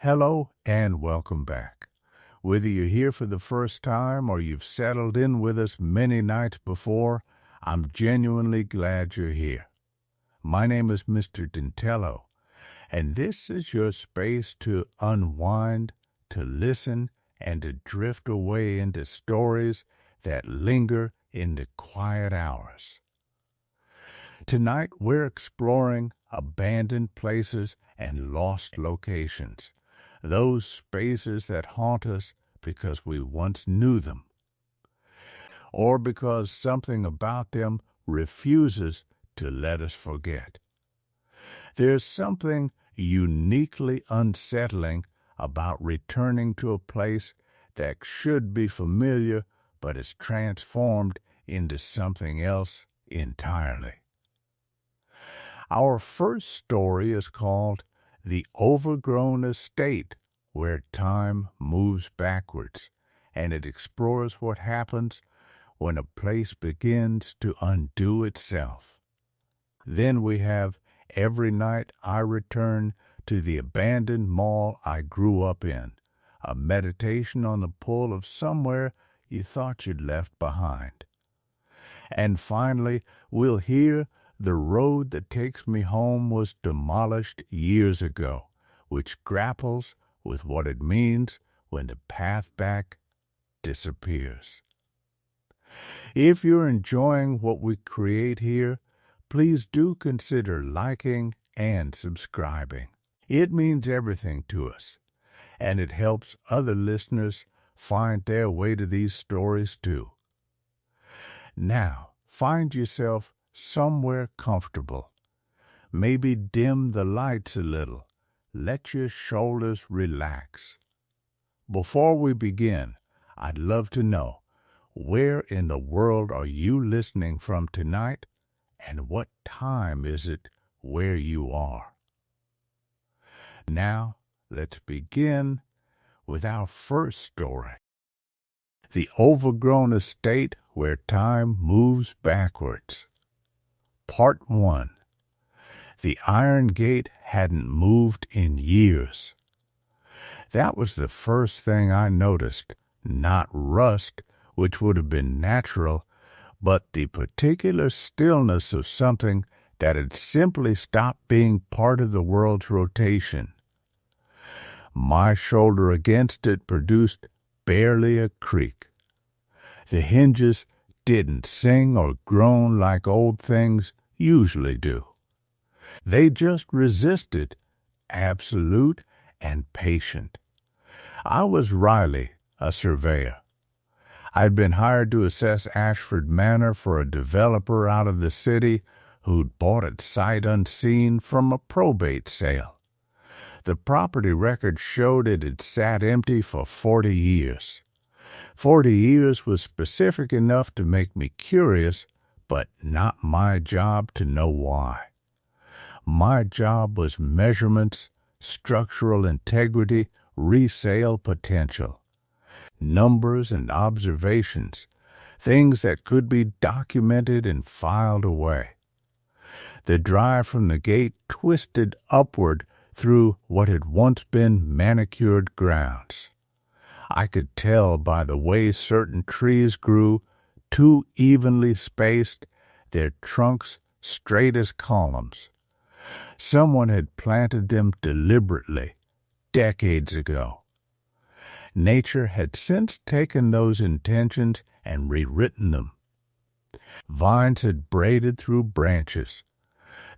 Hello and welcome back. Whether you're here for the first time or you've settled in with us many nights before, I'm genuinely glad you're here. My name is Mr. Dantello, and this is your space to unwind, to listen, and to drift away into stories that linger in the quiet hours. Tonight, we're exploring abandoned places and lost locations, those spaces that haunt us because we once knew them, or because something about them refuses to let us forget. There's something uniquely unsettling about returning to a place that should be familiar but is transformed into something else entirely. Our first story is called The Overgrown Estate, where time moves backwards, and it explores what happens when a place begins to undo itself. Then we have Every Night I Return to the Abandoned Mall I Grew Up In, a meditation on the pull of somewhere you thought you'd left behind. And finally, we'll hear The Road That Takes Me Home Was Demolished Years Ago, which grapples with what it means when the path back disappears. If you're enjoying what we create here, please do consider liking and subscribing. It means everything to us, and it helps other listeners find their way to these stories too. Now, find yourself somewhere comfortable. Maybe dim the lights a little. Let your shoulders relax. Before we begin, I'd love to know, where in the world are you listening from tonight, and what time is it where you are? Now, let's begin with our first story. The Overgrown Estate Where Time Moves Backwards. Part 1. The iron gate hadn't moved in years. That was the first thing I noticed, not rust, which would have been natural, but the particular stillness of something that had simply stopped being part of the world's rotation. My shoulder against it produced barely a creak. The hinges didn't sing or groan like old things usually do. They just resisted, absolute and patient. I was Riley, a surveyor. I'd been hired to assess Ashford Manor for a developer out of the city who'd bought it sight unseen from a probate sale. The property record showed it had sat empty for 40 years. 40 years was specific enough to make me curious, but not my job to know why. My job was measurements, structural integrity, resale potential. Numbers and observations, things that could be documented and filed away. The drive from the gate twisted upward through what had once been manicured grounds. I could tell by the way certain trees grew, too evenly spaced, their trunks straight as columns. Someone had planted them deliberately, decades ago. Nature had since taken those intentions and rewritten them. Vines had braided through branches.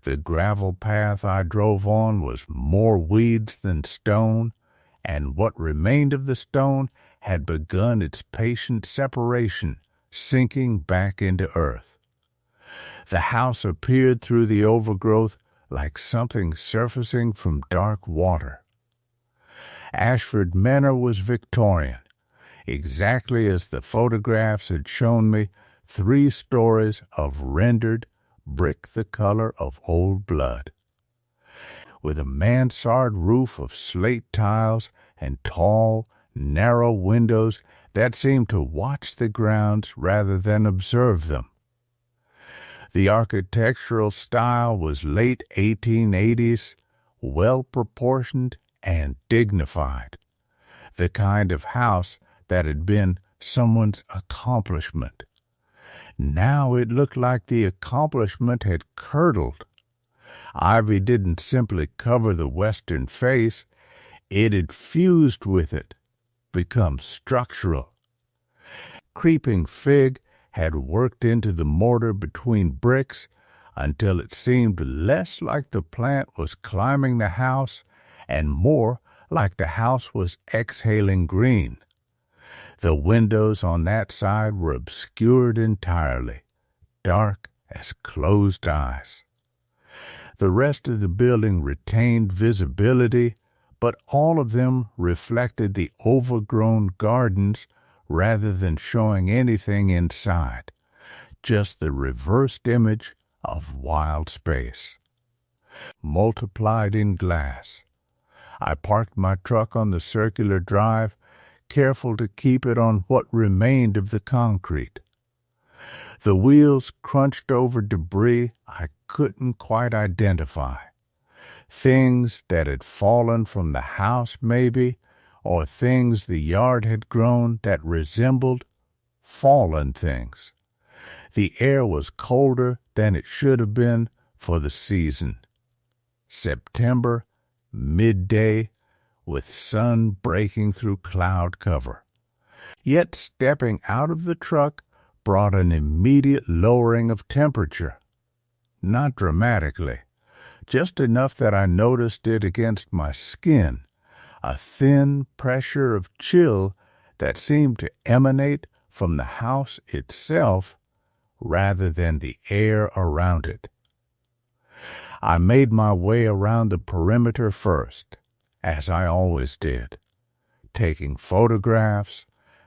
The gravel path I drove on was more weeds than stone, and what remained of the stone had begun its patient separation, sinking back into earth. The house appeared through the overgrowth like something surfacing from dark water. Ashford Manor was Victorian, exactly as the photographs had shown me, 3 stories of rendered brick the color of old blood. With a mansard roof of slate tiles and tall, narrow windows that seemed to watch the grounds rather than observe them. The architectural style was late 1880s, well-proportioned and dignified, the kind of house that had been someone's accomplishment. Now it looked like the accomplishment had curdled. Ivy didn't simply cover the western face, it had fused with it, become structural. Creeping fig had worked into the mortar between bricks until it seemed less like the plant was climbing the house and more like the house was exhaling green. The windows on that side were obscured entirely, dark as closed eyes. The rest of the building retained visibility, but all of them reflected the overgrown gardens rather than showing anything inside, just the reversed image of wild space. Multiplied in glass. I parked my truck on the circular drive, careful to keep it on what remained of the concrete. The wheels crunched over debris I couldn't quite identify. Things that had fallen from the house, maybe, or things the yard had grown that resembled fallen things. The air was colder than it should have been for the season. September, midday, with sun breaking through cloud cover. Yet stepping out of the truck brought an immediate lowering of temperature. Not dramatically, just enough that I noticed it against my skin, a thin pressure of chill that seemed to emanate from the house itself rather than the air around it. I made my way around the perimeter first, as I always did, taking photographs,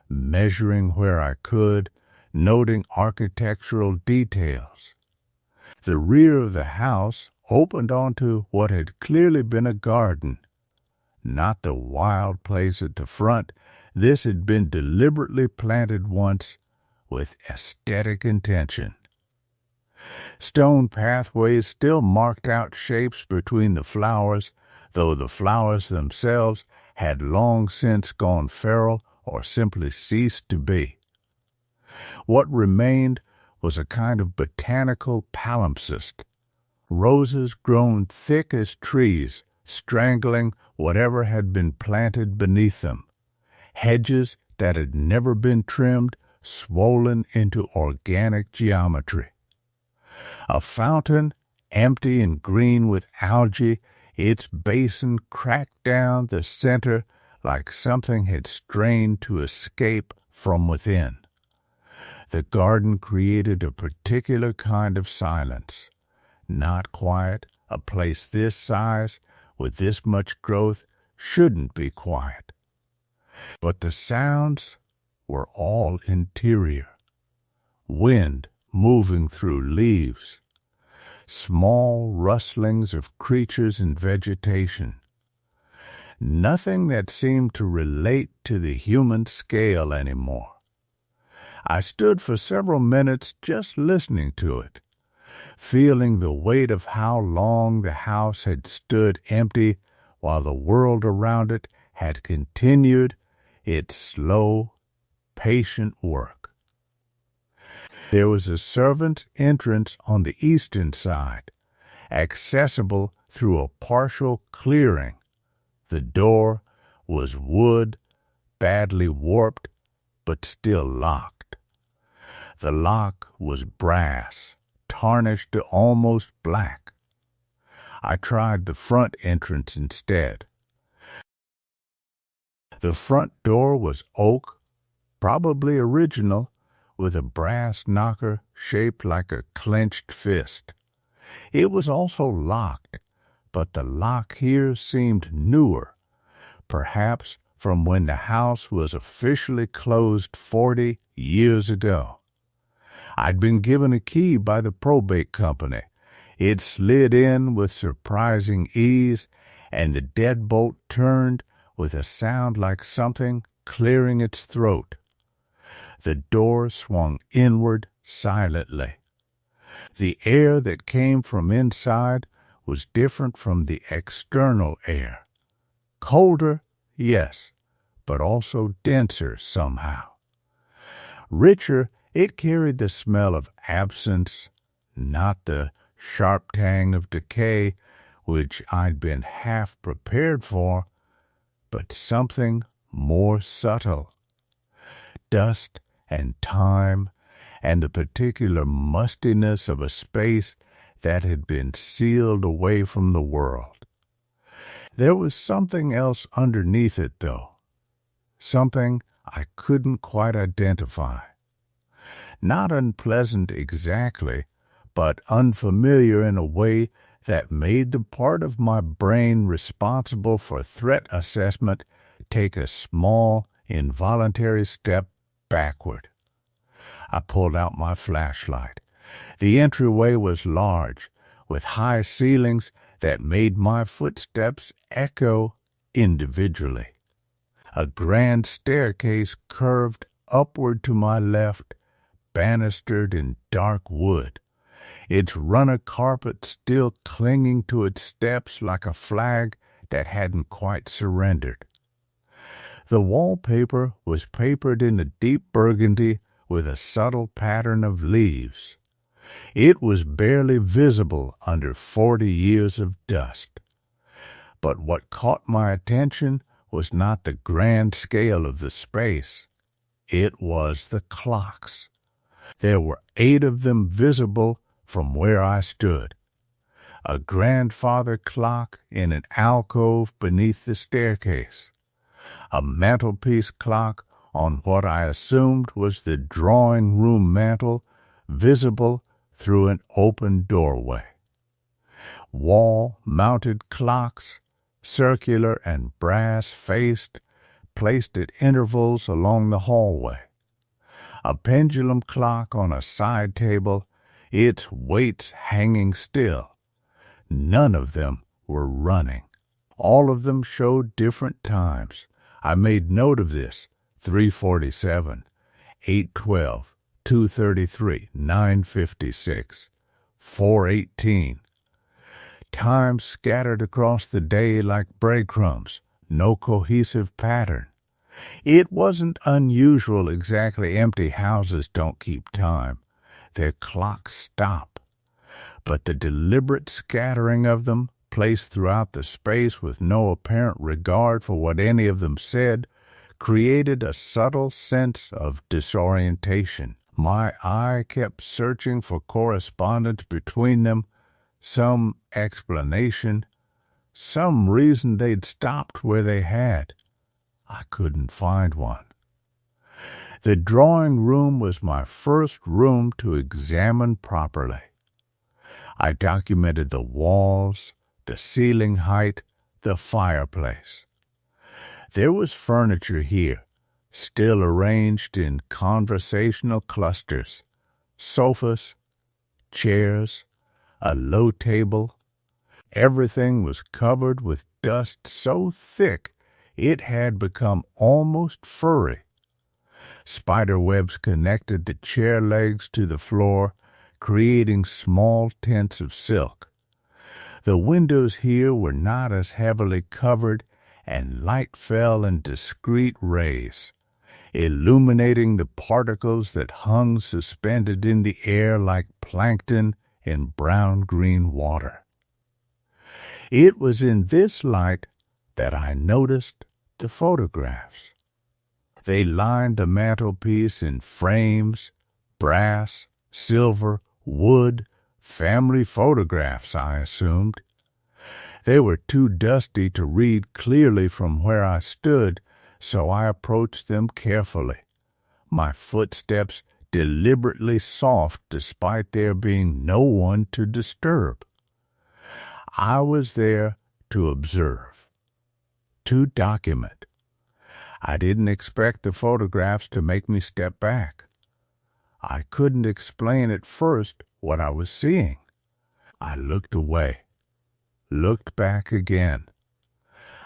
measuring where I could, noting architectural details. The rear of the house opened onto what had clearly been a garden. Not the wild place at the front. This had been deliberately planted once with aesthetic intention. Stone pathways still marked out shapes between the flowers, though the flowers themselves had long since gone feral or simply ceased to be. What remained was a kind of botanical palimpsest, roses grown thick as trees, strangling whatever had been planted beneath them, hedges that had never been trimmed, swollen into organic geometry. A fountain, empty and green with algae, its basin cracked down the center like something had strained to escape from within. The garden created a particular kind of silence. Not quiet, a place this size, with this much growth, shouldn't be quiet. But the sounds were all interior. Wind moving through leaves, small rustlings of creatures and vegetation. Nothing that seemed to relate to the human scale anymore. I stood for several minutes just listening to it, feeling the weight of how long the house had stood empty while the world around it had continued its slow, patient work. There was a servant's entrance on the eastern side, accessible through a partial clearing. The door was wood, badly warped, but still locked. The lock was brass, tarnished to almost black. I tried the front entrance instead. The front door was oak, probably original, with a brass knocker shaped like a clenched fist. It was also locked, but the lock here seemed newer, perhaps from when the house was officially closed 40 years ago. I'd been given a key by the probate company. It slid in with surprising ease, and the deadbolt turned with a sound like something clearing its throat. The door swung inward silently. The air that came from inside was different from the external air. Colder, yes, but also denser somehow. Richer, it carried the smell of absence, not the sharp tang of decay, which I'd been half prepared for, but something more subtle. Dust and time and the particular mustiness of a space that had been sealed away from the world. There was something else underneath it, though, something I couldn't quite identify. Not unpleasant exactly, but unfamiliar in a way that made the part of my brain responsible for threat assessment take a small, involuntary step backward. I pulled out my flashlight. The entryway was large, with high ceilings that made my footsteps echo individually. A grand staircase curved upward to my left, banistered in dark wood, its runner carpet still clinging to its steps like a flag that hadn't quite surrendered. The wallpaper was papered in a deep burgundy with a subtle pattern of leaves. It was barely visible under 40 years of dust. But what caught my attention was not the grand scale of the space. It was the clocks. There were 8 of them visible from where I stood. A grandfather clock in an alcove beneath the staircase. A mantelpiece clock on what I assumed was the drawing-room mantel, visible through an open doorway. Wall-mounted clocks, circular and brass-faced, placed at intervals along the hallway. A pendulum clock on a side table, its weights hanging still. None of them were running. All of them showed different times. I made note of this: 3:47, 8:12, 2:33, 9:56, 4:18. Time scattered across the day like breadcrumbs, no cohesive pattern. It wasn't unusual exactly. Empty houses don't keep time. Their clocks stop. But the deliberate scattering of them, placed throughout the space with no apparent regard for what any of them said, created a subtle sense of disorientation. My eye kept searching for correspondence between them, some explanation, some reason they'd stopped where they had. I couldn't find one. The drawing room was my first room to examine properly. I documented the walls, the ceiling height, the fireplace. There was furniture here, still arranged in conversational clusters, sofas, chairs, a low table. Everything was covered with dust so thick it had become almost furry. Spider webs connected the chair legs to the floor, creating small tents of silk. The windows here were not as heavily covered, and light fell in discreet rays, illuminating the particles that hung suspended in the air like plankton in brown-green water. It was in this light that I noticed the photographs. They lined the mantelpiece in frames, brass, silver, wood, family photographs, I assumed. They were too dusty to read clearly from where I stood, so I approached them carefully, my footsteps deliberately soft despite there being no one to disturb. I was there to observe, to document. I didn't expect the photographs to make me step back. I couldn't explain at first what I was seeing. I looked away, looked back again.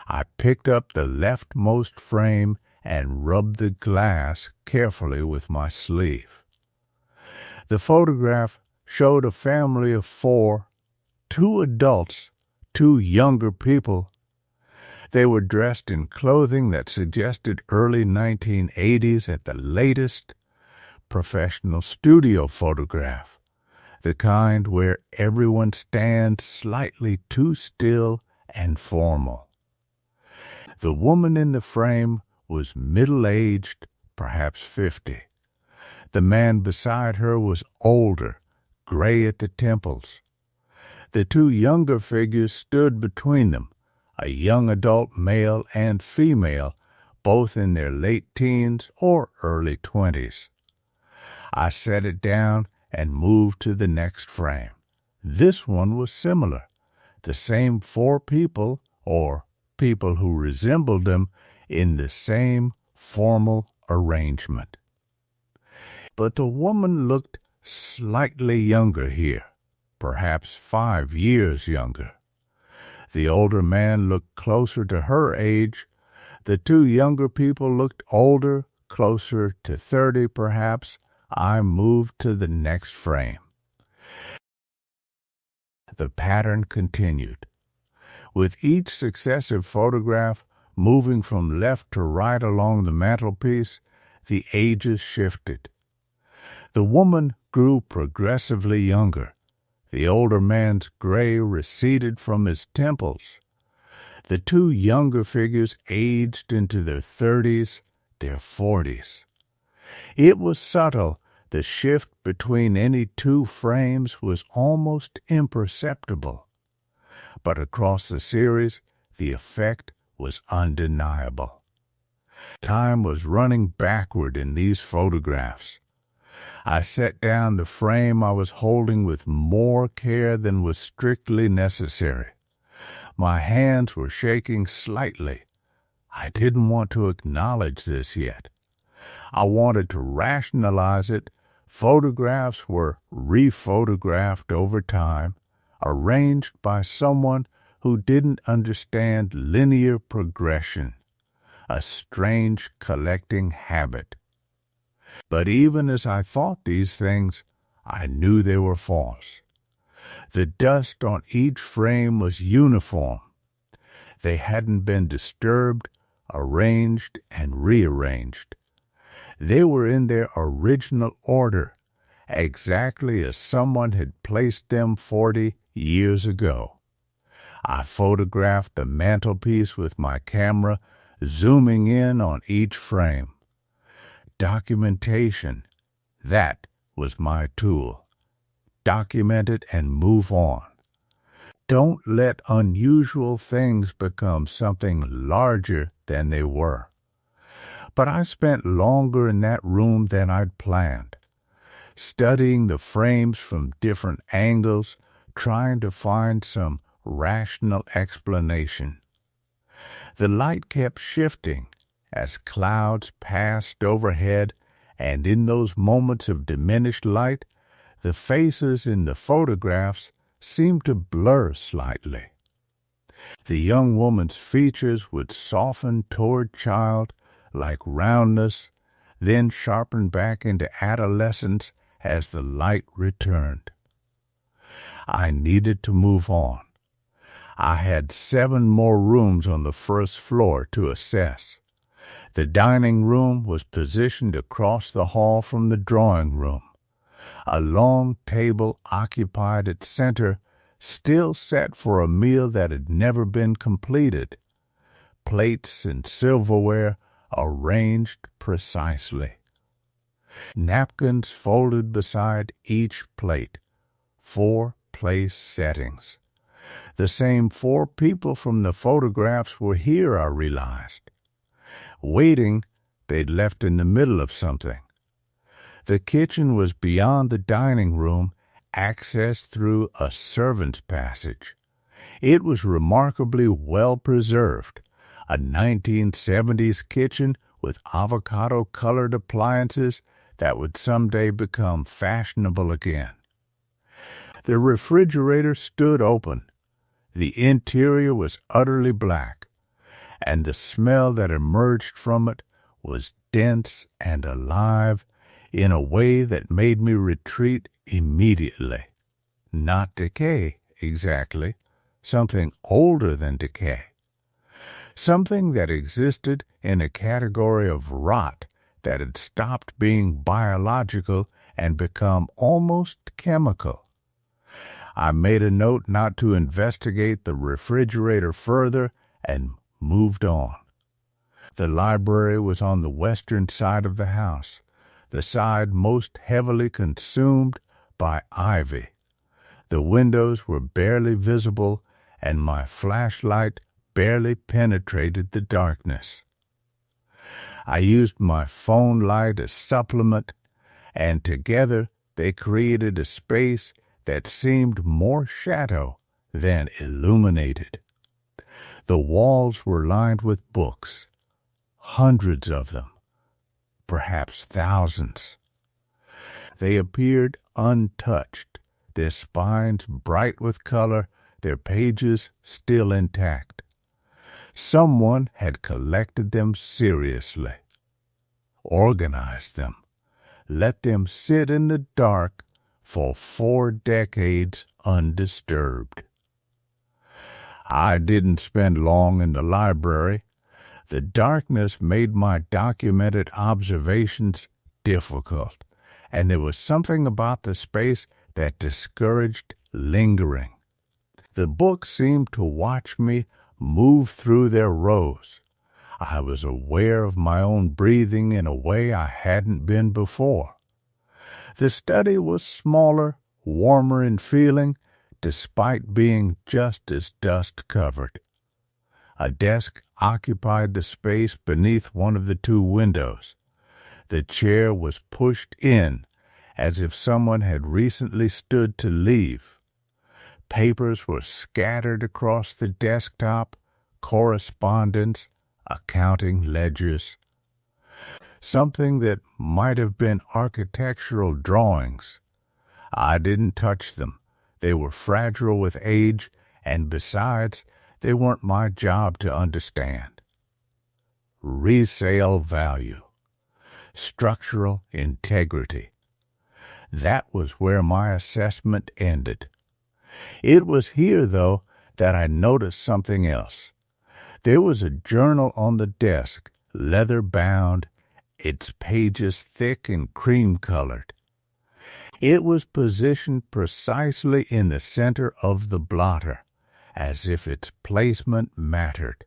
I picked up the leftmost frame and rubbed the glass carefully with my sleeve. The photograph showed a family of 4, 2 adults, 2 younger people. They were dressed in clothing that suggested early 1980s at the latest professional studio photograph, the kind where everyone stands slightly too still and formal. The woman in the frame was middle-aged, perhaps 50. The man beside her was older, gray at the temples. The two younger figures stood between them, a young adult male and female, both in their late teens or early 20s. I set it down and moved to the next frame. This one was similar. The same four people, or people who resembled them, in the same formal arrangement. But the woman looked slightly younger here, perhaps 5 years younger. The older man looked closer to her age. The two younger people looked older, closer to 30 perhaps. I moved to the next frame. The pattern continued. With each successive photograph moving from left to right along the mantelpiece, the ages shifted. The woman grew progressively younger. The older man's gray receded from his temples. The two younger figures aged into their 30s, their 40s. It was subtle. The shift between any two frames was almost imperceptible. But across the series, the effect was undeniable. Time was running backward in these photographs. I set down the frame I was holding with more care than was strictly necessary. My hands were shaking slightly. I didn't want to acknowledge this yet. I wanted to rationalize it. Photographs were rephotographed over time, arranged by someone who didn't understand linear progression, a strange collecting habit. But even as I thought these things, I knew they were false. The dust on each frame was uniform. They hadn't been disturbed, arranged, and rearranged. They were in their original order, exactly as someone had placed them 40 years ago. I photographed the mantelpiece with my camera, zooming in on each frame. Documentation, that was my tool. Document it and move on. Don't let unusual things become something larger than they were. But I spent longer in that room than I'd planned, studying the frames from different angles, trying to find some rational explanation. The light kept shifting as clouds passed overhead, and in those moments of diminished light, the faces in the photographs seemed to blur slightly. The young woman's features would soften toward child, like roundness, then sharpen back into adolescence as the light returned. I needed to move on. I had 7 more rooms on the first floor to assess. The dining room was positioned across the hall from the drawing room. A long table occupied its center, still set for a meal that had never been completed. Plates and silverware arranged precisely. Napkins folded beside each plate. 4 place settings. The same 4 people from the photographs were here, I realized. Waiting, they'd left in the middle of something. The kitchen was beyond the dining room, accessed through a servant's passage. It was remarkably well preserved, a 1970s kitchen with avocado-colored appliances that would someday become fashionable again. The refrigerator stood open. The interior was utterly black, and the smell that emerged from it was dense and alive in a way that made me retreat immediately. Not decay, exactly, something older than decay. something that existed in a category of rot that had stopped being biological and become almost chemical. I made a note not to investigate the refrigerator further and moved on. The library was on the western side of the house, the side most heavily consumed by ivy. The windows were barely visible, and my flashlight barely penetrated the darkness. I used my phone light as supplement, and together they created a space that seemed more shadow than illuminated. The walls were lined with books, hundreds of them, perhaps thousands. They appeared untouched, their spines bright with color, their pages still intact. Someone had collected them seriously, organized them, let them sit in the dark for 4 decades undisturbed. I didn't spend long in the library. The darkness made my documented observations difficult, and there was something about the space that discouraged lingering. The books seemed to watch me move through their rows. I was aware of my own breathing in a way I hadn't been before. The study was smaller, warmer in feeling, despite being just as dust-covered. A desk occupied the space beneath one of the 2 windows. The chair was pushed in, as if someone had recently stood to leave. Papers were scattered across the desktop, correspondence, accounting ledgers. Something that might have been architectural drawings. I didn't touch them. They were fragile with age, and besides, they weren't my job to understand. Resale value. Structural integrity. That was where my assessment ended. It was here, though, that I noticed something else. There was a journal on the desk, leather-bound, its pages thick and cream-colored. It was positioned precisely in the center of the blotter, as if its placement mattered.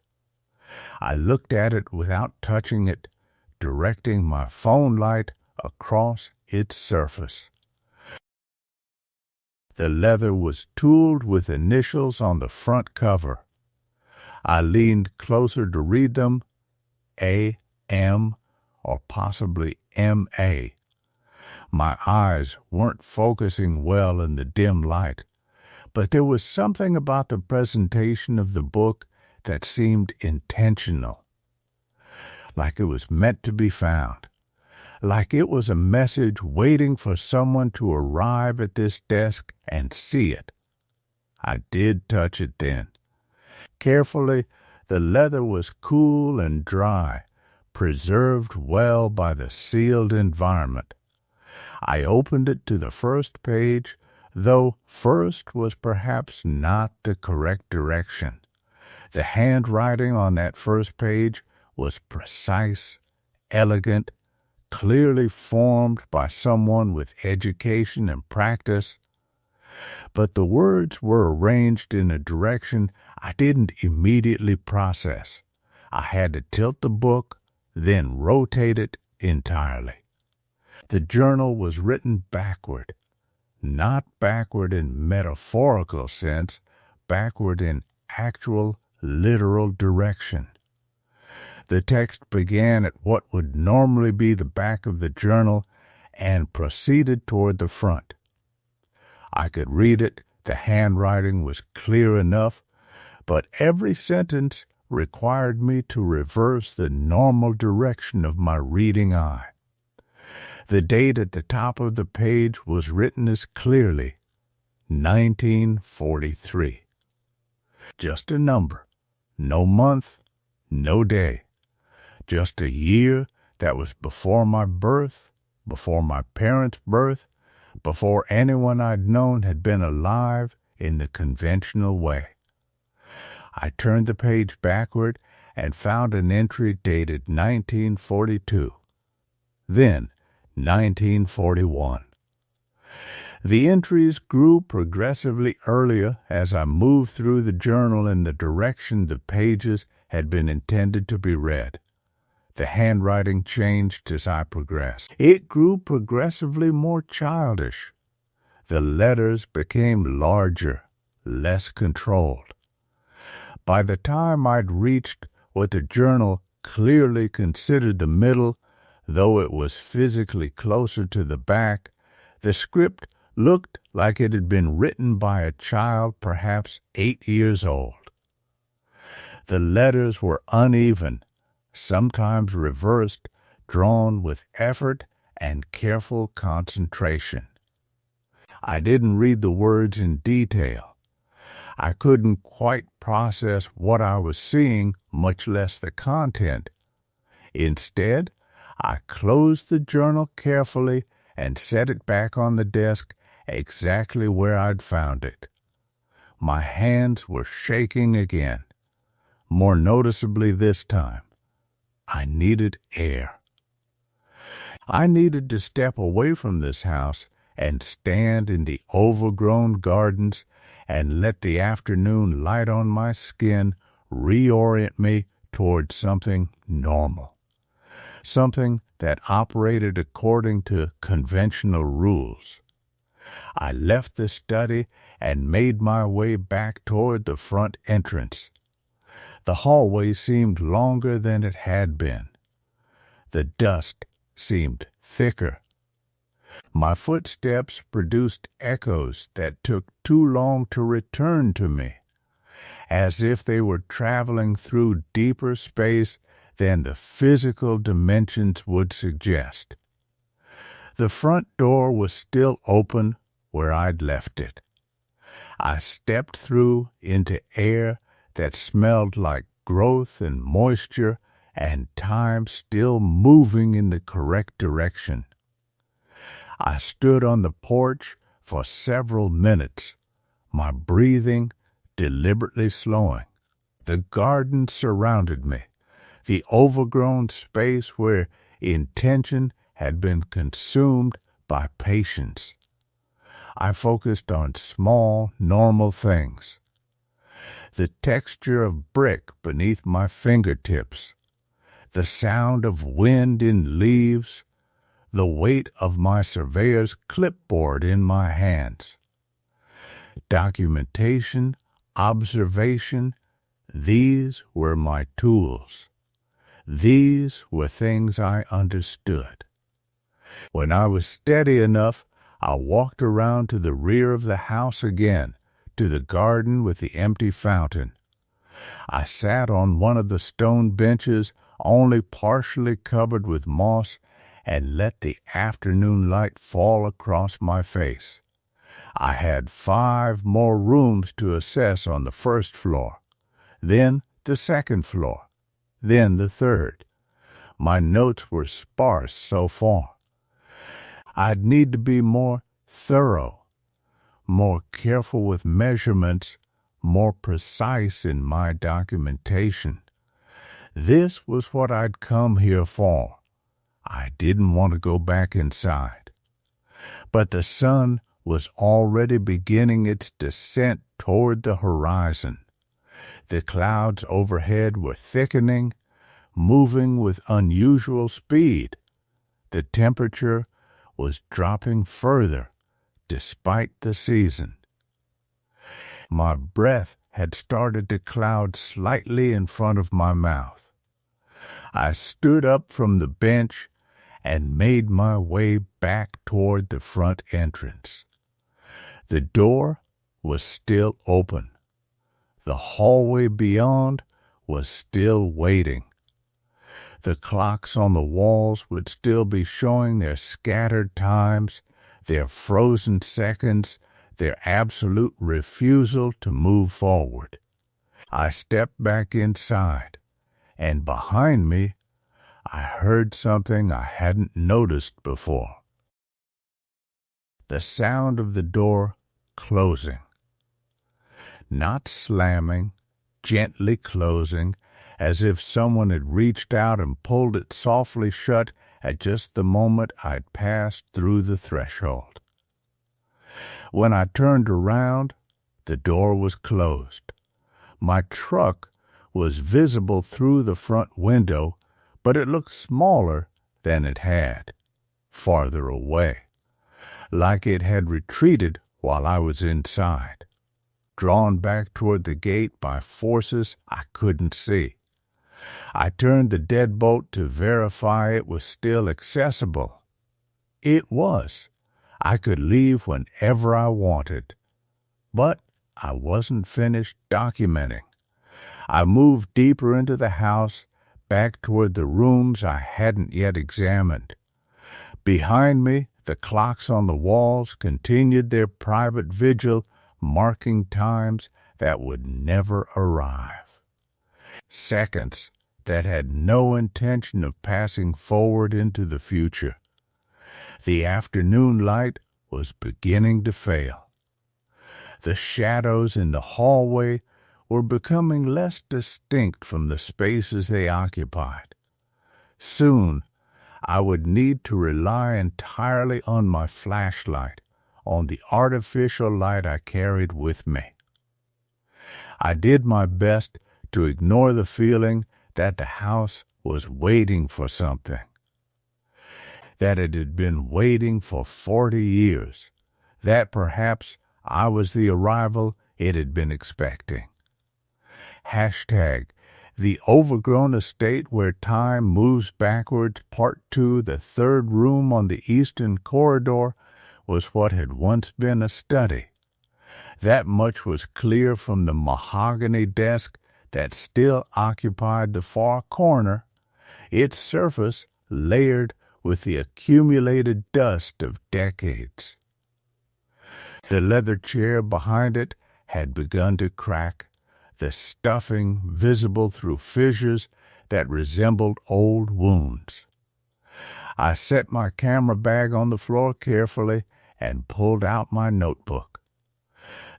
I looked at it without touching it, directing my phone light across its surface. The leather was tooled with initials on the front cover. I leaned closer to read them, A.M. or possibly M.A. My eyes weren't focusing well in the dim light, but there was something about the presentation of the book that seemed intentional, like it was meant to be found, like it was a message waiting for someone to arrive at this desk and see it. I did touch it then. Carefully, the leather was cool and dry, preserved well by the sealed environment. I opened it to the first page, though first was perhaps not the correct direction. The handwriting on that first page was precise, elegant, clearly formed by someone with education and practice. But the words were arranged in a direction I didn't immediately process. I had to tilt the book, then rotate it entirely. The journal was written backward, not backward in metaphorical sense, backward in actual, literal direction. The text began at what would normally be the back of the journal and proceeded toward the front. I could read it, the handwriting was clear enough, but every sentence required me to reverse the normal direction of my reading eye. The date at the top of the page was written as clearly 1943. Just a number, no month, no day. Just a year that was before my birth, before my parents' birth, before anyone I'd known had been alive in the conventional way. I turned the page backward, and found an entry dated 1942, then 1941. The entries grew progressively earlier as I moved through the journal in the direction the pages had been intended to be read. The handwriting changed as I progressed. It grew progressively more childish. The letters became larger, less controlled. By the time I'd reached what the journal clearly considered the middle, though it was physically closer to the back, the script looked like it had been written by a child perhaps 8 years old. The letters were uneven, sometimes reversed, drawn with effort and careful concentration. I didn't read the words in detail. I couldn't quite process what I was seeing, much less the content. Instead, I closed the journal carefully and set it back on the desk exactly where I'd found it. My hands were shaking again. More noticeably this time, I needed air. I needed to step away from this house and stand in the overgrown gardens and let the afternoon light on my skin reorient me toward something normal, something that operated according to conventional rules. I left the study and made my way back toward the front entrance. The hallway seemed longer than it had been. The dust seemed thicker. My footsteps produced echoes that took too long to return to me, as if they were traveling through deeper space than the physical dimensions would suggest. The front door was still open where I'd left it. I stepped through into air that smelled like growth and moisture and time still moving in the correct direction. I stood on the porch for several minutes, my breathing deliberately slowing. The garden surrounded me, the overgrown space where intention had been consumed by patience. I focused on small, normal things. The texture of brick beneath my fingertips, the sound of wind in leaves, the weight of my surveyor's clipboard in my hands. Documentation, observation, these were my tools. These were things I understood. When I was steady enough, I walked around to the rear of the house again, to the garden with the empty fountain. I sat on one of the stone benches, only partially covered with moss, and let the afternoon light fall across my face. I had 5 more rooms to assess on the first floor, then the second floor, then the third. My notes were sparse so far. I'd need to be more thorough, more careful with measurements, more precise in my documentation. This was what I'd come here for. I didn't want to go back inside. But the sun was already beginning its descent toward the horizon. The clouds overhead were thickening, moving with unusual speed. The temperature was dropping further, despite the season. My breath had started to cloud slightly in front of my mouth. I stood up from the bench and made my way back toward the front entrance. The door was still open. The hallway beyond was still waiting. The clocks on the walls would still be showing their scattered times, their frozen seconds, their absolute refusal to move forward. I stepped back inside, and behind me, I heard something I hadn't noticed before. The sound of the door closing. Not slamming, gently closing, as if someone had reached out and pulled it softly shut at just the moment I'd passed through the threshold. When I turned around, the door was closed. My truck was visible through the front window, but it looked smaller than it had, farther away, like it had retreated while I was inside, drawn back toward the gate by forces I couldn't see. I turned the deadbolt to verify it was still accessible. It was. I could leave whenever I wanted. But I wasn't finished documenting. I moved deeper into the house, back toward the rooms I hadn't yet examined. Behind me, the clocks on the walls continued their private vigil, marking times that would never arrive. Seconds that had no intention of passing forward into the future. The afternoon light was beginning to fail. The shadows in the hallway were becoming less distinct from the spaces they occupied. Soon, I would need to rely entirely on my flashlight, on the artificial light I carried with me. I did my best to ignore the feeling that the house was waiting for something, that it had been waiting for 40 years, that perhaps I was the arrival it had been expecting. Hashtag the Overgrown Estate Where Time Moves Backwards, Part 2, the third room on the eastern corridor, was what had once been a study. That much was clear from the mahogany desk that still occupied the far corner, its surface layered with the accumulated dust of decades. The leather chair behind it had begun to crack, the stuffing visible through fissures that resembled old wounds. I set my camera bag on the floor carefully and pulled out my notebook.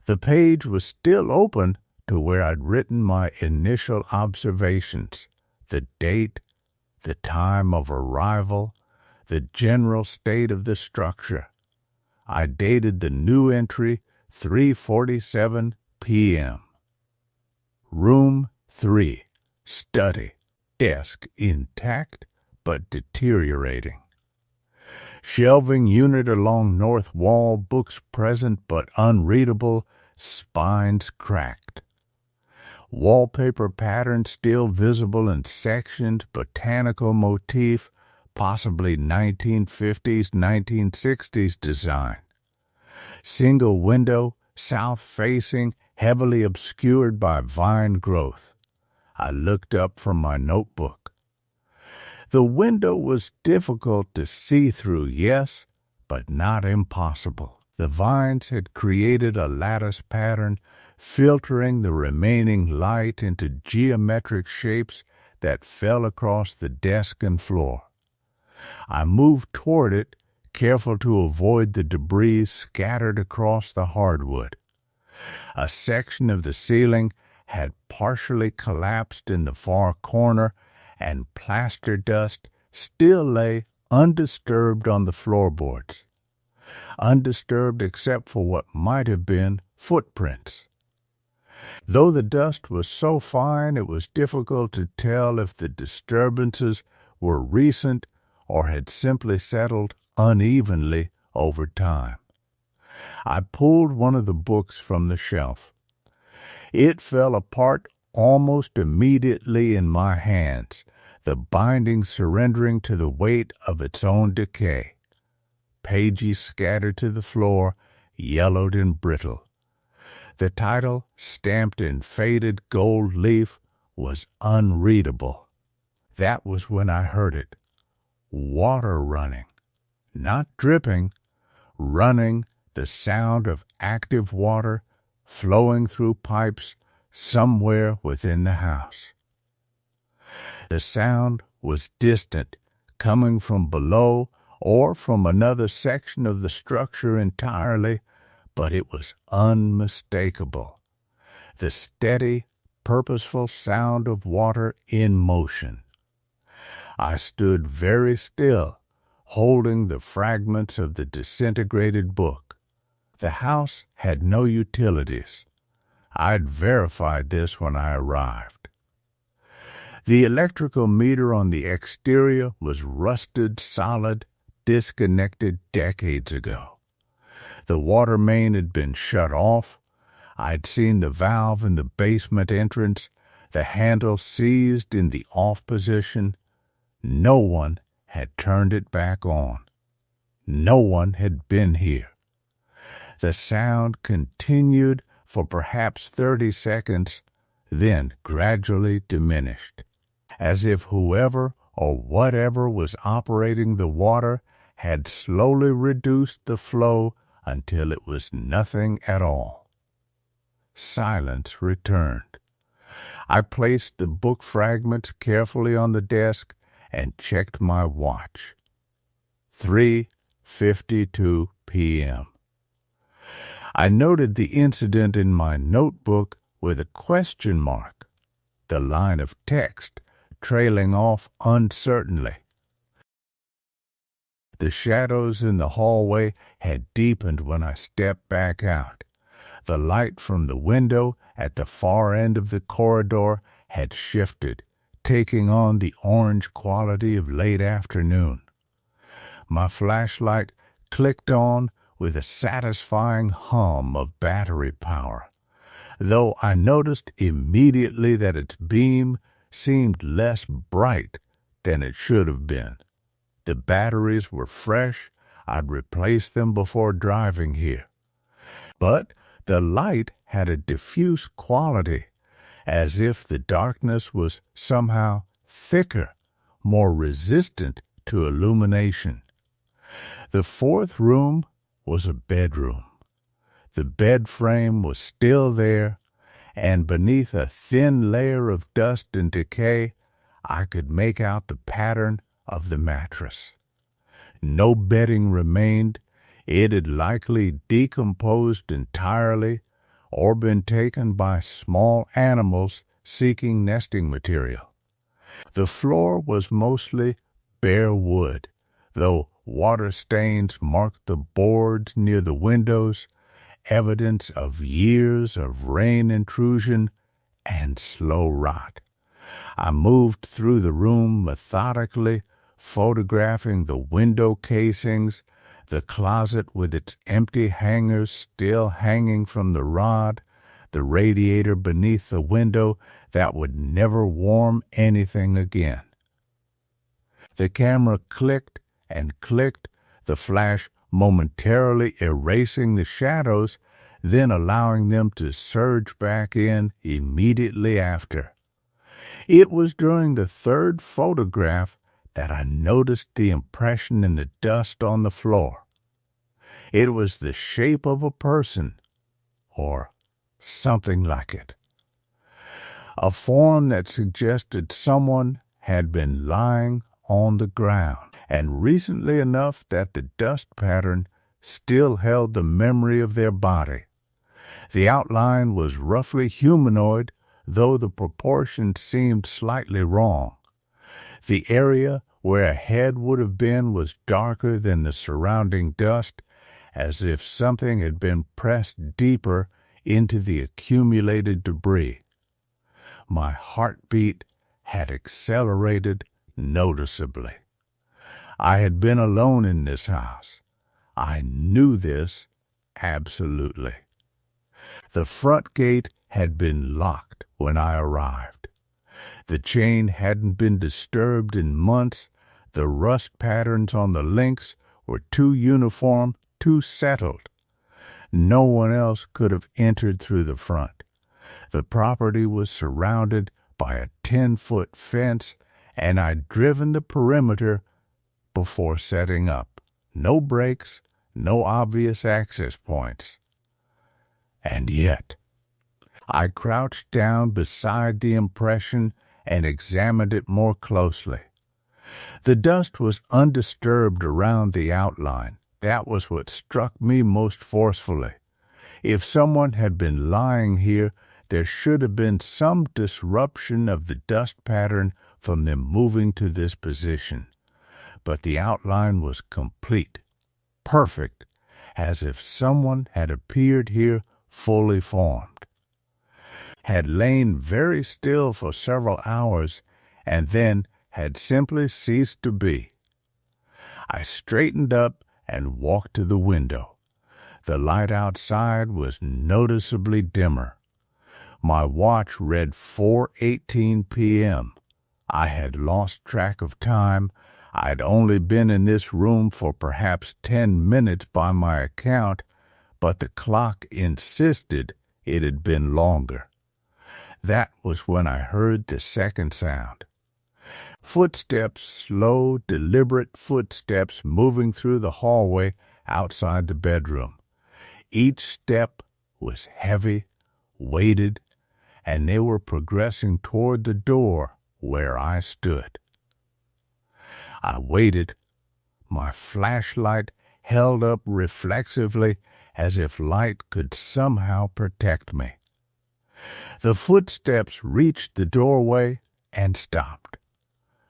The page was still open to where I'd written my initial observations, the date, the time of arrival, the general state of the structure. I dated the new entry 3:47 p.m. Room 3, study, desk intact but deteriorating. Shelving unit along north wall, books present but unreadable, spines cracked. Wallpaper pattern still visible in sections, botanical motif, possibly 1950s, 1960s design. Single window, south-facing, heavily obscured by vine growth. I looked up from my notebook. The window was difficult to see through, yes, but not impossible. The vines had created a lattice pattern, filtering the remaining light into geometric shapes that fell across the desk and floor. I moved toward it, careful to avoid the debris scattered across the hardwood. A section of the ceiling had partially collapsed in the far corner, and plaster dust still lay undisturbed on the floorboards. Undisturbed except for what might have been footprints. Though the dust was so fine it was difficult to tell if the disturbances were recent or had simply settled unevenly over time. I pulled one of the books from the shelf. It fell apart almost immediately in my hands, the binding surrendering to the weight of its own decay. Pages scattered to the floor, yellowed and brittle. The title, stamped in faded gold leaf, was unreadable. That was when I heard it. Water running. Not dripping, running, the sound of active water flowing through pipes somewhere within the house. The sound was distant, coming from below or from another section of the structure entirely, but it was unmistakable. The steady, purposeful sound of water in motion. I stood very still, holding the fragments of the disintegrated book. The house had no utilities. I'd verified this when I arrived. The electrical meter on the exterior was rusted solid, disconnected decades ago. The water main had been shut off. I'd seen the valve in the basement entrance, the handle seized in the off position. No one had turned it back on. No one had been here. The sound continued for perhaps 30 seconds, then gradually diminished, as if whoever or whatever was operating the water had slowly reduced the flow until it was nothing at all. Silence returned. I placed the book fragments carefully on the desk and checked my watch. 3:52 p.m. I noted the incident in my notebook with a question mark, the line of text trailing off uncertainly. The shadows in the hallway had deepened when I stepped back out. The light from the window at the far end of the corridor had shifted, taking on the orange quality of late afternoon. My flashlight clicked on with a satisfying hum of battery power, though I noticed immediately that its beam seemed less bright than it should have been. The batteries were fresh. I'd replaced them before driving here. But the light had a diffuse quality, as if the darkness was somehow thicker, more resistant to illumination. The fourth room was a bedroom. The bed frame was still there, and beneath a thin layer of dust and decay, I could make out the pattern of the mattress. No bedding remained. It had likely decomposed entirely or been taken by small animals seeking nesting material. The floor was mostly bare wood, though water stains marked the boards near the windows, evidence of years of rain intrusion and slow rot. I moved through the room methodically, photographing the window casings, the closet with its empty hangers still hanging from the rod, the radiator beneath the window that would never warm anything again. The camera clicked and clicked, the flash momentarily erasing the shadows, then allowing them to surge back in immediately after. It was during the third photograph that I noticed the impression in the dust on the floor. It was the shape of a person, or something like it. A form that suggested someone had been lying on the ground, and recently enough that the dust pattern still held the memory of their body. The outline was roughly humanoid, though the proportions seemed slightly wrong. The area where a head would have been was darker than the surrounding dust, as if something had been pressed deeper into the accumulated debris. My heartbeat had accelerated noticeably. I had been alone in this house. I knew this absolutely. The front gate had been locked when I arrived. The chain hadn't been disturbed in months. The rust patterns on the links were too uniform, too settled. No one else could have entered through the front. The property was surrounded by a 10-foot fence, and I'd driven the perimeter before setting up. No breaks, no obvious access points. And yet, I crouched down beside the impression and examined it more closely. The dust was undisturbed around the outline. That was what struck me most forcefully. If someone had been lying here, there should have been some disruption of the dust pattern from them moving to this position, but the outline was complete, perfect, as if someone had appeared here fully formed, had lain very still for several hours, and then had simply ceased to be. I straightened up and walked to the window. The light outside was noticeably dimmer. My watch read 4:18 p.m. I had lost track of time. I'd only been in this room for perhaps 10 minutes by my account, but the clock insisted it had been longer. That was when I heard the second sound. Footsteps, slow, deliberate footsteps moving through the hallway outside the bedroom. Each step was heavy, weighted, and they were progressing toward the door where I stood. I waited, my flashlight held up reflexively as if light could somehow protect me. The footsteps reached the doorway and stopped.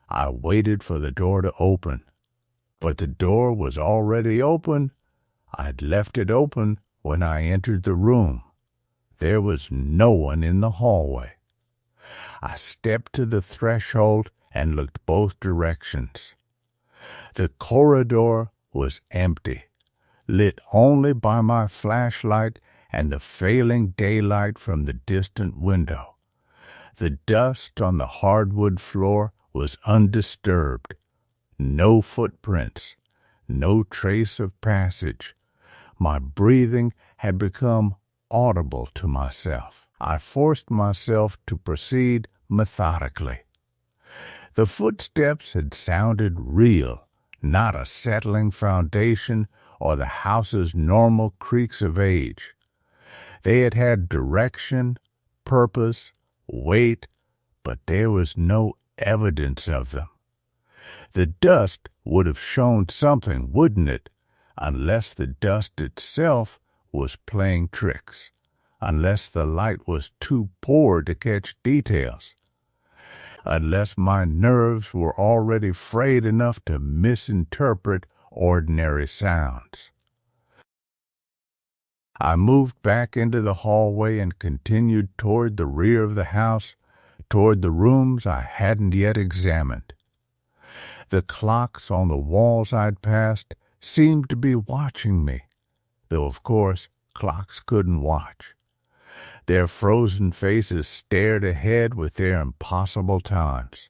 I waited for the door to open, but the door was already open. I'd left it open when I entered the room. There was no one in the hallway. I stepped to the threshold and looked both directions. The corridor was empty, lit only by my flashlight and the failing daylight from the distant window. The dust on the hardwood floor was undisturbed. No footprints, no trace of passage. My breathing had become audible to myself. I forced myself to proceed methodically. The footsteps had sounded real, not a settling foundation or the house's normal creaks of age. They had had direction, purpose, weight, but there was no evidence of them. The dust would have shown something, wouldn't it, unless the dust itself was playing tricks, unless the light was too poor to catch details, unless my nerves were already frayed enough to misinterpret ordinary sounds. I moved back into the hallway and continued toward the rear of the house, toward the rooms I hadn't yet examined. The clocks on the walls I'd passed seemed to be watching me, though of course clocks couldn't watch. Their frozen faces stared ahead with their impossible times.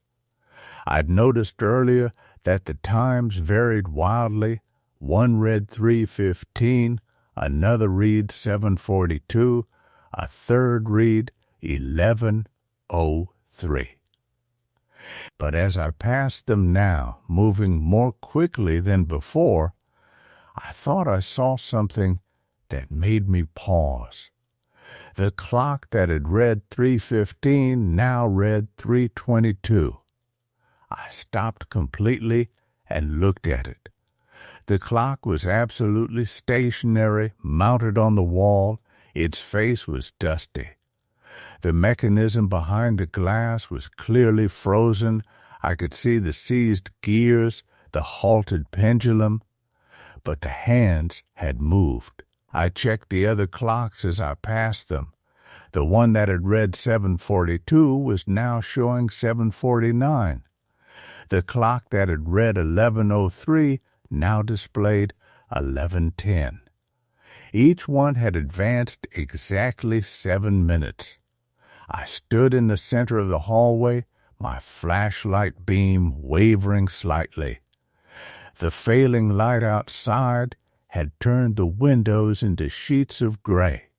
I'd noticed earlier that the times varied wildly. One read 3:15, another read 7:42, a third read 11:03. But as I passed them now, moving more quickly than before, I thought I saw something that made me pause. The clock that had read 3:15 now read 3:22. I stopped completely and looked at it. The clock was absolutely stationary, mounted on the wall. Its face was dusty. The mechanism behind the glass was clearly frozen. I could see the seized gears, the halted pendulum, but the hands had moved. I checked the other clocks as I passed them. The one that had read 7:42 was now showing 7:49. The clock that had read 11:03 now displayed 11:10. Each one had advanced exactly 7 minutes. I stood in the center of the hallway, my flashlight beam wavering slightly. The failing light outside had turned the windows into sheets of gray,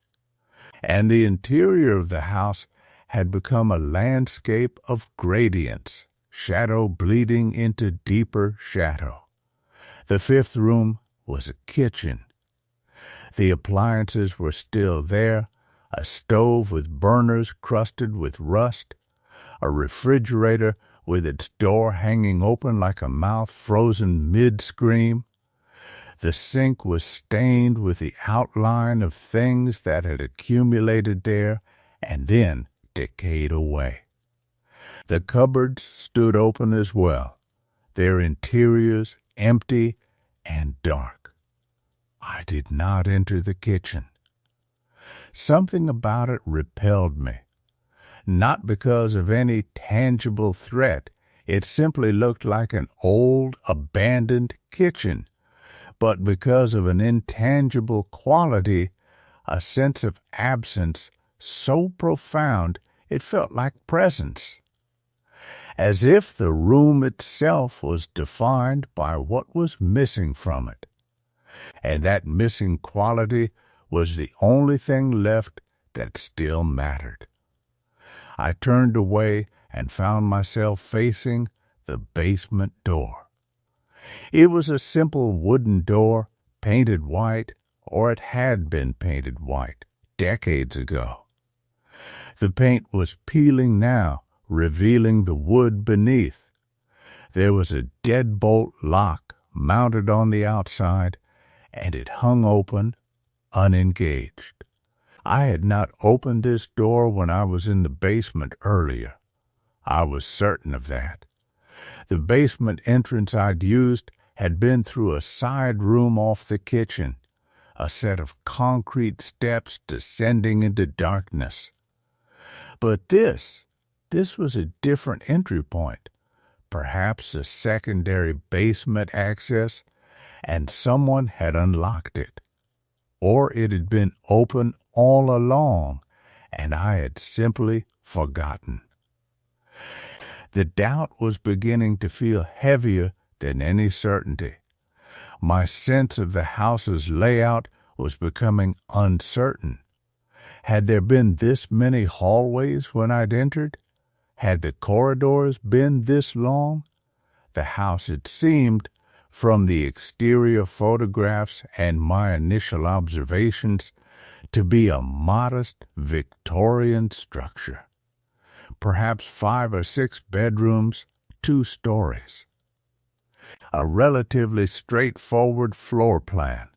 and the interior of the house had become a landscape of gradients, shadow bleeding into deeper shadow. The fifth room was a kitchen. The appliances were still there, a stove with burners crusted with rust, a refrigerator with its door hanging open like a mouth frozen mid-scream. The sink was stained with the outline of things that had accumulated there and then decayed away. The cupboards stood open as well, their interiors empty and dark. I did not enter the kitchen. Something about it repelled me, not because of any tangible threat. It simply looked like an old, abandoned kitchen, but because of an intangible quality, a sense of absence so profound it felt like presence, as if the room itself was defined by what was missing from it, and that missing quality was the only thing left that still mattered. I turned away and found myself facing the basement door. It was a simple wooden door, painted white, or it had been painted white decades ago. The paint was peeling now, revealing the wood beneath. There was a deadbolt lock mounted on the outside, and it hung open, unengaged. I had not opened this door when I was in the basement earlier. I was certain of that. The basement entrance I'd used had been through a side room off the kitchen, a set of concrete steps descending into darkness. But this was a different entry point, perhaps a secondary basement access, and someone had unlocked it. Or it had been open all along, and I had simply forgotten. The doubt was beginning to feel heavier than any certainty. My sense of the house's layout was becoming uncertain. Had there been this many hallways when I'd entered? Had the corridors been this long? The house, it seemed, from the exterior photographs and my initial observations, to be a modest Victorian structure. Perhaps 5 or 6 bedrooms, 2 stories. A relatively straightforward floor plan,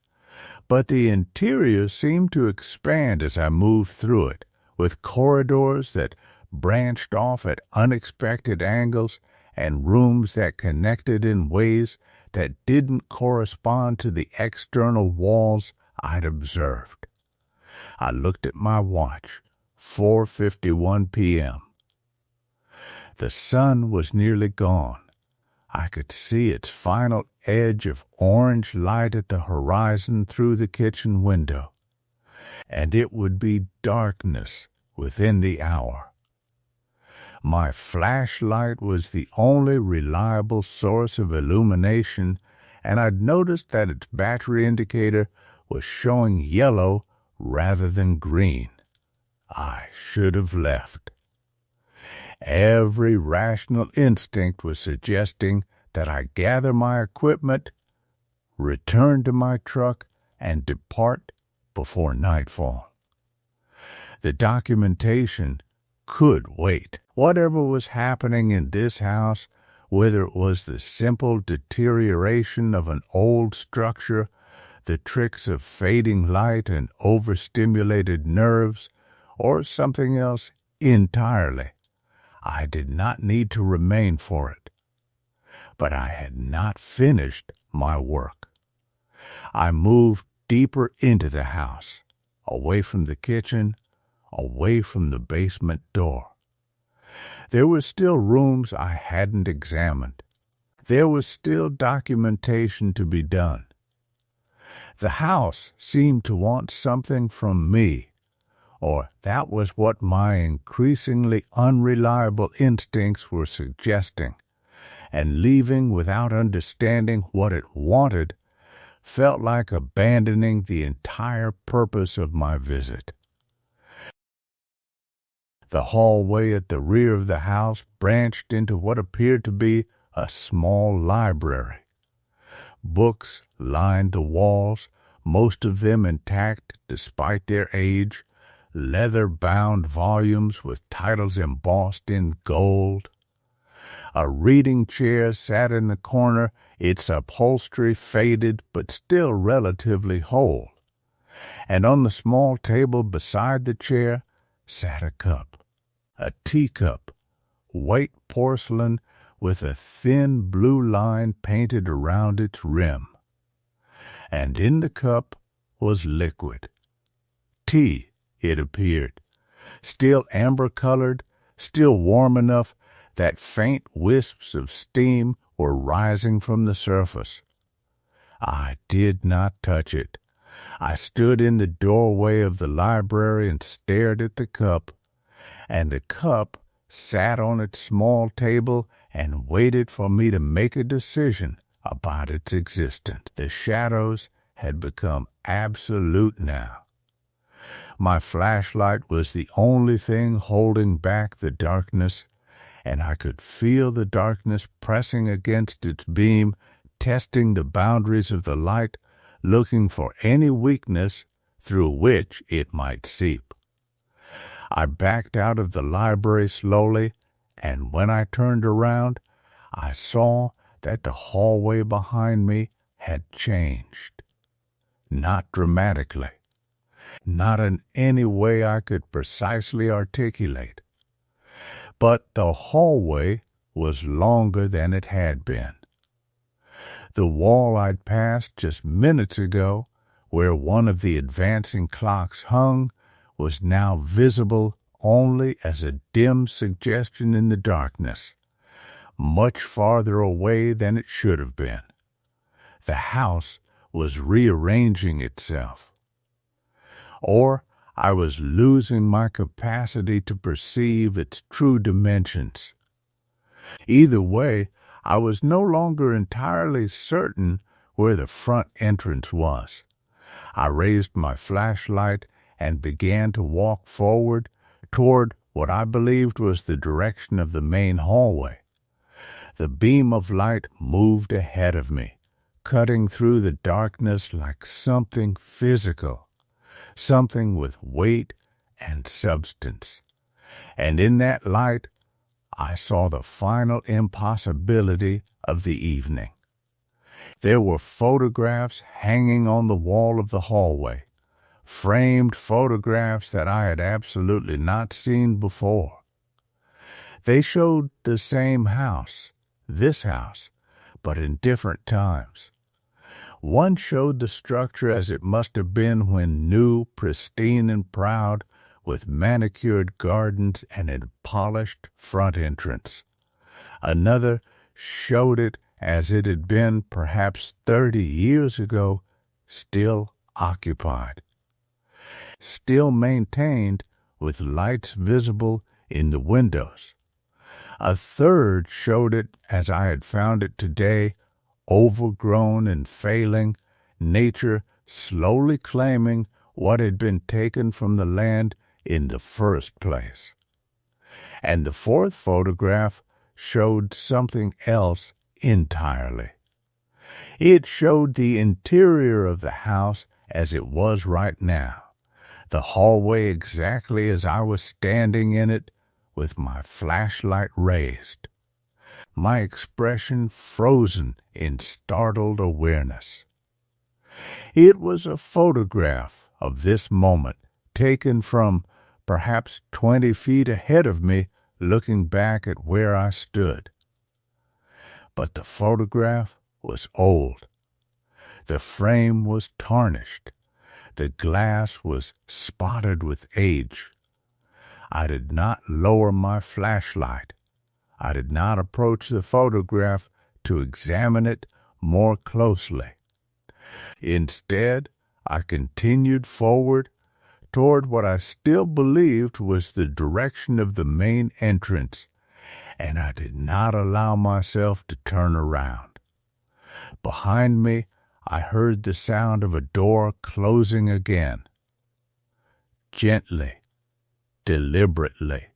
but the interior seemed to expand as I moved through it, with corridors that branched off at unexpected angles and rooms that connected in ways that didn't correspond to the external walls I'd observed. I looked at my watch, 4:51 p.m. The sun was nearly gone. I could see its final edge of orange light at the horizon through the kitchen window, and it would be darkness within the hour. My flashlight was the only reliable source of illumination, and I'd noticed that its battery indicator was showing yellow rather than green. I should have left. Every rational instinct was suggesting that I gather my equipment, return to my truck, and depart before nightfall. The documentation could wait. Whatever was happening in this house, whether it was the simple deterioration of an old structure, the tricks of fading light and overstimulated nerves, or something else entirely, I did not need to remain for it. But I had not finished my work. I moved deeper into the house, away from the kitchen, away from the basement door. There were still rooms I hadn't examined. There was still documentation to be done. The house seemed to want something from me, or that was what my increasingly unreliable instincts were suggesting, and leaving without understanding what it wanted felt like abandoning the entire purpose of my visit. The hallway at the rear of the house branched into what appeared to be a small library. Books lined the walls, most of them intact despite their age, leather-bound volumes with titles embossed in gold. A reading chair sat in the corner, its upholstery faded but still relatively whole. And on the small table beside the chair sat a cup, a teacup, white porcelain with a thin blue line painted around its rim. And in the cup was liquid. Tea, it appeared, still amber-colored, still warm enough that faint wisps of steam were rising from the surface. I did not touch it. I stood in the doorway of the library and stared at the cup, and the cup sat on its small table and waited for me to make a decision about its existence. The shadows had become absolute now. My flashlight was the only thing holding back the darkness, and I could feel the darkness pressing against its beam, testing the boundaries of the light, looking for any weakness through which it might seep. I backed out of the library slowly, and when I turned around, I saw that the hallway behind me had changed. Not dramatically, not in any way I could precisely articulate, but the hallway was longer than it had been. The wall I'd passed just minutes ago, where one of the advancing clocks hung, was now visible only as a dim suggestion in the darkness, much farther away than it should have been. The house was rearranging itself. Or I was losing my capacity to perceive its true dimensions. Either way, I was no longer entirely certain where the front entrance was. I raised my flashlight and began to walk forward toward what I believed was the direction of the main hallway. The beam of light moved ahead of me, cutting through the darkness like something physical, something with weight and substance. And in that light, I saw the final impossibility of the evening. There were photographs hanging on the wall of the hallway, framed photographs that I had absolutely not seen before. They showed the same house, this house, but in different times. One showed the structure as it must have been when new, pristine, and proud, with manicured gardens and a polished front entrance. Another showed it as it had been perhaps 30 years ago, still occupied, still maintained with lights visible in the windows. A third showed it as I had found it today, overgrown and failing, nature slowly claiming what had been taken from the land in the first place. And the fourth photograph showed something else entirely. It showed the interior of the house as it was right now, the hallway exactly as I was standing in it with my flashlight raised, my expression frozen in startled awareness. It was a photograph of this moment, taken from perhaps 20 feet ahead of me, looking back at where I stood. But the photograph was old. The frame was tarnished. The glass was spotted with age. I did not lower my flashlight. I did not approach the photograph to examine it more closely. Instead, I continued forward toward what I still believed was the direction of the main entrance, and I did not allow myself to turn around. Behind me, I heard the sound of a door closing again. Gently, deliberately,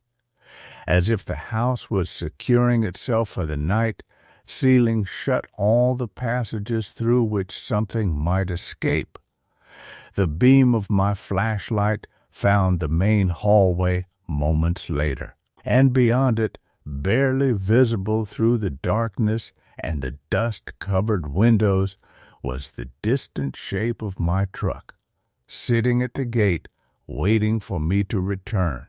as if the house was securing itself for the night, sealing shut all the passages through which something might escape. The beam of my flashlight found the main hallway moments later, and beyond it, barely visible through the darkness and the dust-covered windows, was the distant shape of my truck, sitting at the gate, waiting for me to return.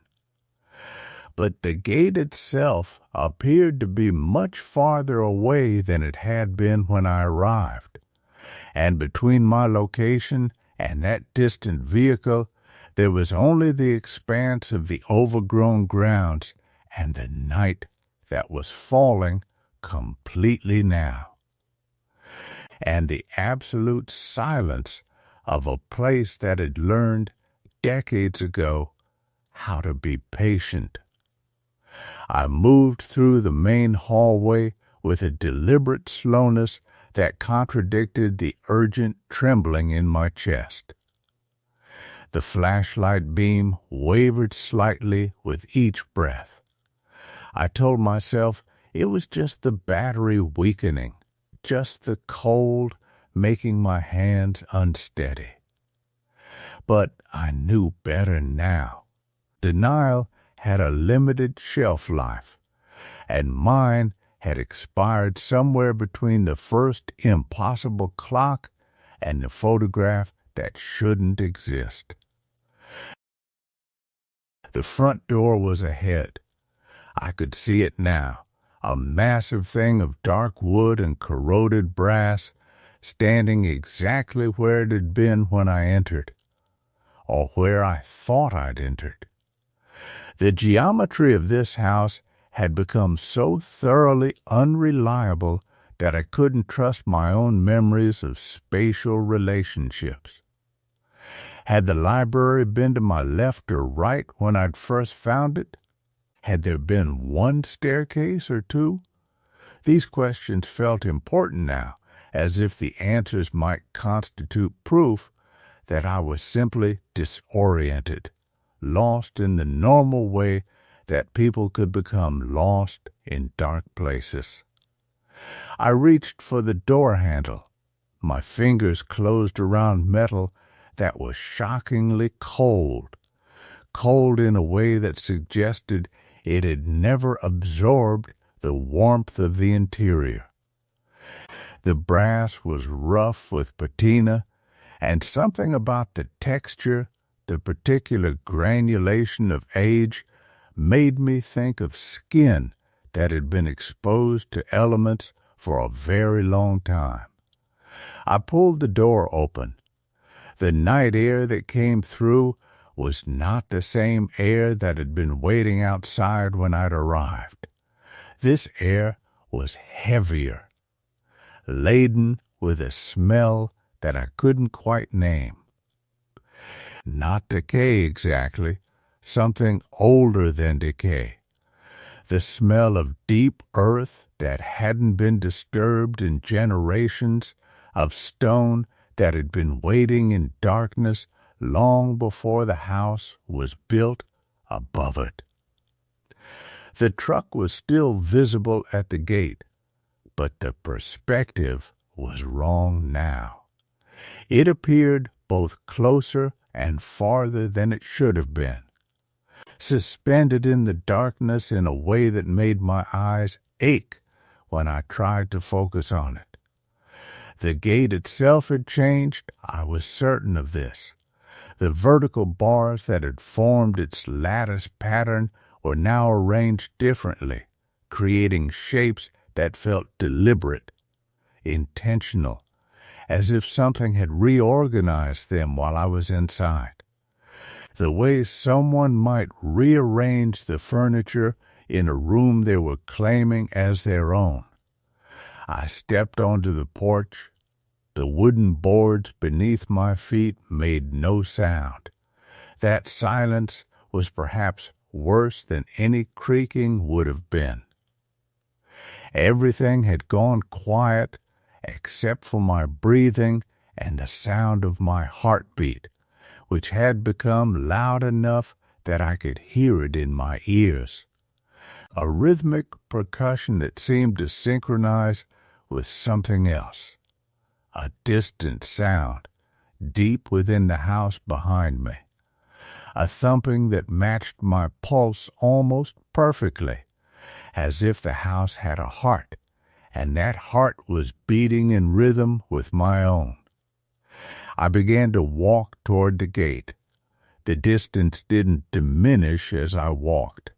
but the gate itself appeared to be much farther away than it had been when I arrived, and between my location and that distant vehicle there was only the expanse of the overgrown grounds and the night that was falling completely now, and the absolute silence of a place that had learned decades ago how to be patient. I moved through the main hallway with a deliberate slowness that contradicted the urgent trembling in my chest. The flashlight beam wavered slightly with each breath. I told myself it was just the battery weakening, just the cold making my hands unsteady. But I knew better now. Denial had a limited shelf life, and mine had expired somewhere between the first impossible clock and the photograph that shouldn't exist. The front door was ahead. I could see it now, a massive thing of dark wood and corroded brass, standing exactly where it had been when I entered, or where I thought I'd entered. The geometry of this house had become so thoroughly unreliable that I couldn't trust my own memories of spatial relationships. Had the library been to my left or right when I'd first found it? Had there been one staircase or two? These questions felt important now, as if the answers might constitute proof that I was simply disoriented, lost in the normal way that people could become lost in dark places. I reached for the door handle. My fingers closed around metal that was shockingly cold, cold in a way that suggested it had never absorbed the warmth of the interior. The brass was rough with patina, and something about the texture, the particular granulation of age, made me think of skin that had been exposed to elements for a very long time. I pulled the door open. The night air that came through was not the same air that had been waiting outside when I'd arrived. This air was heavier, laden with a smell that I couldn't quite name. Not decay exactly, something older than decay. The smell of deep earth that hadn't been disturbed in generations, of stone that had been waiting in darkness long before the house was built above it. The truck was still visible at the gate, but the perspective was wrong now. It appeared both closer and farther than it should have been, suspended in the darkness in a way that made my eyes ache when I tried to focus on it. The gate itself had changed, I was certain of this. The vertical bars that had formed its lattice pattern were now arranged differently, creating shapes that felt deliberate, intentional, as if something had reorganized them while I was inside. The way someone might rearrange the furniture in a room they were claiming as their own. I stepped onto the porch. The wooden boards beneath my feet made no sound. That silence was perhaps worse than any creaking would have been. Everything had gone quiet except for my breathing and the sound of my heartbeat, which had become loud enough that I could hear it in my ears. A rhythmic percussion that seemed to synchronize with something else. A distant sound, deep within the house behind me. A thumping that matched my pulse almost perfectly, as if the house had a heart, and that heart was beating in rhythm with my own. I began to walk toward the gate. The distance didn't diminish as I walked.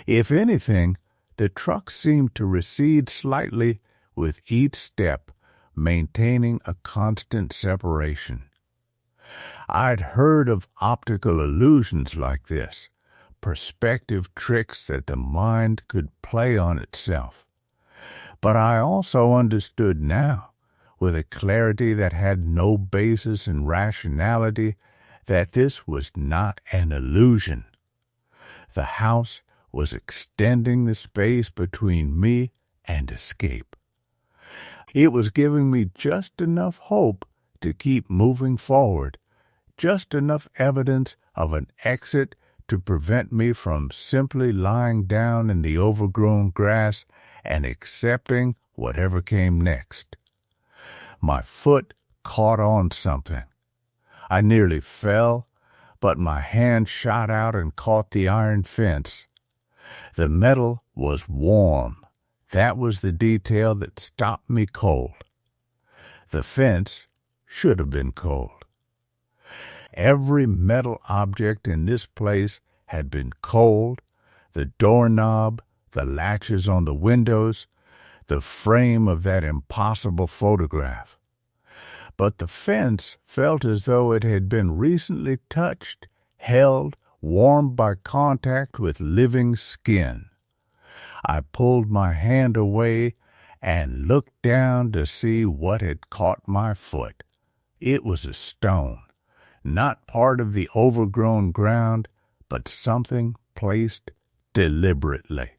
If anything, the truck seemed to recede slightly with each step, maintaining a constant separation. I'd heard of optical illusions like this, perspective tricks that the mind could play on itself. But I also understood now, with a clarity that had no basis in rationality, that this was not an illusion. The house was extending the space between me and escape. It was giving me just enough hope to keep moving forward, just enough evidence of an exit to prevent me from simply lying down in the overgrown grass and accepting whatever came next. My foot caught on something. I nearly fell, but my hand shot out and caught the iron fence. The metal was warm. That was the detail that stopped me cold. The fence should have been cold. Every metal object in this place had been cold: the doorknob, the latches on the windows, the frame of that impossible photograph. But the fence felt as though it had been recently touched, held, warmed by contact with living skin. I pulled my hand away and looked down to see what had caught my foot. It was a stone, not part of the overgrown ground, but something placed deliberately,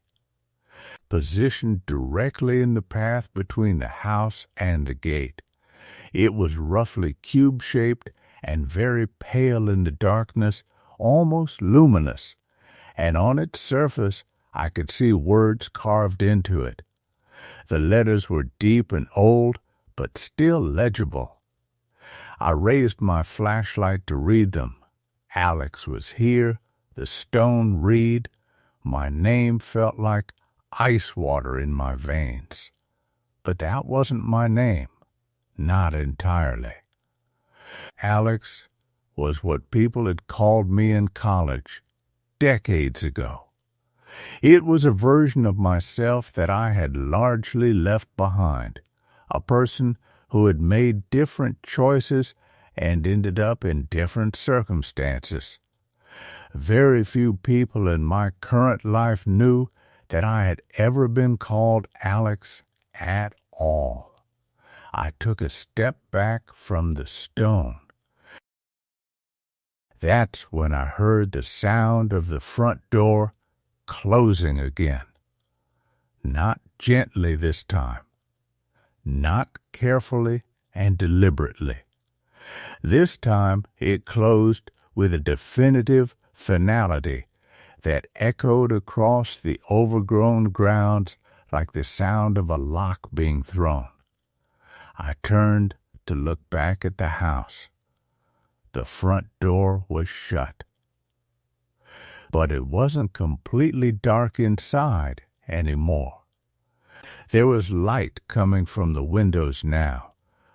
positioned directly in the path between the house and the gate. It was roughly cube-shaped and very pale in the darkness, almost luminous, and on its surface I could see words carved into it. The letters were deep and old, but still legible. I raised my flashlight to read them. Alex was here, the stone read. My name felt like ice water in my veins. But that wasn't my name. Not entirely. Alex was what people had called me in college, decades ago. It was a version of myself that I had largely left behind, a person who had made different choices and ended up in different circumstances. Very few people in my current life knew that I had ever been called Alex at all. I took a step back from the stone. That's when I heard the sound of the front door closing again. Not gently this time. Not carefully and deliberately. This time it closed with a definitive finality that echoed across the overgrown grounds like the sound of a lock being thrown. I turned to look back at the house. The front door was shut. But it wasn't completely dark inside anymore. There was light coming from the windows now,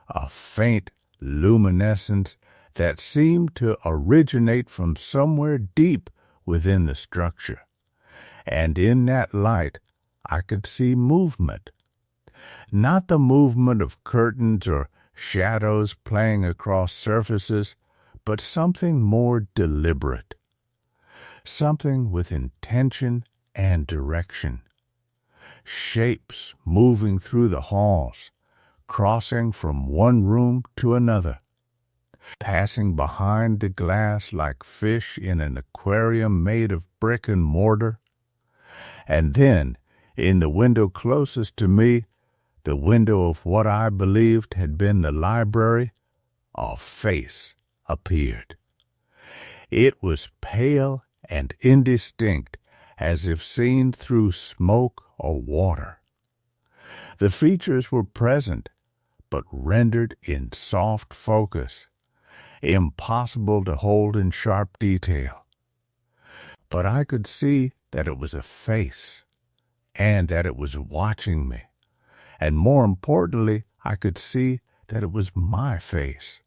a faint luminescence that seemed to originate from somewhere deep within the structure. And in that light, I could see movement. Not the movement of curtains or shadows playing across surfaces, but something more deliberate. Something with intention and direction. Shapes moving through the halls, crossing from one room to another, passing behind the glass like fish in an aquarium made of brick and mortar. And then, in the window closest to me, the window of what I believed had been the library, a face appeared. It was pale and indistinct, as if seen through smoke or water. The features were present, but rendered in soft focus, impossible to hold in sharp detail. But I could see that it was a face, and that it was watching me. And more importantly, I could see that it was my face.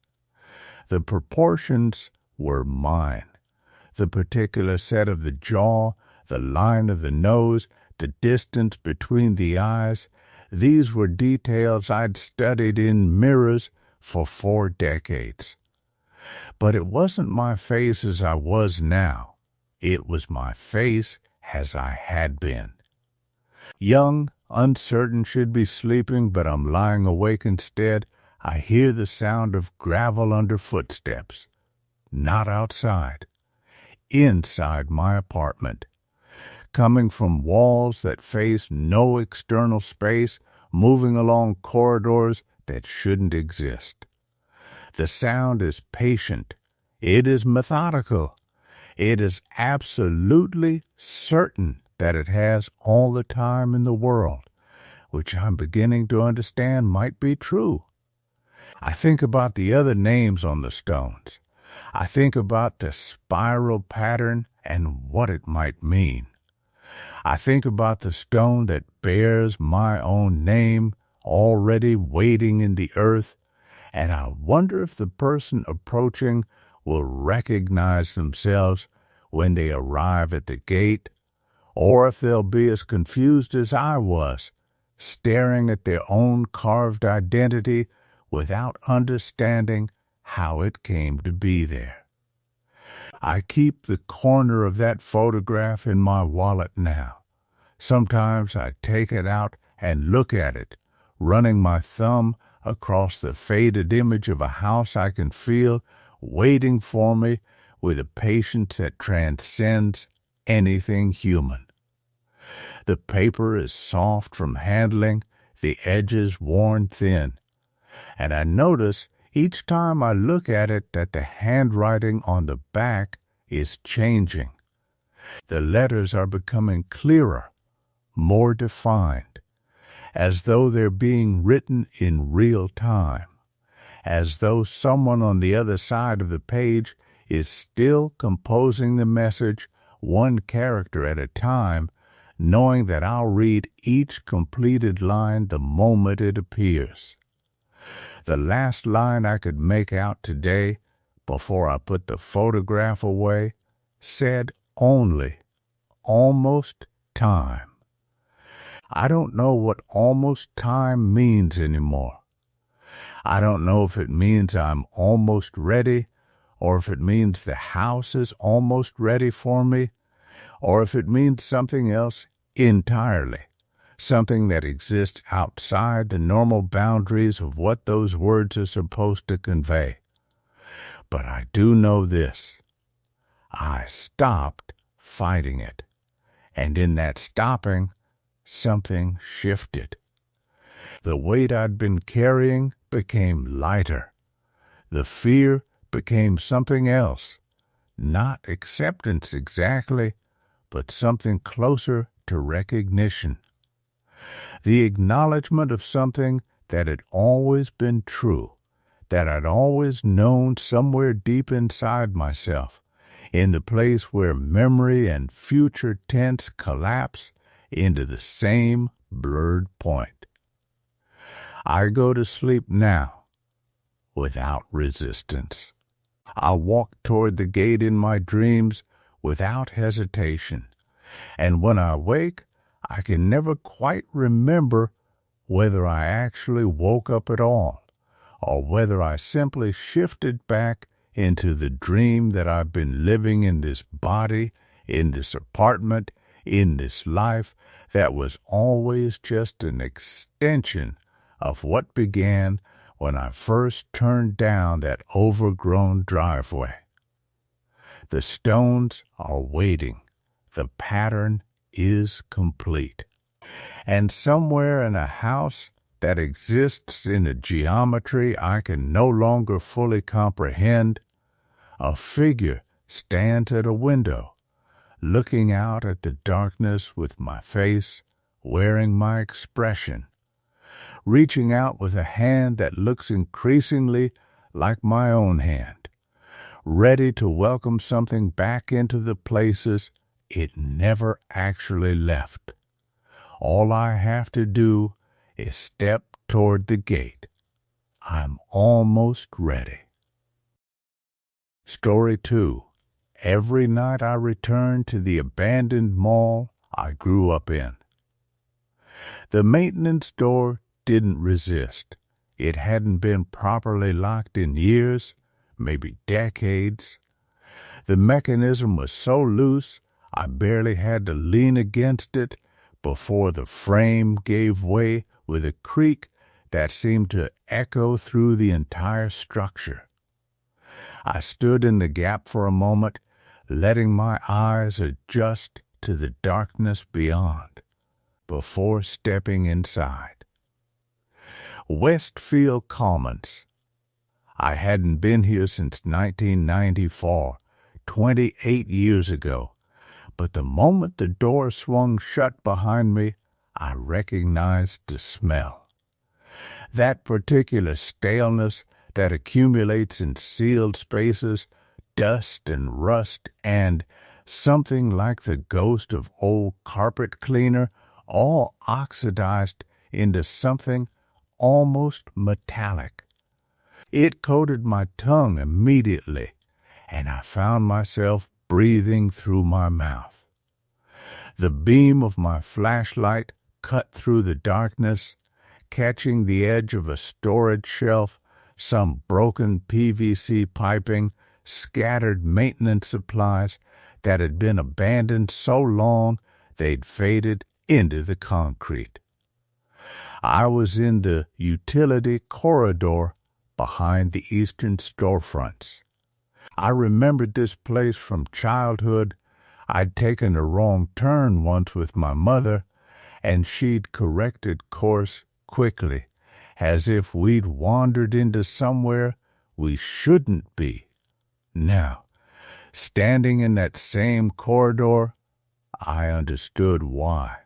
The proportions were mine. The particular set of the jaw, The line of the nose, the distance between the eyes, these were details I'd studied in mirrors for 4 decades. But it wasn't my face as I was now. It was my face as I had been. Young, uncertain, should be sleeping, but I'm lying awake instead. I hear the sound of gravel under footsteps. Not outside. Inside my apartment. Coming from walls that face no external space, moving along corridors that shouldn't exist. The sound is patient. It is methodical. It is absolutely certain that it has all the time in the world, which I'm beginning to understand might be true. I think about the other names on the stones. I think about the spiral pattern and what it might mean. I think about the stone that bears my own name already waiting in the earth, and I wonder if the person approaching will recognize themselves when they arrive at the gate, or if they'll be as confused as I was, staring at their own carved identity without understanding how it came to be there. I keep the corner of that photograph in my wallet now. Sometimes I take it out and look at it, running my thumb across the faded image of a house I can feel waiting for me with a patience that transcends anything human. The paper is soft from handling, the edges worn thin, and I notice each time I look at it that the handwriting on the back is changing. The letters are becoming clearer, more defined, as though they're being written in real time, as though someone on the other side of the page is still composing the message one character at a time, knowing that I'll read each completed line the moment it appears. The last line I could make out today, before I put the photograph away, said only, almost time. I don't know what almost time means anymore. I don't know if it means I'm almost ready, or if it means the house is almost ready for me, or if it means something else entirely, something that exists outside the normal boundaries of what those words are supposed to convey. But I do know this. I stopped fighting it, and in that stopping, something shifted. The weight I'd been carrying became lighter. The fear became something else, not acceptance exactly, but something closer to recognition. The acknowledgement of something that had always been true, that I'd always known somewhere deep inside myself, in the place where memory and future tense collapse into the same blurred point. I go to sleep now without resistance. I walk toward the gate in my dreams without hesitation, and when I wake, I can never quite remember whether I actually woke up at all, or whether I simply shifted back into the dream that I've been living in this body, in this apartment, in this life that was always just an extension of what began when I first turned down that overgrown driveway. The stones are waiting. The pattern is complete. And somewhere in a house that exists in a geometry I can no longer fully comprehend, a figure stands at a window, looking out at the darkness with my face, wearing my expression, reaching out with a hand that looks increasingly like my own hand, ready to welcome something back into the places it never actually left. All I have to do is step toward the gate. I'm almost ready. Story 2. every night I returned to the abandoned mall I grew up in. The maintenance door didn't resist. It hadn't been properly locked in years, maybe decades. The mechanism was so loose I barely had to lean against it before the frame gave way with a creak that seemed to echo through the entire structure. I stood in the gap for a moment, letting my eyes adjust to the darkness beyond, before stepping inside. Westfield Commons. I hadn't been here since 1994, 28 years ago, but the moment the door swung shut behind me, I recognized the smell. That particular staleness that accumulates in sealed spaces, dust and rust, and something like the ghost of old carpet cleaner, all oxidized into something almost metallic. It coated my tongue immediately, and I found myself breathing through my mouth. The beam of my flashlight cut through the darkness, catching the edge of a storage shelf, some broken PVC piping, scattered maintenance supplies that had been abandoned so long they'd faded into the concrete. I was in the utility corridor behind the eastern storefronts. I remembered this place from childhood. I'd taken a wrong turn once with my mother, and she'd corrected course quickly, as if we'd wandered into somewhere we shouldn't be. Now, standing in that same corridor, I understood why.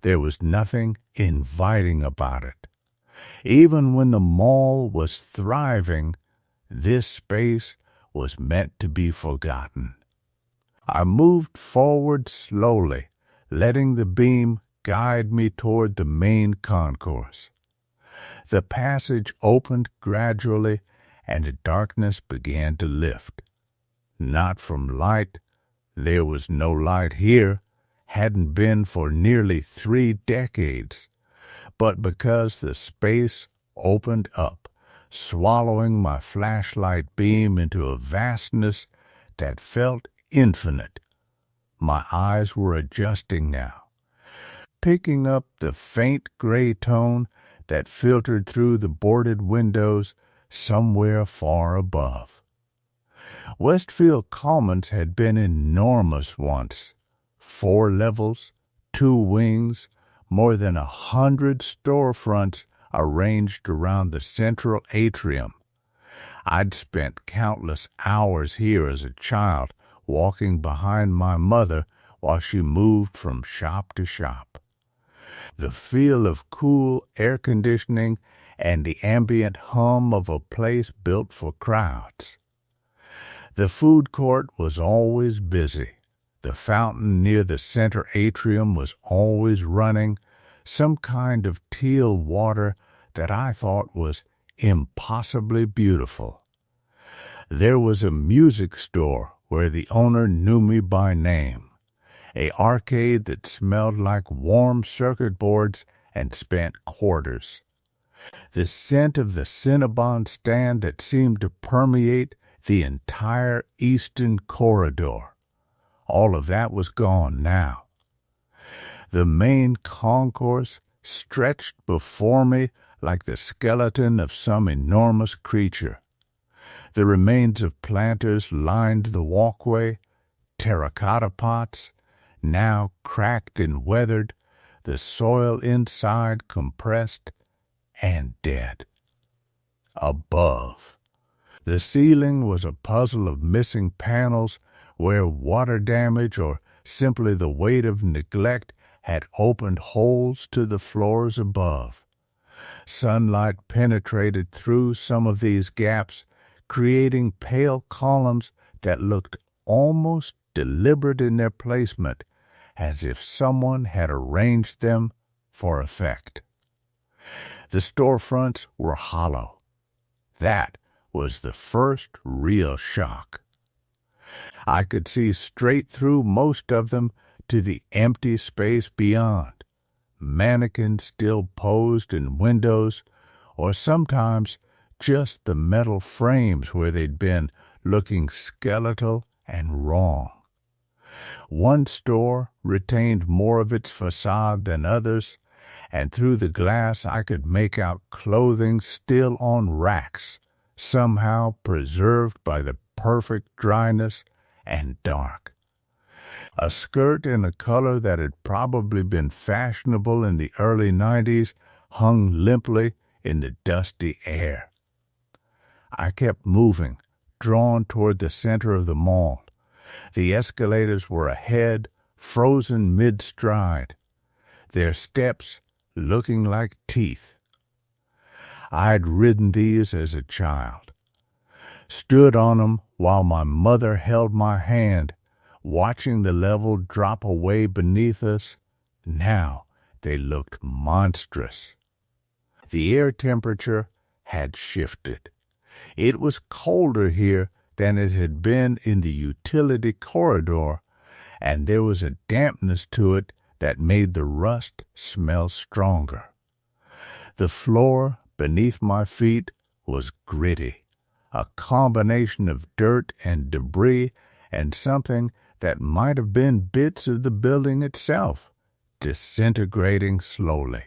There was nothing inviting about it. Even when the mall was thriving, this space was meant to be forgotten. I moved forward slowly, letting the beam guide me toward the main concourse. The passage opened gradually, and the darkness began to lift. Not from light. There was no light here, hadn't been for nearly 3 decades, but because the space opened up, swallowing my flashlight beam into a vastness that felt infinite. My eyes were adjusting now, picking up the faint gray tone that filtered through the boarded windows somewhere far above. Westfield Commons had been enormous once. 4 levels, 2 wings, more than 100 storefronts arranged around the central atrium. I'd spent countless hours here as a child, walking behind my mother while she moved from shop to shop. The feel of cool air conditioning and the ambient hum of a place built for crowds. The food court was always busy. The fountain near the center atrium was always running, some kind of teal water that I thought was impossibly beautiful. There was a music store where the owner knew me by name, a arcade that smelled like warm circuit boards and spent quarters. The scent of the Cinnabon stand that seemed to permeate the entire eastern corridor. All of that was gone now. The main concourse stretched before me like the skeleton of some enormous creature. The remains of planters lined the walkway, terracotta pots, now cracked and weathered, the soil inside compressed and dead. Above, the ceiling was a puzzle of missing panels where water damage or simply the weight of neglect had opened holes to the floors above. Sunlight penetrated through some of these gaps, creating pale columns that looked almost deliberate in their placement, as if someone had arranged them for effect. The storefronts were hollow. That was the first real shock. I could see straight through most of them to the empty space beyond. Mannequins still posed in windows, or sometimes just the metal frames where they'd been, looking skeletal and wrong. One store retained more of its facade than others, and through the glass I could make out clothing still on racks, somehow preserved by the perfect dryness and dark. A skirt in a color that had probably been fashionable in the early 90s hung limply in the dusty air. I kept moving, drawn toward the center of the mall. The escalators were ahead, frozen mid-stride, their steps looking like teeth. I'd ridden these as a child, stood on them while my mother held my hand, watching the level drop away beneath us. Now they looked monstrous. The air temperature had shifted. It was colder here than it had been in the utility corridor, and there was a dampness to it that made the rust smell stronger. The floor beneath my feet was gritty, a combination of dirt and debris and something that might have been bits of the building itself, disintegrating slowly.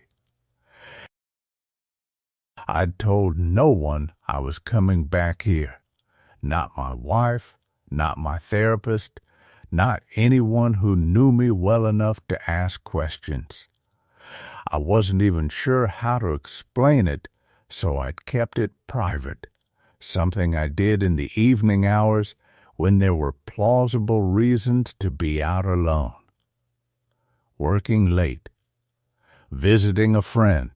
I'd told no one I was coming back here. Not my wife, not my therapist, not anyone who knew me well enough to ask questions. I wasn't even sure how to explain it, so I'd kept it private, something I did in the evening hours when there were plausible reasons to be out alone. Working late, visiting a friend,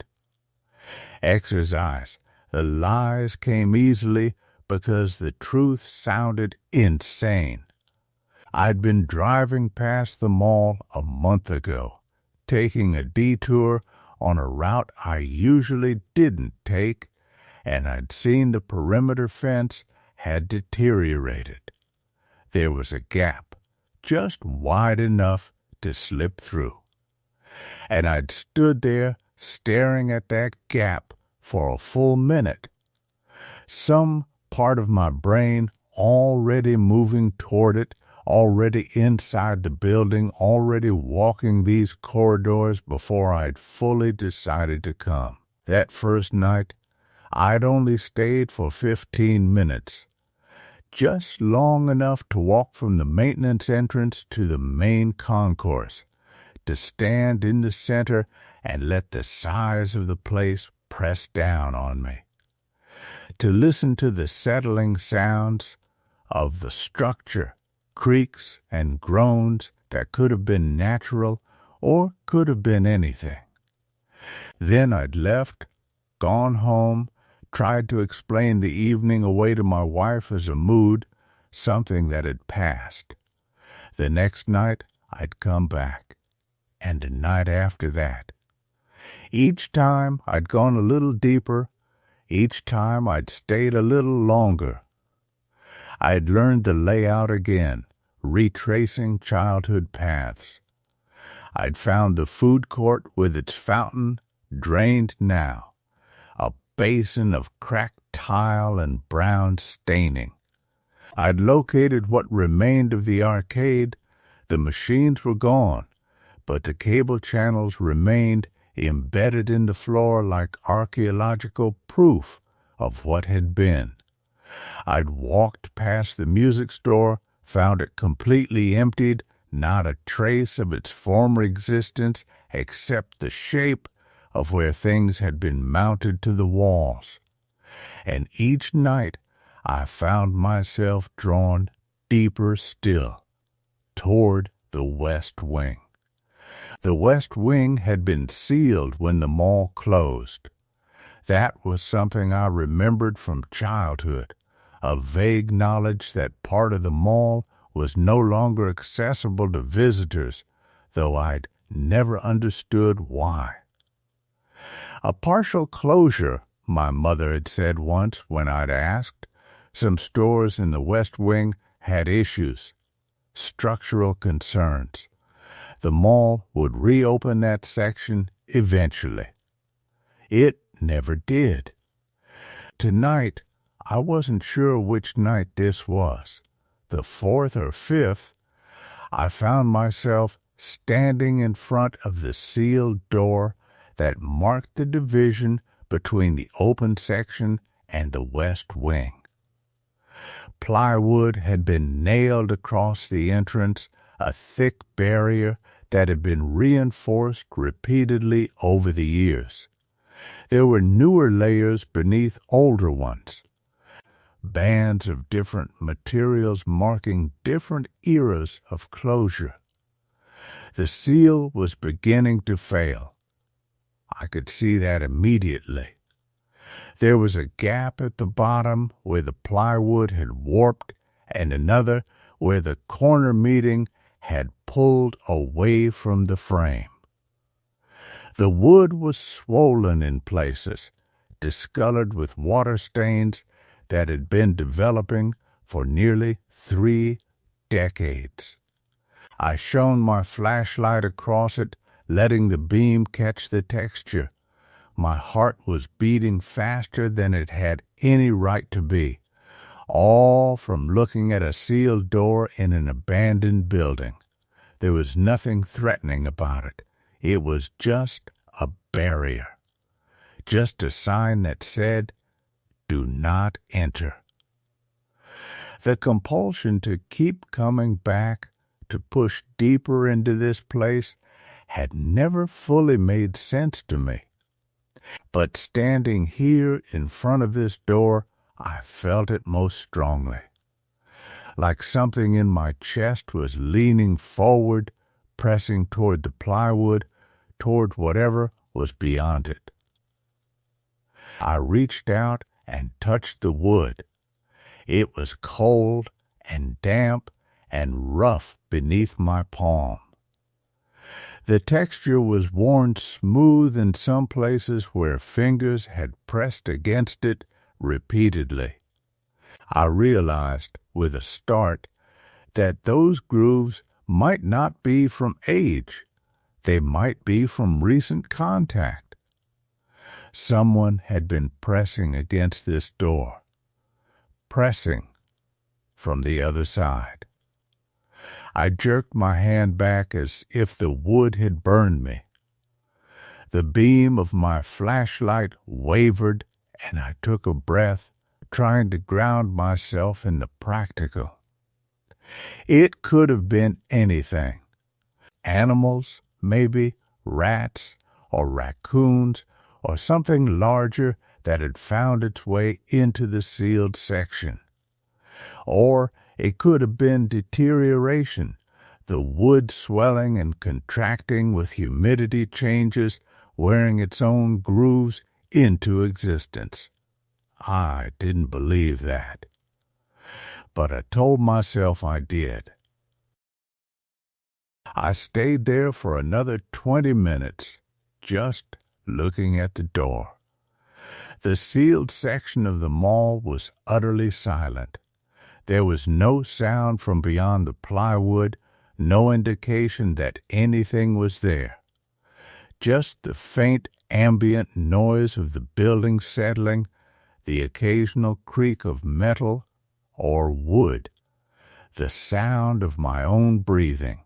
exercise. The lies came easily because the truth sounded insane. I'd been driving past the mall a month ago, taking a detour on a route I usually didn't take, and I'd seen the perimeter fence had deteriorated. There was a gap, just wide enough to slip through. And I'd stood there staring at that gap for a full minute. Some part of my brain already moving toward it, already inside the building, already walking these corridors before I'd fully decided to come. That first night, I'd only stayed for 15 minutes, just long enough to walk from the maintenance entrance to the main concourse, to stand in the center and let the size of the place press down on me, to listen to the settling sounds of the structure, creaks and groans that could have been natural or could have been anything. Then I'd left, gone home, tried to explain the evening away to my wife as a mood, something that had passed. The next night I'd come back, and the night after that. Each time I'd gone a little deeper, each time I'd stayed a little longer. I'd learned the layout again, retracing childhood paths. I'd found the food court with its fountain, drained now, a basin of cracked tile and brown staining. I'd located what remained of the arcade. The machines were gone, but the cable channels remained embedded in the floor like archaeological proof of what had been. I'd walked past the music store, found it completely emptied, not a trace of its former existence except the shape of where things had been mounted to the walls. And each night I found myself drawn deeper still, toward the West Wing. The West Wing had been sealed when the mall closed. That was something I remembered from childhood, a vague knowledge that part of the mall was no longer accessible to visitors, though I'd never understood why. A partial closure, my mother had said once when I'd asked. Some stores in the West Wing had issues, structural concerns. The mall would reopen that section eventually. It never did. Tonight, I wasn't sure which night this was, the 4th or 5th. I found myself standing in front of the sealed door that marked the division between the open section and the west wing. Plywood had been nailed across the entrance, a thick barrier that had been reinforced repeatedly over the years. There were newer layers beneath older ones, bands of different materials marking different eras of closure. The seal was beginning to fail. I could see that immediately. There was a gap at the bottom where the plywood had warped, and another where the corner meeting had pulled away from the frame. The wood was swollen in places, discolored with water stains that had been developing for nearly 3 decades. I shone my flashlight across it, letting the beam catch the texture. My heart was beating faster than it had any right to be, all from looking at a sealed door in an abandoned building. There was nothing threatening about it. It was just a barrier, just a sign that said, "Do not enter." The compulsion to keep coming back, to push deeper into this place, had never fully made sense to me. But standing here in front of this door, I felt it most strongly. Like something in my chest was leaning forward, pressing toward the plywood, toward whatever was beyond it. I reached out and touched the wood. It was cold and damp and rough beneath my palm. The texture was worn smooth in some places where fingers had pressed against it repeatedly. I realized, with a start, that those grooves might not be from age. They might be from recent contact. Someone had been pressing against this door, pressing from the other side. I jerked my hand back as if the wood had burned me. The beam of my flashlight wavered, and I took a breath, trying to ground myself in the practical. It could have been anything. Animals, maybe, rats, or raccoons, or something larger that had found its way into the sealed section. Or it could have been deterioration, the wood swelling and contracting with humidity changes, wearing its own grooves into existence. I didn't believe that, but I told myself I did. I stayed there for another 20 minutes, just looking at the door. The sealed section of the mall was utterly silent. There was no sound from beyond the plywood, no indication that anything was there. Just the faint ambient noise of the building settling, the occasional creak of metal or wood, the sound of my own breathing.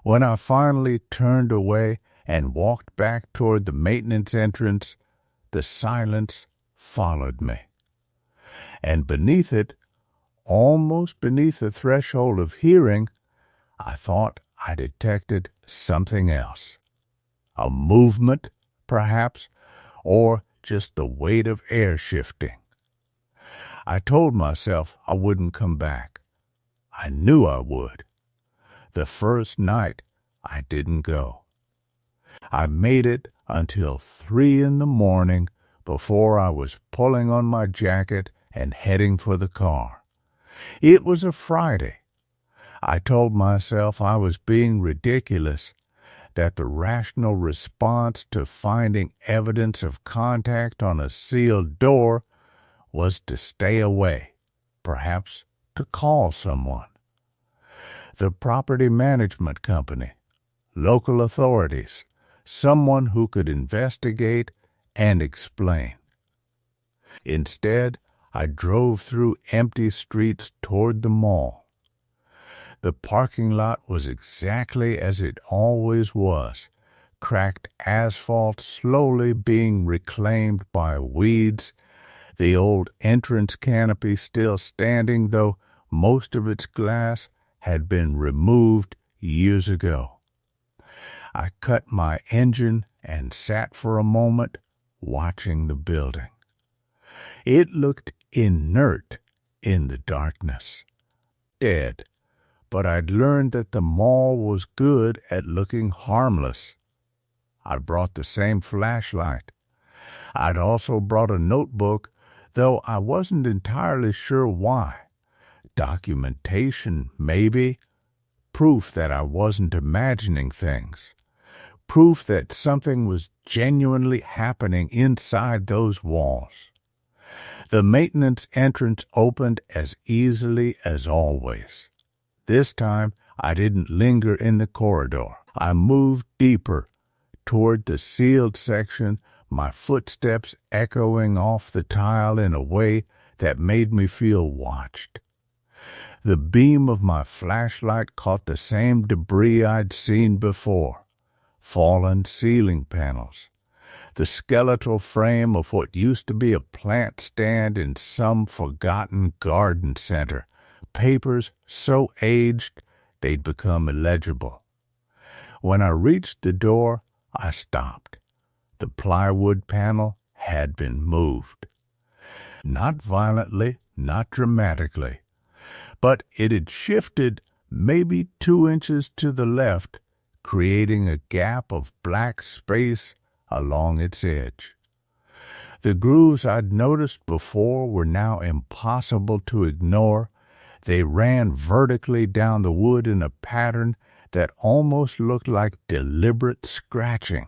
When I finally turned away and walked back toward the maintenance entrance, the silence followed me. And beneath it, almost beneath the threshold of hearing, I thought I detected something else. A movement, perhaps, or just the weight of air shifting. I told myself I wouldn't come back. I knew I would. The first night, I didn't go. I made it until 3 a.m. before I was pulling on my jacket and heading for the car. It was a Friday. I told myself I was being ridiculous, that the rational response to finding evidence of contact on a sealed door was to stay away, perhaps to call someone. The property management company, local authorities, someone who could investigate and explain. Instead, I drove through empty streets toward the mall. The parking lot was exactly as it always was, cracked asphalt slowly being reclaimed by weeds, the old entrance canopy still standing, though most of its glass had been removed years ago. I cut my engine and sat for a moment watching the building. It looked inert in the darkness, dead, but I'd learned that the mall was good at looking harmless. I brought the same flashlight. I'd also brought a notebook, though I wasn't entirely sure why. Documentation, maybe. Proof that I wasn't imagining things. Proof that something was genuinely happening inside those walls. The maintenance entrance opened as easily as always. This time, I didn't linger in the corridor. I moved deeper toward the sealed section, my footsteps echoing off the tile in a way that made me feel watched. The beam of my flashlight caught the same debris I'd seen before. Fallen ceiling panels. The skeletal frame of what used to be a plant stand in some forgotten garden center. Papers so aged they'd become illegible. When I reached the door, I stopped. The plywood panel had been moved. Not violently, not dramatically, but it had shifted maybe 2 inches to the left, creating a gap of black space along its edge. The grooves I'd noticed before were now impossible to ignore. They ran vertically down the wood in a pattern that almost looked like deliberate scratching.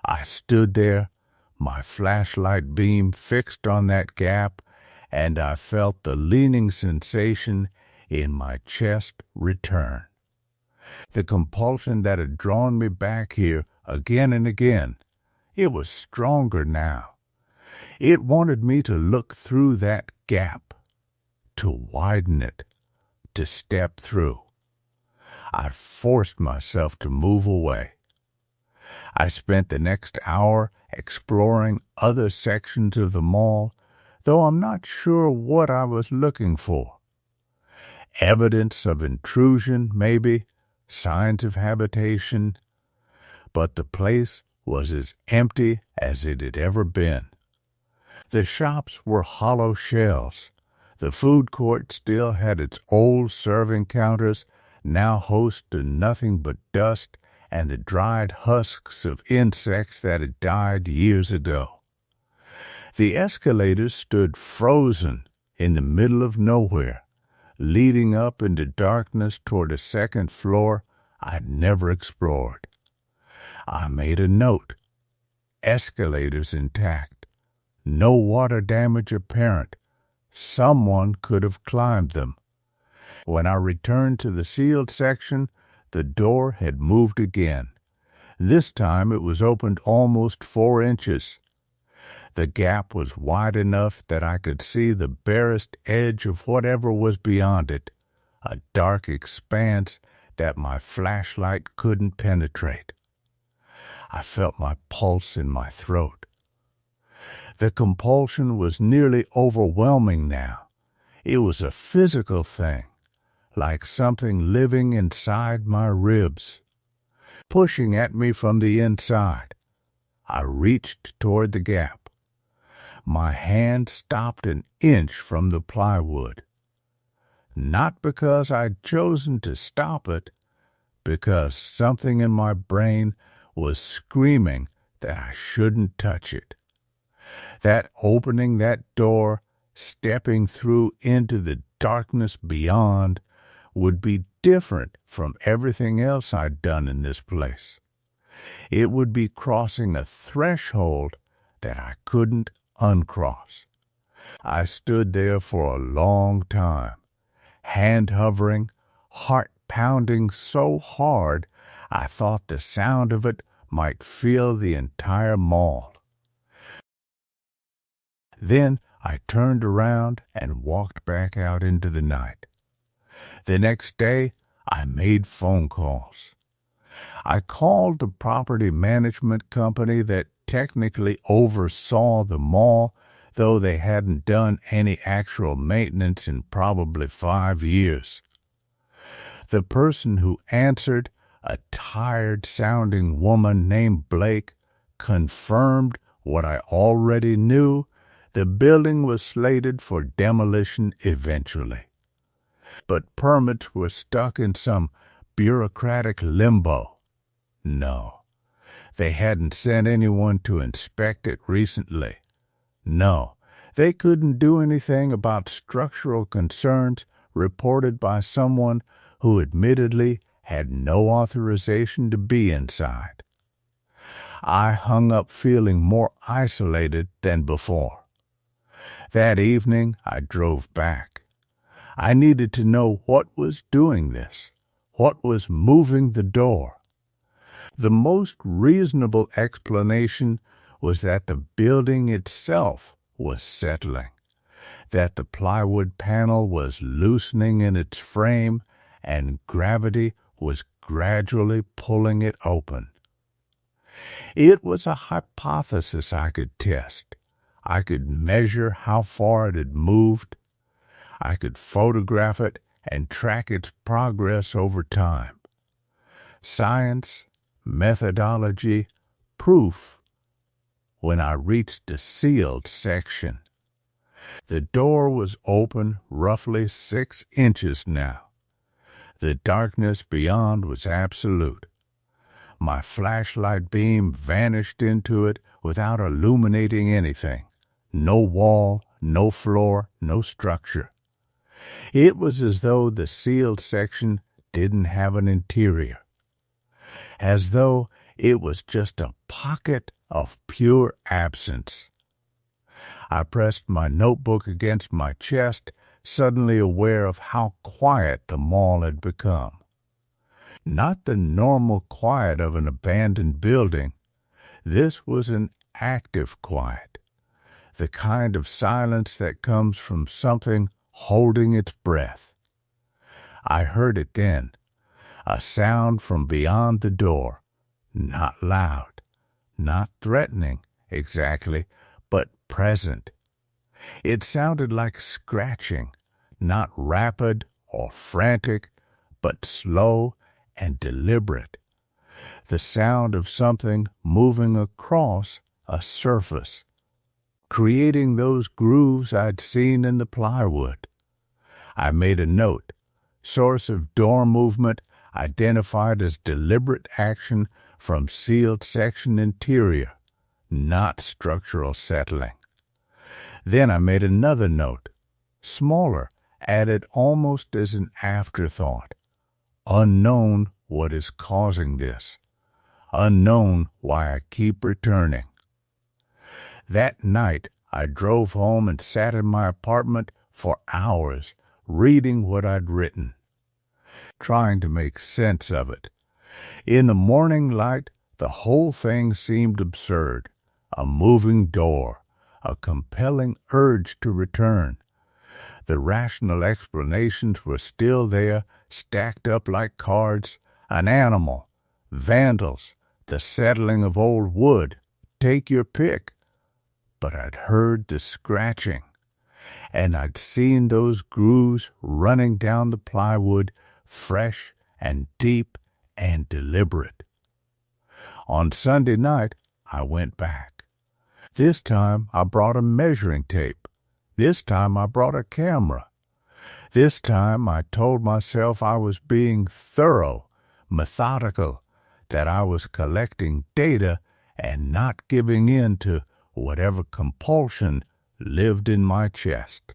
I stood there, my flashlight beam fixed on that gap, and I felt the leaning sensation in my chest return. The compulsion that had drawn me back here again and again, it was stronger now. It wanted me to look through that gap, to widen it, to step through. I forced myself to move away. I spent the next hour exploring other sections of the mall, though I'm not sure what I was looking for. Evidence of intrusion, maybe, signs of habitation, but the place was as empty as it had ever been. The shops were hollow shells. The food court still had its old serving counters, now host to nothing but dust and the dried husks of insects that had died years ago. The escalators stood frozen in the middle of nowhere, leading up into darkness toward a second floor I'd never explored. I made a note. Escalators intact. No water damage apparent. Someone could have climbed them. When I returned to the sealed section, the door had moved again. This time it was opened almost 4 inches. The gap was wide enough that I could see the barest edge of whatever was beyond it, a dark expanse that my flashlight couldn't penetrate. I felt my pulse in my throat. The compulsion was nearly overwhelming now. It was a physical thing, like something living inside my ribs, pushing at me from the inside. I reached toward the gap. My hand stopped an inch from the plywood. Not because I'd chosen to stop it, because something in my brain was screaming that I shouldn't touch it. That opening that door, stepping through into the darkness beyond, would be different from everything else I'd done in this place. It would be crossing a threshold that I couldn't uncross. I stood there for a long time, hand hovering, heart pounding so hard I thought the sound of it might fill the entire mall. Then I turned around and walked back out into the night. The next day, I made phone calls. I called the property management company that technically oversaw the mall, though they hadn't done any actual maintenance in probably 5 years. The person who answered, a tired-sounding woman named Blake, confirmed what I already knew. The building was slated for demolition eventually. But permits were stuck in some bureaucratic limbo. No, they hadn't sent anyone to inspect it recently. No, they couldn't do anything about structural concerns reported by someone who admittedly had no authorization to be inside. I hung up feeling more isolated than before. That evening I drove back. I needed to know what was doing this, what was moving the door. The most reasonable explanation was that the building itself was settling, that the plywood panel was loosening in its frame and gravity was gradually pulling it open. It was a hypothesis I could test. I could measure how far it had moved. I could photograph it and track its progress over time. Science, methodology, proof. When I reached the sealed section, the door was open roughly 6 inches now. The darkness beyond was absolute. My flashlight beam vanished into it without illuminating anything. No wall, no floor, no structure. It was as though the sealed section didn't have an interior. As though it was just a pocket of pure absence. I pressed my notebook against my chest, suddenly aware of how quiet the mall had become. Not the normal quiet of an abandoned building. This was an active quiet, the kind of silence that comes from something holding its breath. I heard it then, a sound from beyond the door, not loud, not threatening exactly, but present. It sounded like scratching, not rapid or frantic, but slow and deliberate. The sound of something moving across a surface, creating those grooves I'd seen in the plywood. I made a note. Source of door movement identified as deliberate action from sealed section interior, not structural settling. Then I made another note, smaller, added almost as an afterthought. Unknown what is causing this. Unknown why I keep returning. That night, I drove home and sat in my apartment for hours, reading what I'd written, trying to make sense of it. In the morning light, the whole thing seemed absurd. A moving door, a compelling urge to return. The rational explanations were still there, stacked up like cards. An animal, vandals, the settling of old wood. Take your pick. But I'd heard the scratching, and I'd seen those grooves running down the plywood, fresh and deep and deliberate. On Sunday night, I went back. This time I brought a measuring tape. This time I brought a camera. This time I told myself I was being thorough, methodical, that I was collecting data and not giving in to whatever compulsion lived in my chest.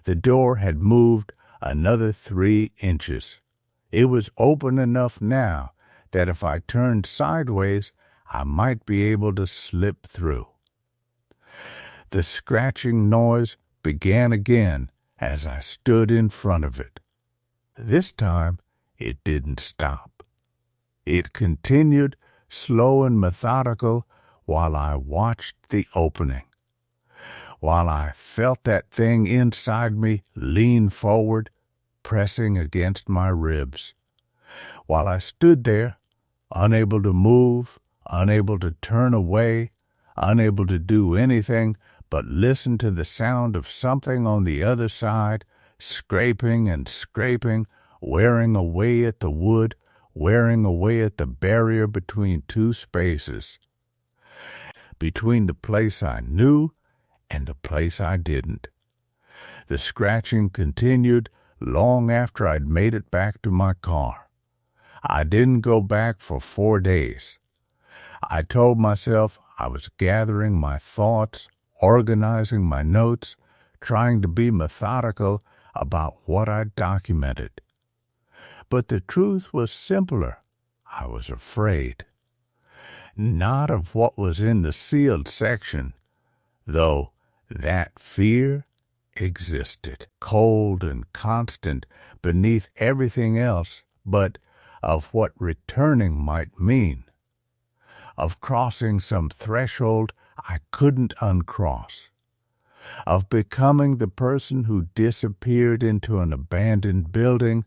The door had moved another 3 inches. It was open enough now that if I turned sideways, I might be able to slip through. The scratching noise began again as I stood in front of it. This time, it didn't stop. It continued, slow and methodical, while I watched the opening. While I felt that thing inside me lean forward, pressing against my ribs. While I stood there, unable to move, unable to turn away, unable to do anything but listen to the sound of something on the other side, scraping and scraping, wearing away at the wood, wearing away at the barrier between two spaces, between the place I knew and the place I didn't. The scratching continued long after I'd made it back to my car. I didn't go back for 4 days. I told myself I was gathering my thoughts, organizing my notes, trying to be methodical about what I documented. But the truth was simpler. I was afraid. Not of what was in the sealed section, though that fear existed, cold and constant beneath everything else, but of what returning might mean, of crossing some threshold I couldn't uncross, of becoming the person who disappeared into an abandoned building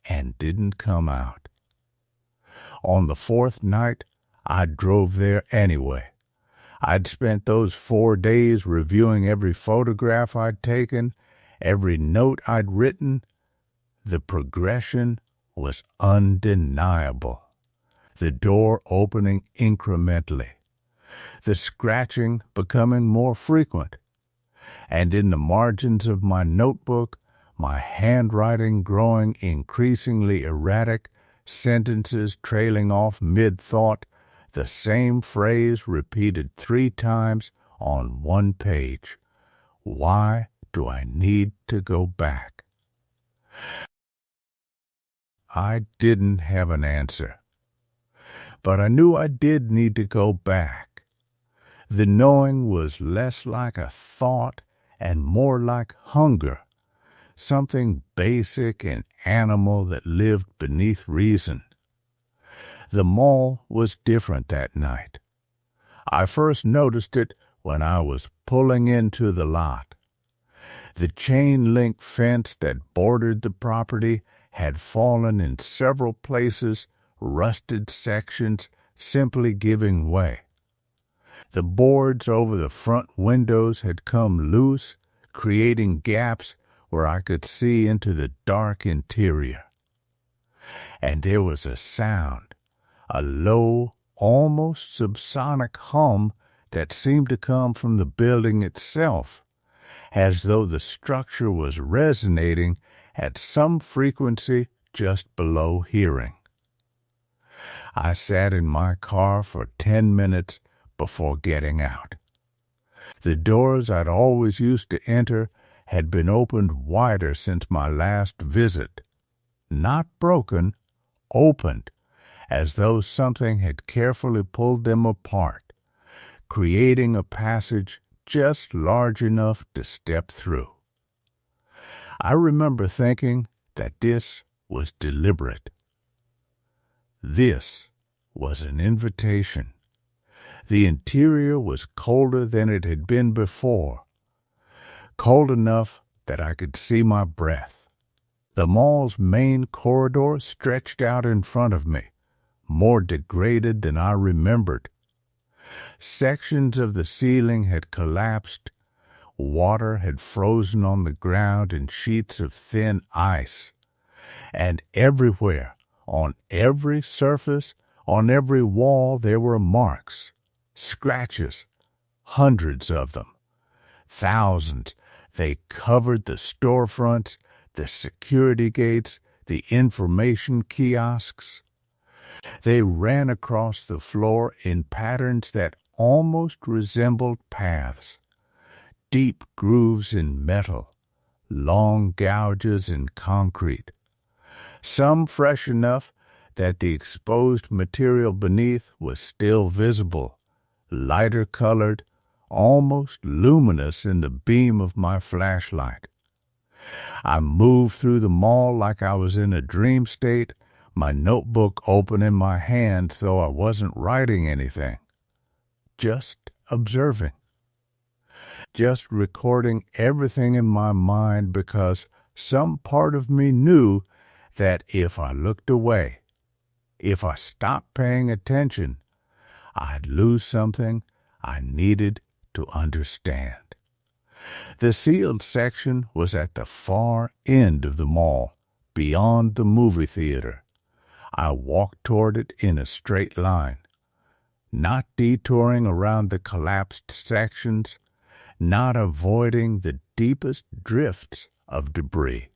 and didn't come out. On the 4th night, I drove there anyway. I'd spent those 4 days reviewing every photograph I'd taken, every note I'd written. The progression was undeniable. The door opening incrementally, the scratching becoming more frequent, and in the margins of my notebook, my handwriting growing increasingly erratic, sentences trailing off mid-thought, the same phrase repeated 3 times on one page. Why do I need to go back? I didn't have an answer, but I knew I did need to go back. The knowing was less like a thought and more like hunger, something basic and animal that lived beneath reason. The mall was different that night. I first noticed it when I was pulling into the lot. The chain-link fence that bordered the property had fallen in several places, rusted sections simply giving way. The boards over the front windows had come loose, creating gaps where I could see into the dark interior. And there was a sound, a low, almost subsonic hum that seemed to come from the building itself, as though the structure was resonating at some frequency just below hearing. I sat in my car for 10 minutes before getting out. The doors I'd always used to enter had been opened wider since my last visit. Not broken, opened, as though something had carefully pulled them apart, creating a passage just large enough to step through. I remember thinking that this was deliberate. This was an invitation. The interior was colder than it had been before, cold enough that I could see my breath. The mall's main corridor stretched out in front of me, more degraded than I remembered. Sections of the ceiling had collapsed. Water had frozen on the ground in sheets of thin ice. And everywhere, on every surface, on every wall, there were marks, scratches, hundreds of them, thousands. They covered the storefronts, the security gates, the information kiosks. They ran across the floor in patterns that almost resembled paths, deep grooves in metal, long gouges in concrete, some fresh enough that the exposed material beneath was still visible, lighter colored, almost luminous in the beam of my flashlight. I moved through the mall like I was in a dream state, my notebook open in my hand though I wasn't writing anything. Just observing. Just recording everything in my mind because some part of me knew that if I looked away, if I stopped paying attention, I'd lose something I needed to understand. The sealed section was at the far end of the mall, beyond the movie theater. I walked toward it in a straight line, not detouring around the collapsed sections, not avoiding the deepest drifts of debris.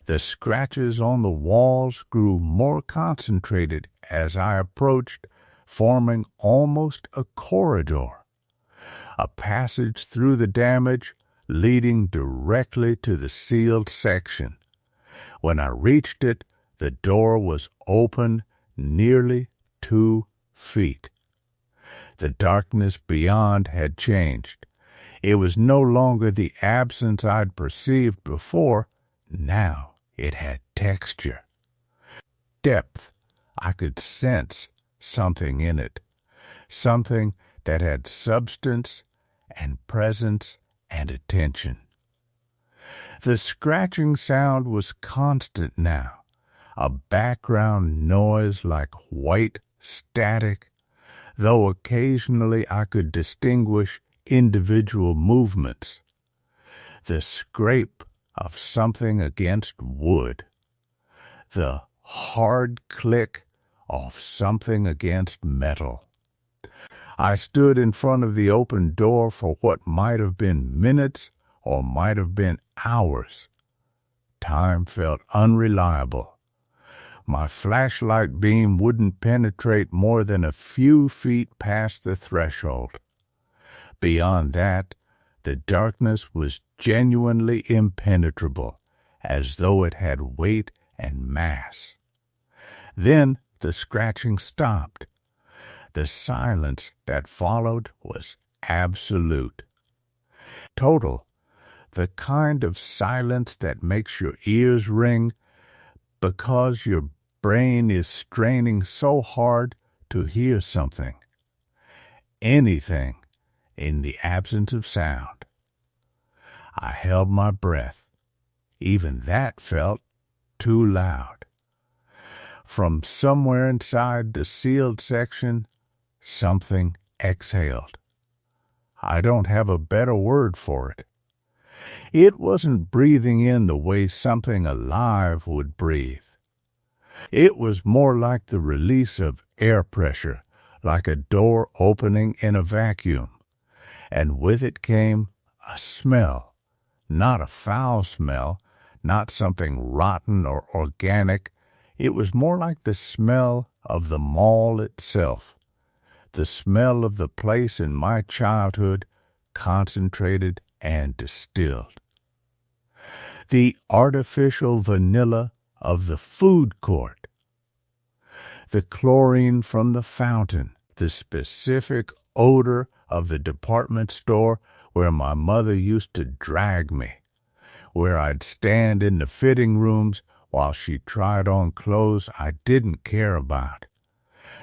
The scratches on the walls grew more concentrated as I approached, forming almost a corridor, a passage through the damage leading directly to the sealed section. When I reached it, the door was open nearly 2 feet. The darkness beyond had changed. It was no longer the absence I'd perceived before. Now it had texture, depth. I could sense something in it, something that had substance and presence and attention. The scratching sound was constant now, a background noise like white static, though occasionally I could distinguish individual movements. The scrape of something against wood, the hard click of something against metal. I stood in front of the open door for what might have been minutes or might have been hours. Time felt unreliable. My flashlight beam wouldn't penetrate more than a few feet past the threshold. Beyond that, the darkness was genuinely impenetrable, as though it had weight and mass. Then the scratching stopped. The silence that followed was absolute. Total, the kind of silence that makes your ears ring because your brain is straining so hard to hear something, anything, in the absence of sound. I held my breath. Even that felt too loud. From somewhere inside the sealed section, something exhaled. I don't have a better word for it. It wasn't breathing in the way something alive would breathe. It was more like the release of air pressure, like a door opening in a vacuum. And with it came a smell, not a foul smell, not something rotten or organic. It was more like the smell of the mall itself, the smell of the place in my childhood, concentrated and distilled. The artificial vanilla of the food court, the chlorine from the fountain, the specific odor of the department store where my mother used to drag me, where I'd stand in the fitting rooms while she tried on clothes I didn't care about.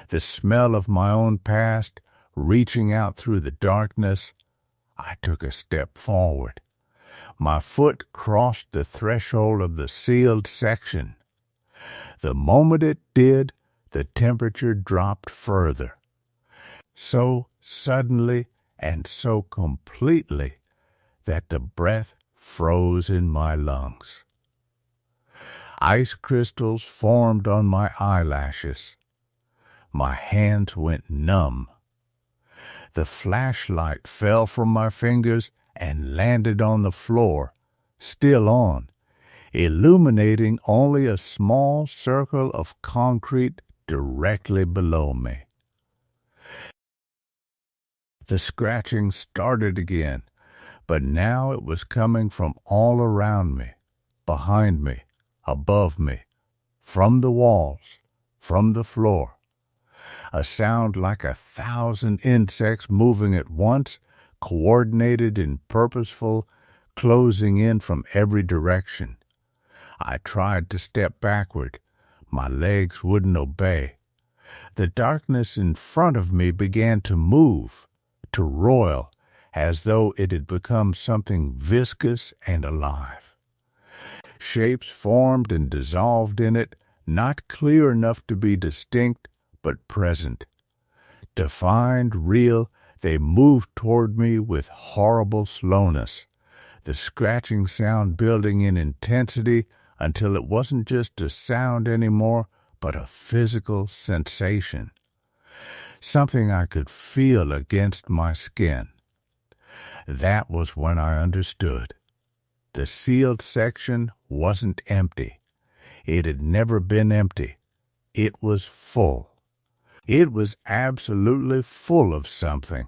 The smell of my own past reaching out through the darkness. I took a step forward. My foot crossed the threshold of the sealed section. The moment it did, the temperature dropped further. So suddenly and so completely that the breath froze in my lungs. Ice crystals formed on my eyelashes. My hands went numb. The flashlight fell from my fingers and landed on the floor, still on, illuminating only a small circle of concrete directly below me. The scratching started again, but now it was coming from all around me, behind me, above me, from the walls, from the floor. A sound like 1,000 insects moving at once, coordinated in purposeful, closing in from every direction. I tried to step backward. My legs wouldn't obey. The darkness in front of me began to move, to roil, as though it had become something viscous and alive. Shapes formed and dissolved in it, not clear enough to be distinct, but present. Defined, real, they moved toward me with horrible slowness, the scratching sound building in intensity until it wasn't just a sound anymore, but a physical sensation, something I could feel against my skin. That was when I understood. The sealed section wasn't empty. It had never been empty. It was full. It was absolutely full of something,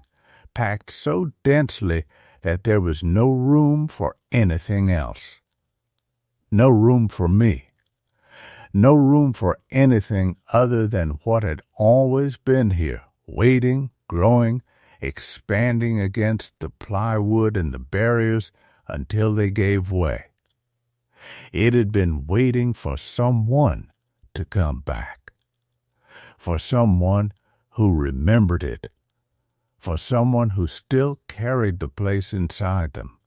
packed so densely that there was no room for anything else. No room for me. No room for anything other than what had always been here, waiting, growing, expanding against the plywood and the barriers until they gave way. It had been waiting for someone to come back, for someone who remembered it, for someone who still carried the place inside them.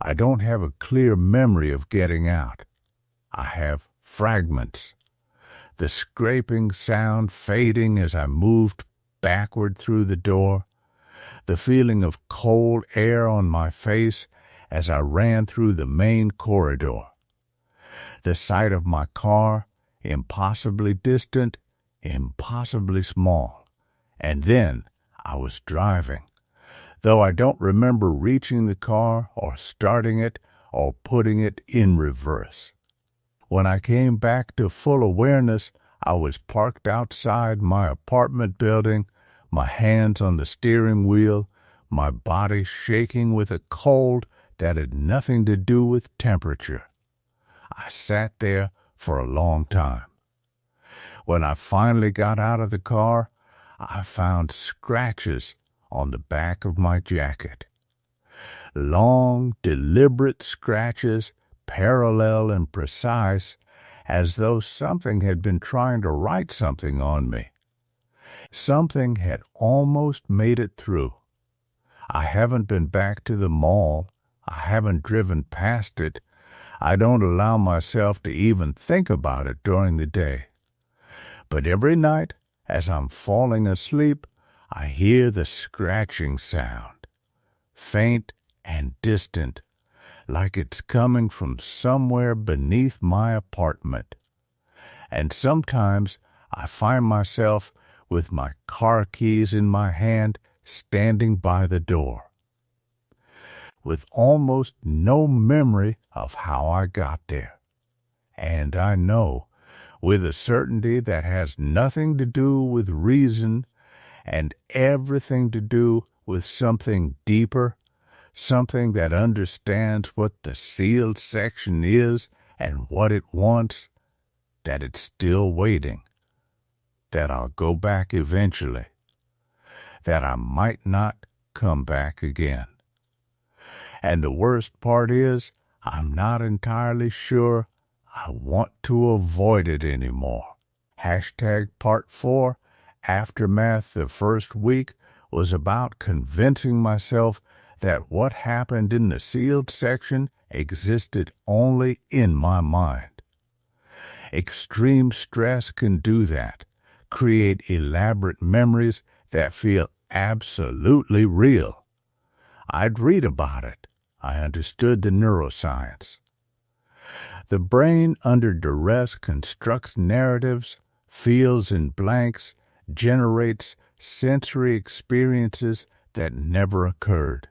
I don't have a clear memory of getting out. I have fragments. The scraping sound fading as I moved backward through the door, the feeling of cold air on my face as I ran through the main corridor, the sight of my car, impossibly distant, impossibly small, and then I was driving, though I don't remember reaching the car or starting it or putting it in reverse. When I came back to full awareness, I was parked outside my apartment building, my hands on the steering wheel, my body shaking with a cold that had nothing to do with temperature. I sat there for a long time. When I finally got out of the car, I found scratches on the back of my jacket. Long, deliberate scratches, parallel and precise, as though something had been trying to write something on me. Something had almost made it through. I haven't been back to the mall. I haven't driven past it. I don't allow myself to even think about it during the day. But every night, as I'm falling asleep, I hear the scratching sound, faint and distant, like it's coming from somewhere beneath my apartment. And sometimes I find myself with my car keys in my hand, standing by the door, with almost no memory of how I got there. And I know, with a certainty that has nothing to do with reason and everything to do with something deeper, something that understands what the sealed section is and what it wants, that it's still waiting, that I'll go back eventually, that I might not come back again. And the worst part is, I'm not entirely sure I want to avoid it anymore. Hashtag Part 4, Aftermath the first week, was about convincing myself that what happened in the sealed section existed only in my mind. Extreme stress can do that, create elaborate memories that feel absolutely real. I'd read about it. I understood the neuroscience. The brain under duress constructs narratives, fills in blanks, generates sensory experiences that never occurred.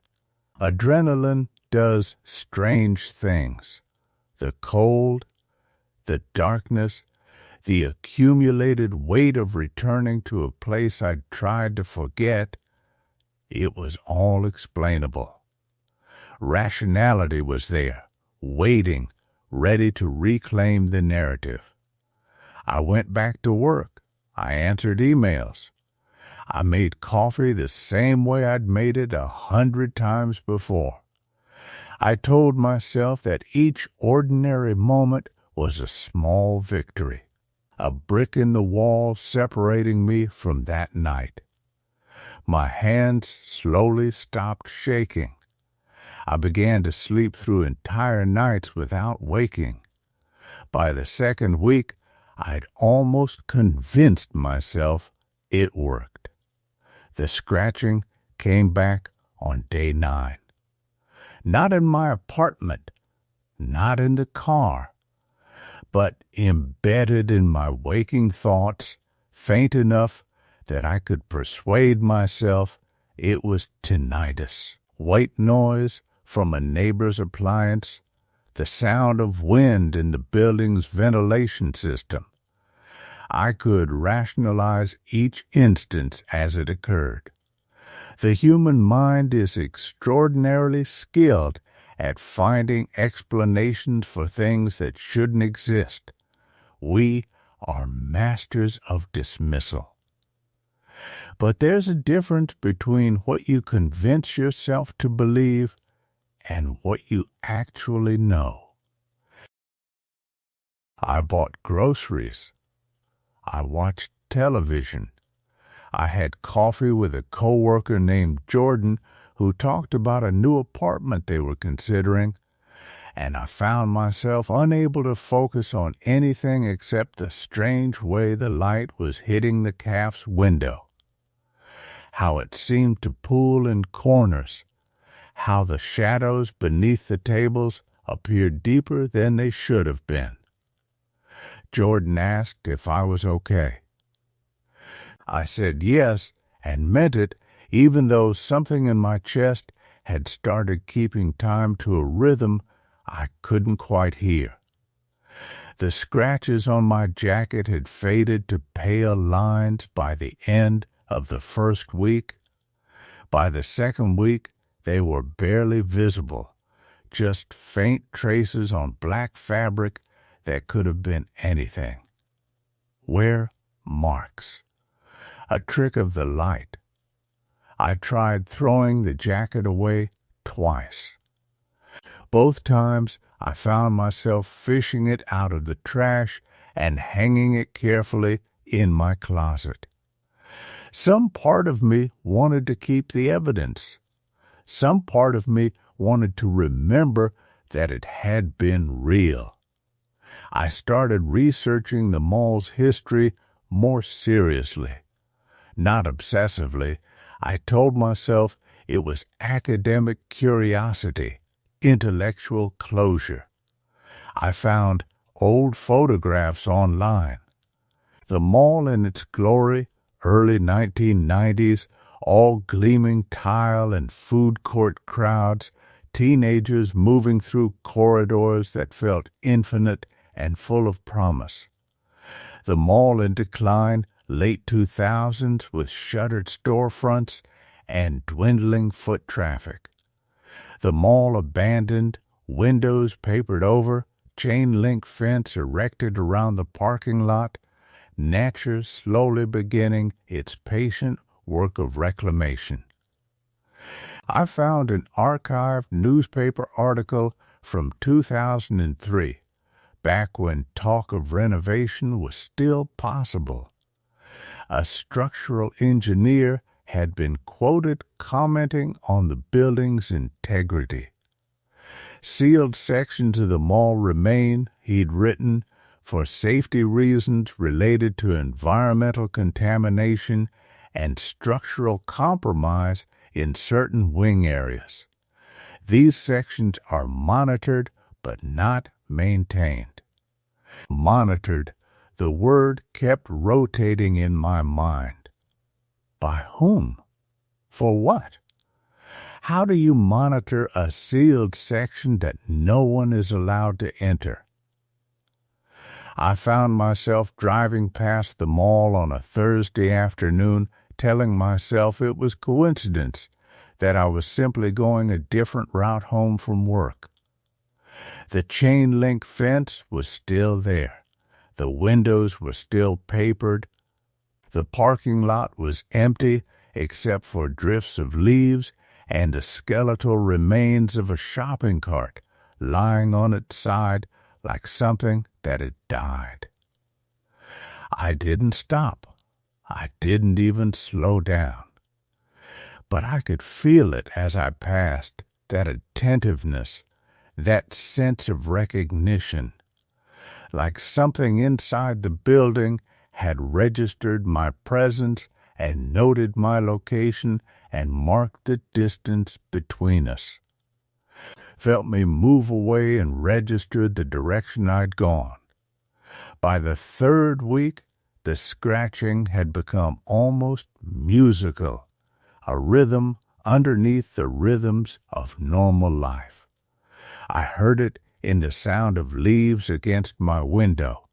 Adrenaline does strange things. The cold, the darkness, the accumulated weight of returning to a place I'd tried to forget, it was all explainable. Rationality was there, waiting, ready to reclaim the narrative. I went back to work. I answered emails. I made coffee the same way I'd made it 100 times before. I told myself that each ordinary moment was a small victory, a brick in the wall separating me from that night. My hands slowly stopped shaking. I began to sleep through entire nights without waking. By the second week, I'd almost convinced myself it worked. The scratching came back on day 9. Not in my apartment, not in the car, but embedded in my waking thoughts, faint enough that I could persuade myself it was tinnitus, white noise from a neighbor's appliance, the sound of wind in the building's ventilation system. I could rationalize each instance as it occurred. The human mind is extraordinarily skilled at finding explanations for things that shouldn't exist. We are masters of dismissal. But there's a difference between what you convince yourself to believe and what you actually know. I bought groceries. I watched television. I had coffee with a coworker named Jordan who talked about a new apartment they were considering, and I found myself unable to focus on anything except the strange way the light was hitting the cafe's window, how it seemed to pool in corners, how the shadows beneath the tables appeared deeper than they should have been. Jordan asked if I was okay. I said yes and meant it, even though something in my chest had started keeping time to a rhythm I couldn't quite hear. The scratches on my jacket had faded to pale lines by the end of the first week. By the second week, they were barely visible, just faint traces on black fabric that could have been anything. Were marks. A trick of the light. I tried throwing the jacket away twice. Both times I found myself fishing it out of the trash and hanging it carefully in my closet. Some part of me wanted to keep the evidence. Some part of me wanted to remember that it had been real. I started researching the mall's history more seriously. Not obsessively, I told myself it was academic curiosity, intellectual closure. I found old photographs online. The mall in its glory, early 1990s, all gleaming tile and food court crowds, teenagers moving through corridors that felt infinite and full of promise. The mall in decline, late 2000s, with shuttered storefronts and dwindling foot traffic. The mall abandoned, windows papered over, chain-link fence erected around the parking lot, nature slowly beginning its patient work of reclamation. I found an archived newspaper article from 2003, back when talk of renovation was still possible. A structural engineer had been quoted commenting on the building's integrity. Sealed sections of the mall remain, he'd written, for safety reasons related to environmental contamination and structural compromise in certain wing areas. These sections are monitored but not maintained. Monitored, the word kept rotating in my mind. By whom? For what? How do you monitor a sealed section that no one is allowed to enter? I found myself driving past the mall on a Thursday afternoon, telling myself it was coincidence, that I was simply going a different route home from work. The chain-link fence was still there. The windows were still papered. The parking lot was empty except for drifts of leaves and the skeletal remains of a shopping cart lying on its side like something that had died. I didn't stop. I didn't even slow down. But I could feel it as I passed, that attentiveness, that sense of recognition, like something inside the building had registered my presence and noted my location and marked the distance between us. Felt me move away and registered the direction I'd gone. By the third week, the scratching had become almost musical, a rhythm underneath the rhythms of normal life. I heard it in the sound of leaves against my window,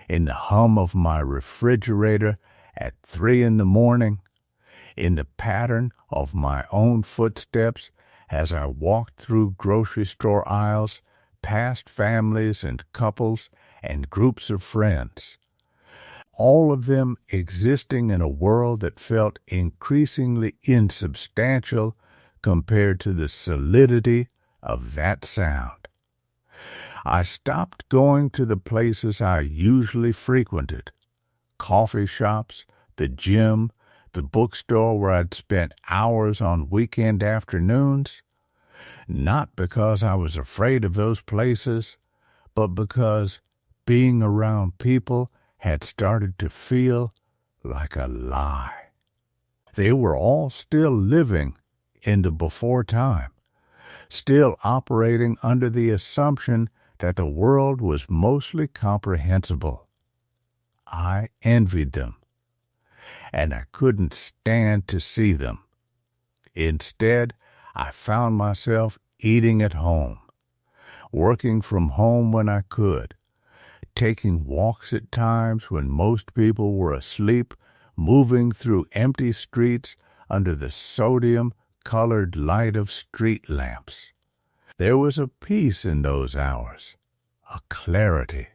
in the hum of my refrigerator at 3 a.m, in the pattern of my own footsteps as I walked through grocery store aisles, past families and couples and groups of friends, all of them existing in a world that felt increasingly insubstantial compared to the solidity of that sound. I stopped going to the places I usually frequented, coffee shops, the gym, the bookstore where I'd spent hours on weekend afternoons, not because I was afraid of those places, but because being around people had started to feel like a lie. They were all still living in the before time, still operating under the assumption that the world was mostly comprehensible. I envied them, and I couldn't stand to see them. Instead, I found myself eating at home, working from home when I could, taking walks at times when most people were asleep, moving through empty streets under the sodium-colored light of street lamps. There was a peace in those hours, a clarity.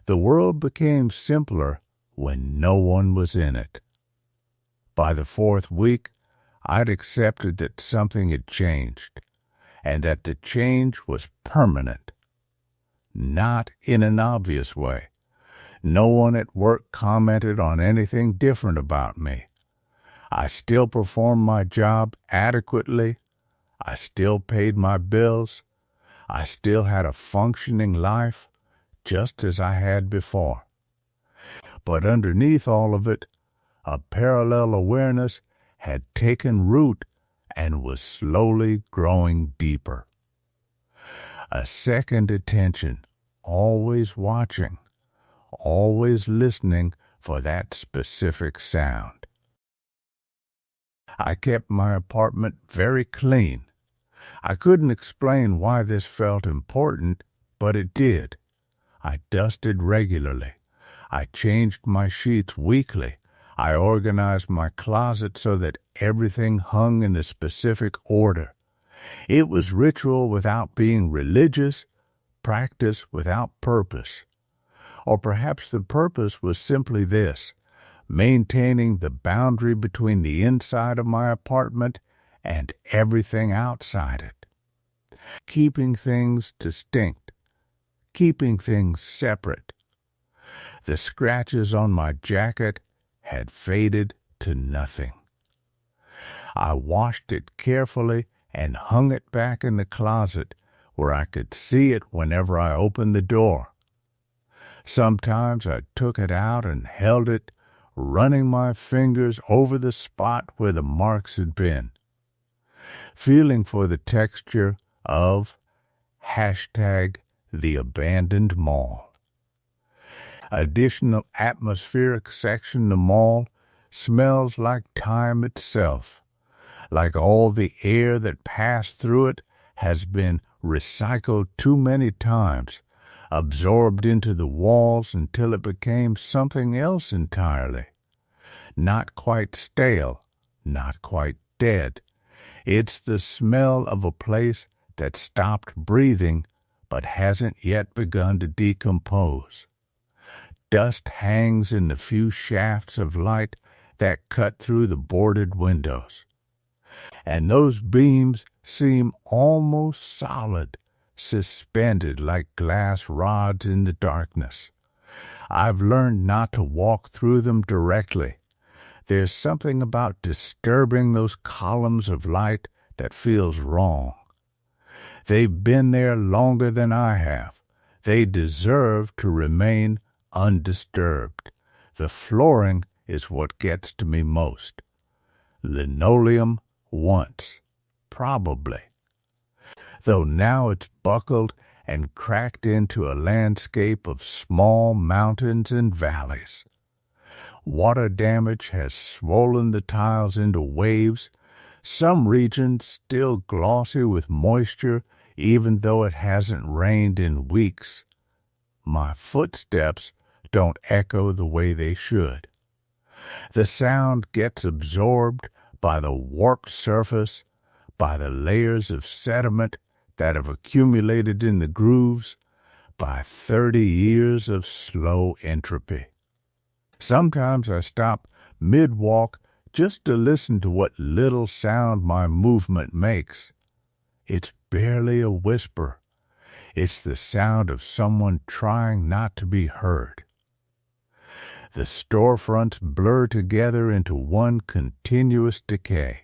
The world became simpler when no one was in it. By the fourth week, I'd accepted that something had changed, and that the change was permanent. Not in an obvious way. No one at work commented on anything different about me. I still performed my job adequately. I still paid my bills. I still had a functioning life, just as I had before. But underneath all of it, a parallel awareness had taken root and was slowly growing deeper. A second attention, always watching, always listening for that specific sound. I kept my apartment very clean. I couldn't explain why this felt important, but it did. I dusted regularly. I changed my sheets weekly. I organized my closet so that everything hung in a specific order. It was ritual without being religious, practice without purpose. Or perhaps the purpose was simply this: maintaining the boundary between the inside of my apartment and everything outside it. Keeping things distinct, keeping things separate. The scratches on my jacket had faded to nothing. I washed it carefully and hung it back in the closet where I could see it whenever I opened the door. Sometimes I took it out and held it, running my fingers over the spot where the marks had been, feeling for the texture of #the abandoned mall. Additional atmospheric section the mall smells like time itself, like all the air that passed through it has been recycled too many times, absorbed into the walls until it became something else entirely. Not quite stale, not quite dead. It's the smell of a place that stopped breathing but hasn't yet begun to decompose. Dust hangs in the few shafts of light that cut through the boarded windows. and those beams seem almost solid, suspended like glass rods in the darkness. I've learned not to walk through them directly. There's something about disturbing those columns of light that feels wrong. They've been there longer than I have. They deserve to remain undisturbed. The flooring is what gets to me most. Linoleum once, probably. Though now it's buckled and cracked into a landscape of small mountains and valleys. Water damage has swollen the tiles into waves, some regions still glossy with moisture even though it hasn't rained in weeks. My footsteps don't echo the way they should. The sound gets absorbed by the warped surface, by the layers of sediment that have accumulated in the grooves, by 30 years of slow entropy. Sometimes I stop mid-walk just to listen to what little sound my movement makes. It's barely a whisper. It's the sound of someone trying not to be heard. The storefronts blur together into one continuous decay.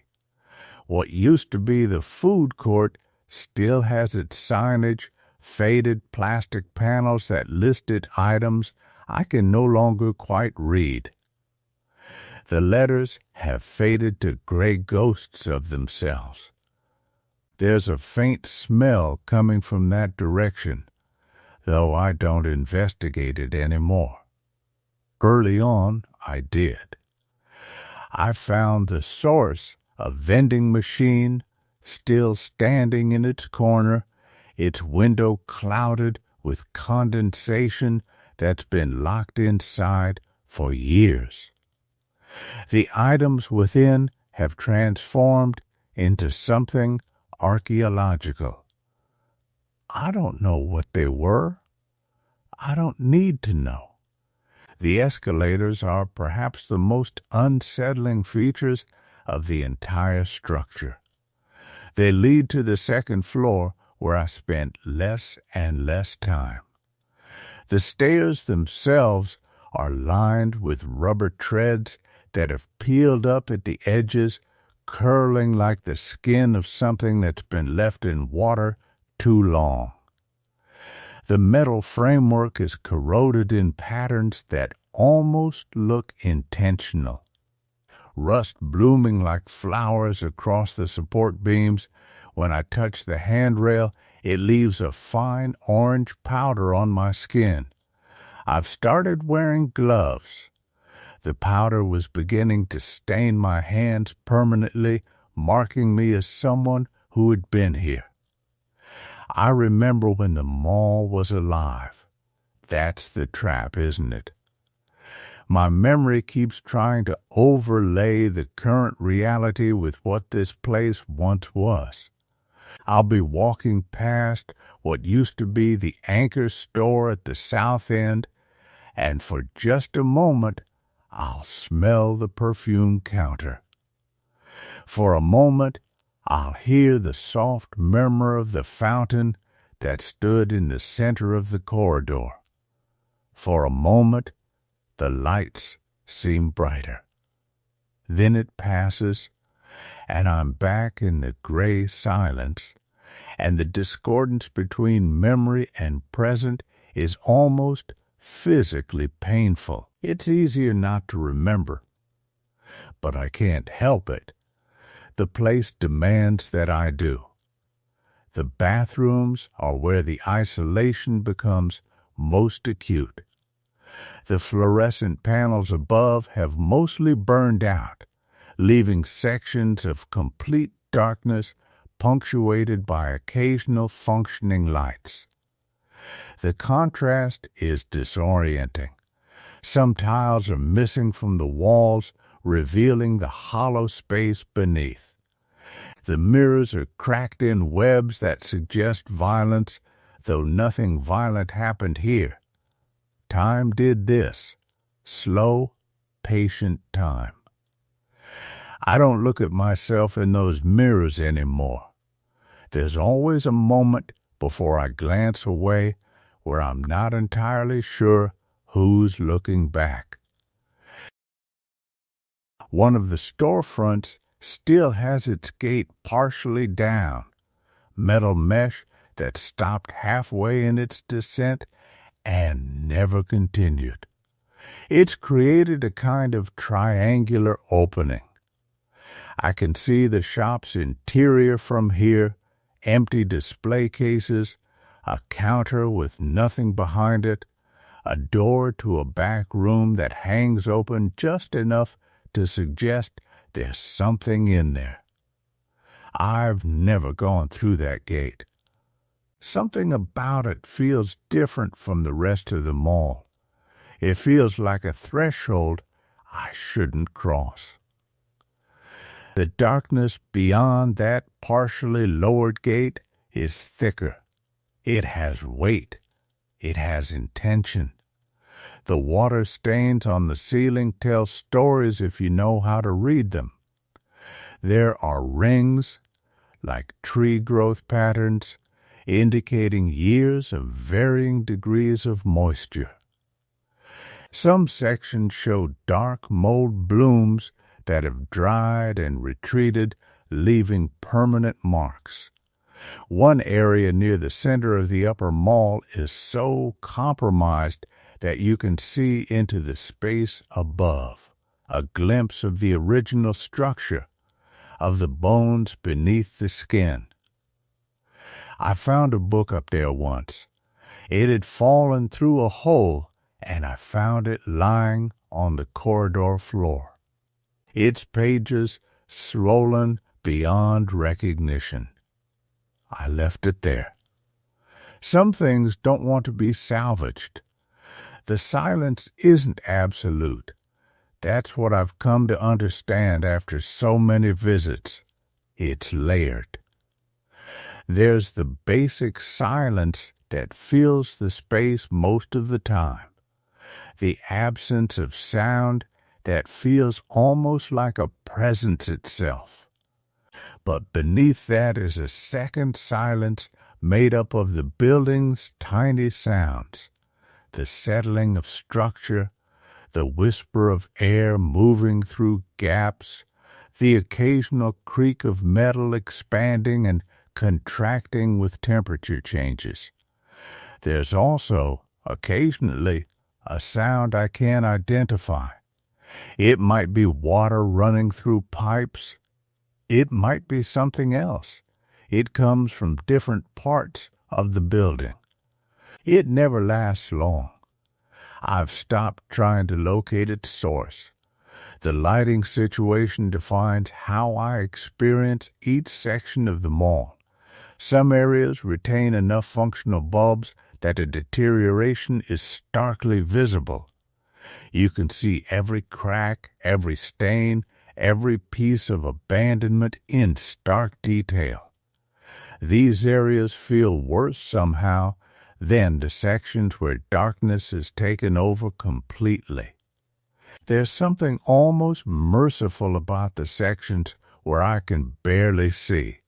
What used to be the food court still has its signage, faded plastic panels that listed items I can no longer quite read. The letters have faded to gray ghosts of themselves. There's a faint smell coming from that direction, though I don't investigate it anymore. Early on, I did. I found the source, a vending machine, still standing in its corner, its window clouded with condensation that's been locked inside for years. The items within have transformed into something archaeological. I don't know what they were. I don't need to know. The escalators are perhaps the most unsettling features of the entire structure. They lead to the second floor where I spent less and less time. The stairs themselves are lined with rubber treads that have peeled up at the edges, curling like the skin of something that's been left in water too long. The metal framework is corroded in patterns that almost look intentional. Rust blooming like flowers across the support beams. When I touch the handrail, it leaves a fine orange powder on my skin. I've started wearing gloves. The powder was beginning to stain my hands permanently, marking me as someone who had been here. I remember when the mall was alive. That's the trap, isn't it? My memory keeps trying to overlay the current reality with what this place once was. I'll be walking past what used to be the anchor store at the south end, and for just a moment, I'll smell the perfume counter. For a moment, I'll hear the soft murmur of the fountain that stood in the center of the corridor. For a moment, the lights seem brighter. Then it passes, and I'm back in the gray silence, and the discordance between memory and present is almost physically painful. It's easier not to remember, but I can't help it. The place demands that I do. The bathrooms are where the isolation becomes most acute. The fluorescent panels above have mostly burned out, leaving sections of complete darkness punctuated by occasional functioning lights. The contrast is disorienting. Some tiles are missing from the walls, revealing the hollow space beneath. The mirrors are cracked in webs that suggest violence, though nothing violent happened here. Time did this. Slow, patient time. I don't look at myself in those mirrors anymore. There's always a moment before I glance away where I'm not entirely sure who's looking back. One of the storefronts still has its gate partially down, metal mesh that stopped halfway in its descent and never continued. It's created a kind of triangular opening. I can see the shop's interior from here, empty display cases, a counter with nothing behind it, a door to a back room that hangs open just enough to suggest there's something in there. I've never gone through that gate. Something about it feels different from the rest of the mall. It feels like a threshold I shouldn't cross. The darkness beyond that partially lowered gate is thicker. It has weight. It has intention. The water stains on the ceiling tell stories if you know how to read them. There are rings, like tree growth patterns, indicating years of varying degrees of moisture. Some sections show dark mold blooms that have dried and retreated, leaving permanent marks. One area near the center of the upper mall is so compromised that you can see into the space above, a glimpse of the original structure, of the bones beneath the skin. I found a book up there once. It had fallen through a hole, and I found it lying on the corridor floor. Its pages swollen beyond recognition. I left it there. Some things don't want to be salvaged. The silence isn't absolute. That's what I've come to understand after so many visits. It's layered. There's the basic silence that fills the space most of the time. The absence of sound that feels almost like a presence itself. But beneath that is a second silence made up of the building's tiny sounds, the settling of structure, the whisper of air moving through gaps, the occasional creak of metal expanding and contracting with temperature changes. There's also, occasionally, a sound I can't identify. It might be water running through pipes. It might be something else. It comes from different parts of the building. It never lasts long. I've stopped trying to locate its source. The lighting situation defines how I experience each section of the mall. Some areas retain enough functional bulbs that a deterioration is starkly visible. You can see every crack, every stain, every piece of abandonment in stark detail. These areas feel worse somehow than the sections where darkness has taken over completely. There's something almost merciful about the sections where I can barely see.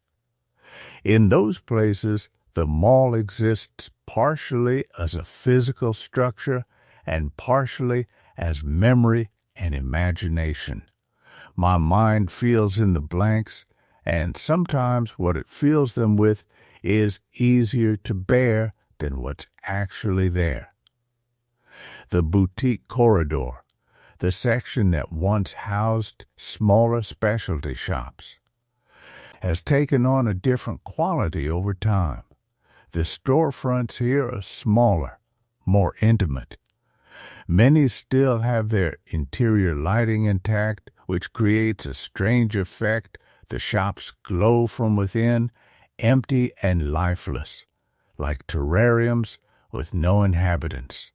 In those places, the mall exists partially as a physical structure and partially as memory and imagination. My mind fills in the blanks, and sometimes what it fills them with is easier to bear than what's actually there. The boutique corridor, the section that once housed smaller specialty shops, has taken on a different quality over time. The storefronts here are smaller, more intimate. Many still have their interior lighting intact, which creates a strange effect. The shops glow from within, empty and lifeless, like terrariums with no inhabitants.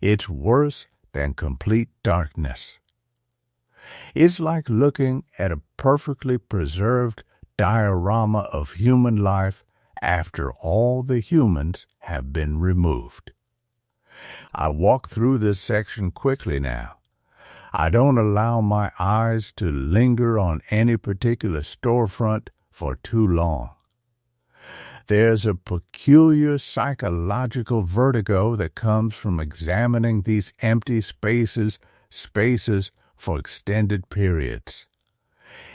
It's worse than complete darkness. It's like looking at a perfectly preserved diorama of human life after all the humans have been removed. I walk through this section quickly now. I don't allow my eyes to linger on any particular storefront for too long. There's a peculiar psychological vertigo that comes from examining these empty spaces for extended periods.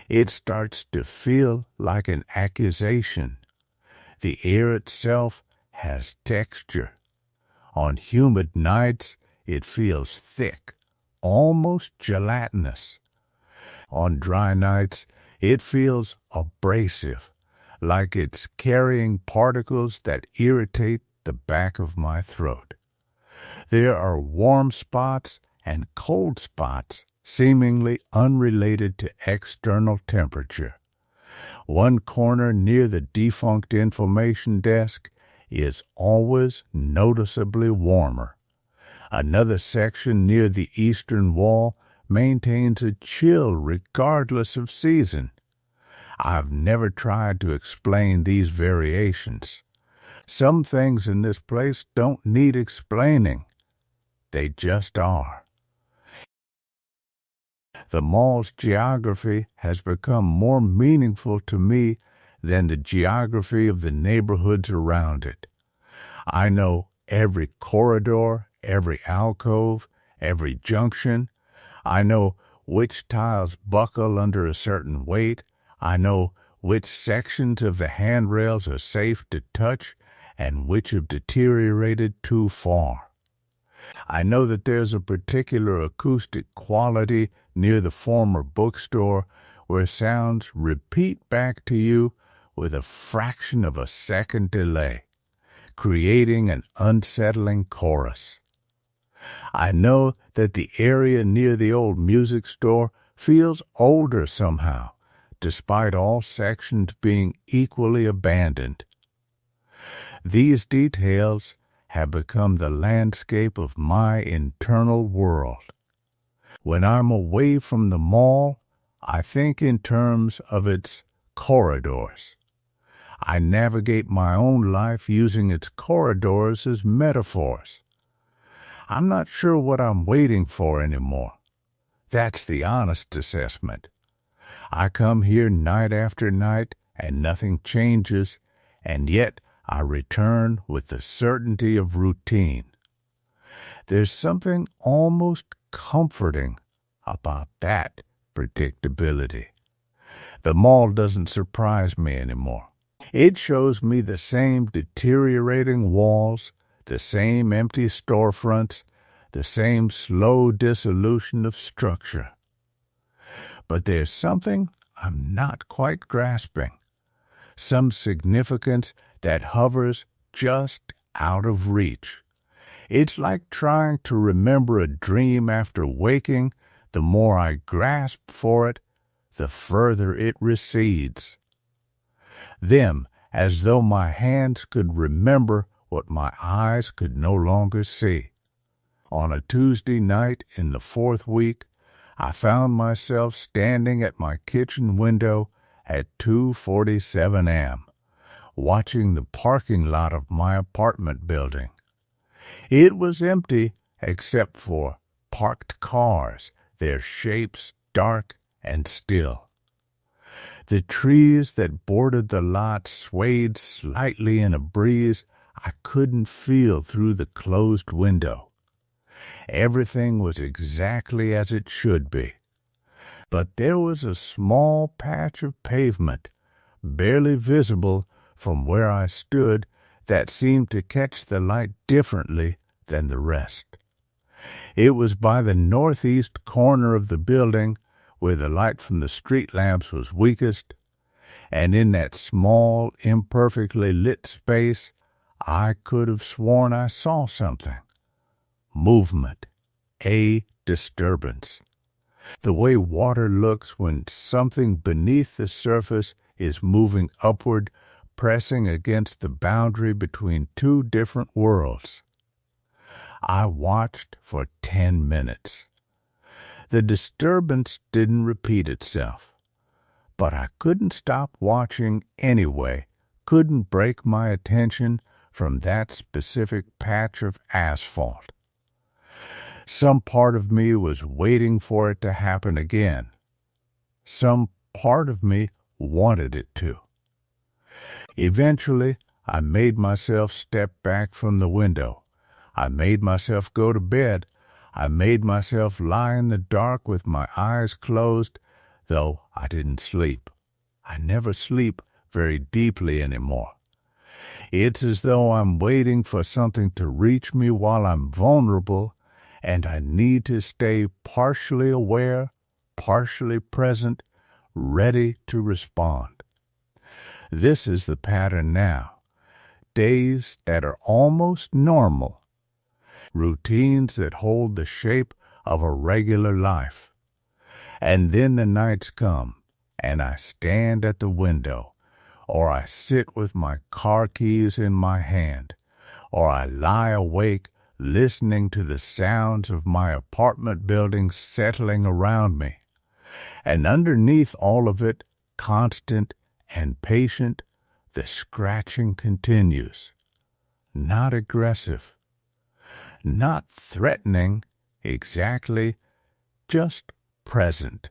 It starts to feel like an accusation. The air itself has texture. On humid nights, it feels thick, almost gelatinous. On dry nights, it feels abrasive, like it's carrying particles that irritate the back of my throat. There are warm spots and cold spots, seemingly unrelated to external temperature. One corner near the defunct information desk is always noticeably warmer. Another section near the eastern wall maintains a chill regardless of season. I've never tried to explain these variations. Some things in this place don't need explaining. They just are. The mall's geography has become more meaningful to me than the geography of the neighborhoods around it. I know every corridor, every alcove, every junction. I know which tiles buckle under a certain weight. I know which sections of the handrails are safe to touch and which have deteriorated too far. I know that there's a particular acoustic quality near the former bookstore where sounds repeat back to you with a fraction of a second delay, creating an unsettling chorus. I know that the area near the old music store feels older somehow, despite all sections being equally abandoned. These details have become the landscape of my internal world. When I'm away from the mall, I think in terms of its corridors. I navigate my own life using its corridors as metaphors. I'm not sure what I'm waiting for anymore. That's the honest assessment. I come here night after night and nothing changes, and yet I return with the certainty of routine. There's something almost comforting about that predictability. The mall doesn't surprise me anymore. It shows me the same deteriorating walls, the same empty storefronts, the same slow dissolution of structure. But there's something I'm not quite grasping, some significance that hovers just out of reach. It's like trying to remember a dream after waking. The more I grasp for it, the further it recedes. Then, as though my hands could remember what my eyes could no longer see. On a Tuesday night in the 4th week, I found myself standing at my kitchen window at 2:47 a.m., watching the parking lot of my apartment building. It was empty except for parked cars, their shapes dark and still. The trees that bordered the lot swayed slightly in a breeze I couldn't feel through the closed window. Everything was exactly as it should be. But there was a small patch of pavement, barely visible from where I stood, that seemed to catch the light differently than the rest. It was by the northeast corner of the building, where the light from the street lamps was weakest, and in that small, imperfectly lit space, I could have sworn I saw something. Movement. A disturbance. The way water looks when something beneath the surface is moving upward, pressing against the boundary between two different worlds. I watched for 10 minutes. The disturbance didn't repeat itself, but I couldn't stop watching anyway, couldn't break my attention from that specific patch of asphalt. Some part of me was waiting for it to happen again. Some part of me wanted it to. Eventually, I made myself step back from the window. I made myself go to bed. I made myself lie in the dark with my eyes closed, though I didn't sleep. I never sleep very deeply anymore. It's as though I'm waiting for something to reach me while I'm vulnerable, and I need to stay partially aware, partially present, ready to respond. This is the pattern now. Days that are almost normal. Routines that hold the shape of a regular life. And then the nights come, and I stand at the window, or I sit with my car keys in my hand, or I lie awake listening to the sounds of my apartment building settling around me. And underneath all of it, constant and patient, the scratching continues. Not aggressive, not threatening exactly, just present,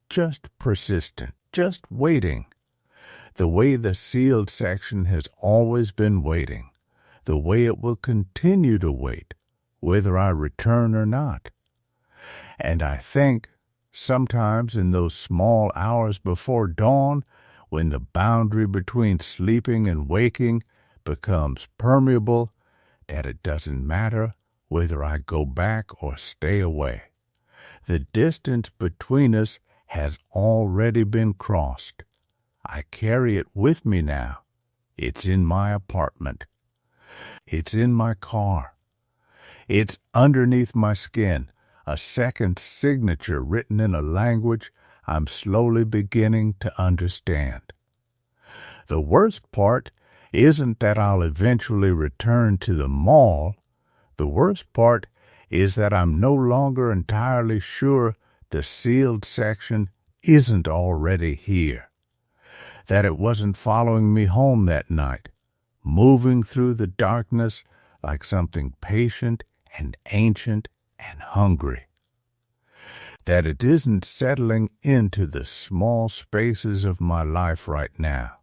just persistent, just waiting. The way the sealed section has always been waiting, the way it will continue to wait, whether I return or not. And I think, sometimes in those small hours before dawn, when the boundary between sleeping and waking becomes permeable, that it doesn't matter whether I go back or stay away. The distance between us has already been crossed. I carry it with me now. It's in my apartment. It's in my car. It's underneath my skin, a second signature written in a language I'm slowly beginning to understand. The worst part isn't that I'll eventually return to the mall. The worst part is that I'm no longer entirely sure the sealed section isn't already here. That it wasn't following me home that night, moving through the darkness like something patient and ancient and hungry. That it isn't settling into the small spaces of my life right now,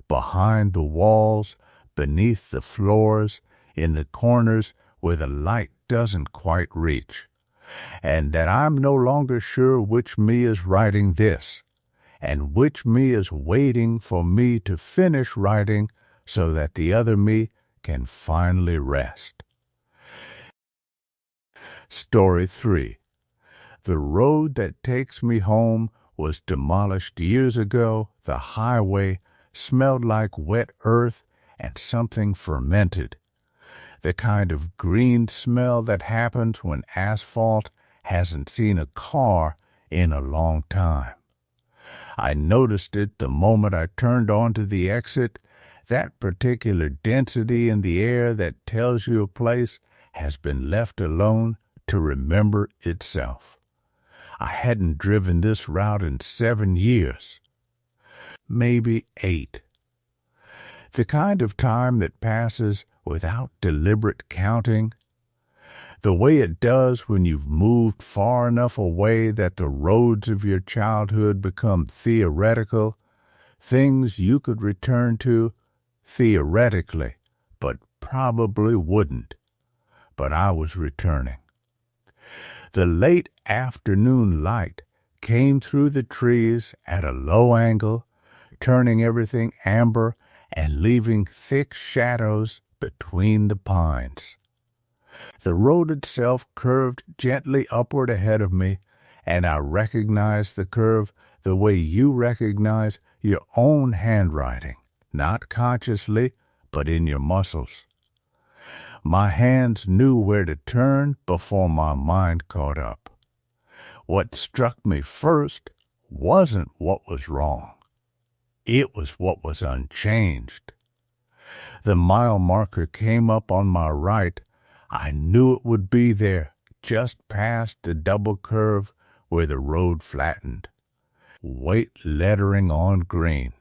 behind the walls, beneath the floors, in the corners where the light doesn't quite reach, and that I'm no longer sure which me is writing this, and which me is waiting for me to finish writing so that the other me can finally rest. Story 3. The road that takes me home was demolished years ago. The highway smelled like wet earth and something fermented. The kind of green smell that happens when asphalt hasn't seen a car in a long time. I noticed it the moment I turned onto the exit, that particular density in the air that tells you a place has been left alone to remember itself. I hadn't driven this route in 7 years, maybe 8. The kind of time that passes without deliberate counting, the way it does when you've moved far enough away that the roads of your childhood become theoretical, things you could return to theoretically, but probably wouldn't. But I was returning. The late afternoon light came through the trees at a low angle, turning everything amber and leaving thick shadows between the pines. The road itself curved gently upward ahead of me, and I recognized the curve the way you recognize your own handwriting, not consciously, but in your muscles. My hands knew where to turn before my mind caught up. What struck me first wasn't what was wrong. It was what was unchanged. The mile marker came up on my right. I knew it would be there, just past the double curve where the road flattened. White lettering on green.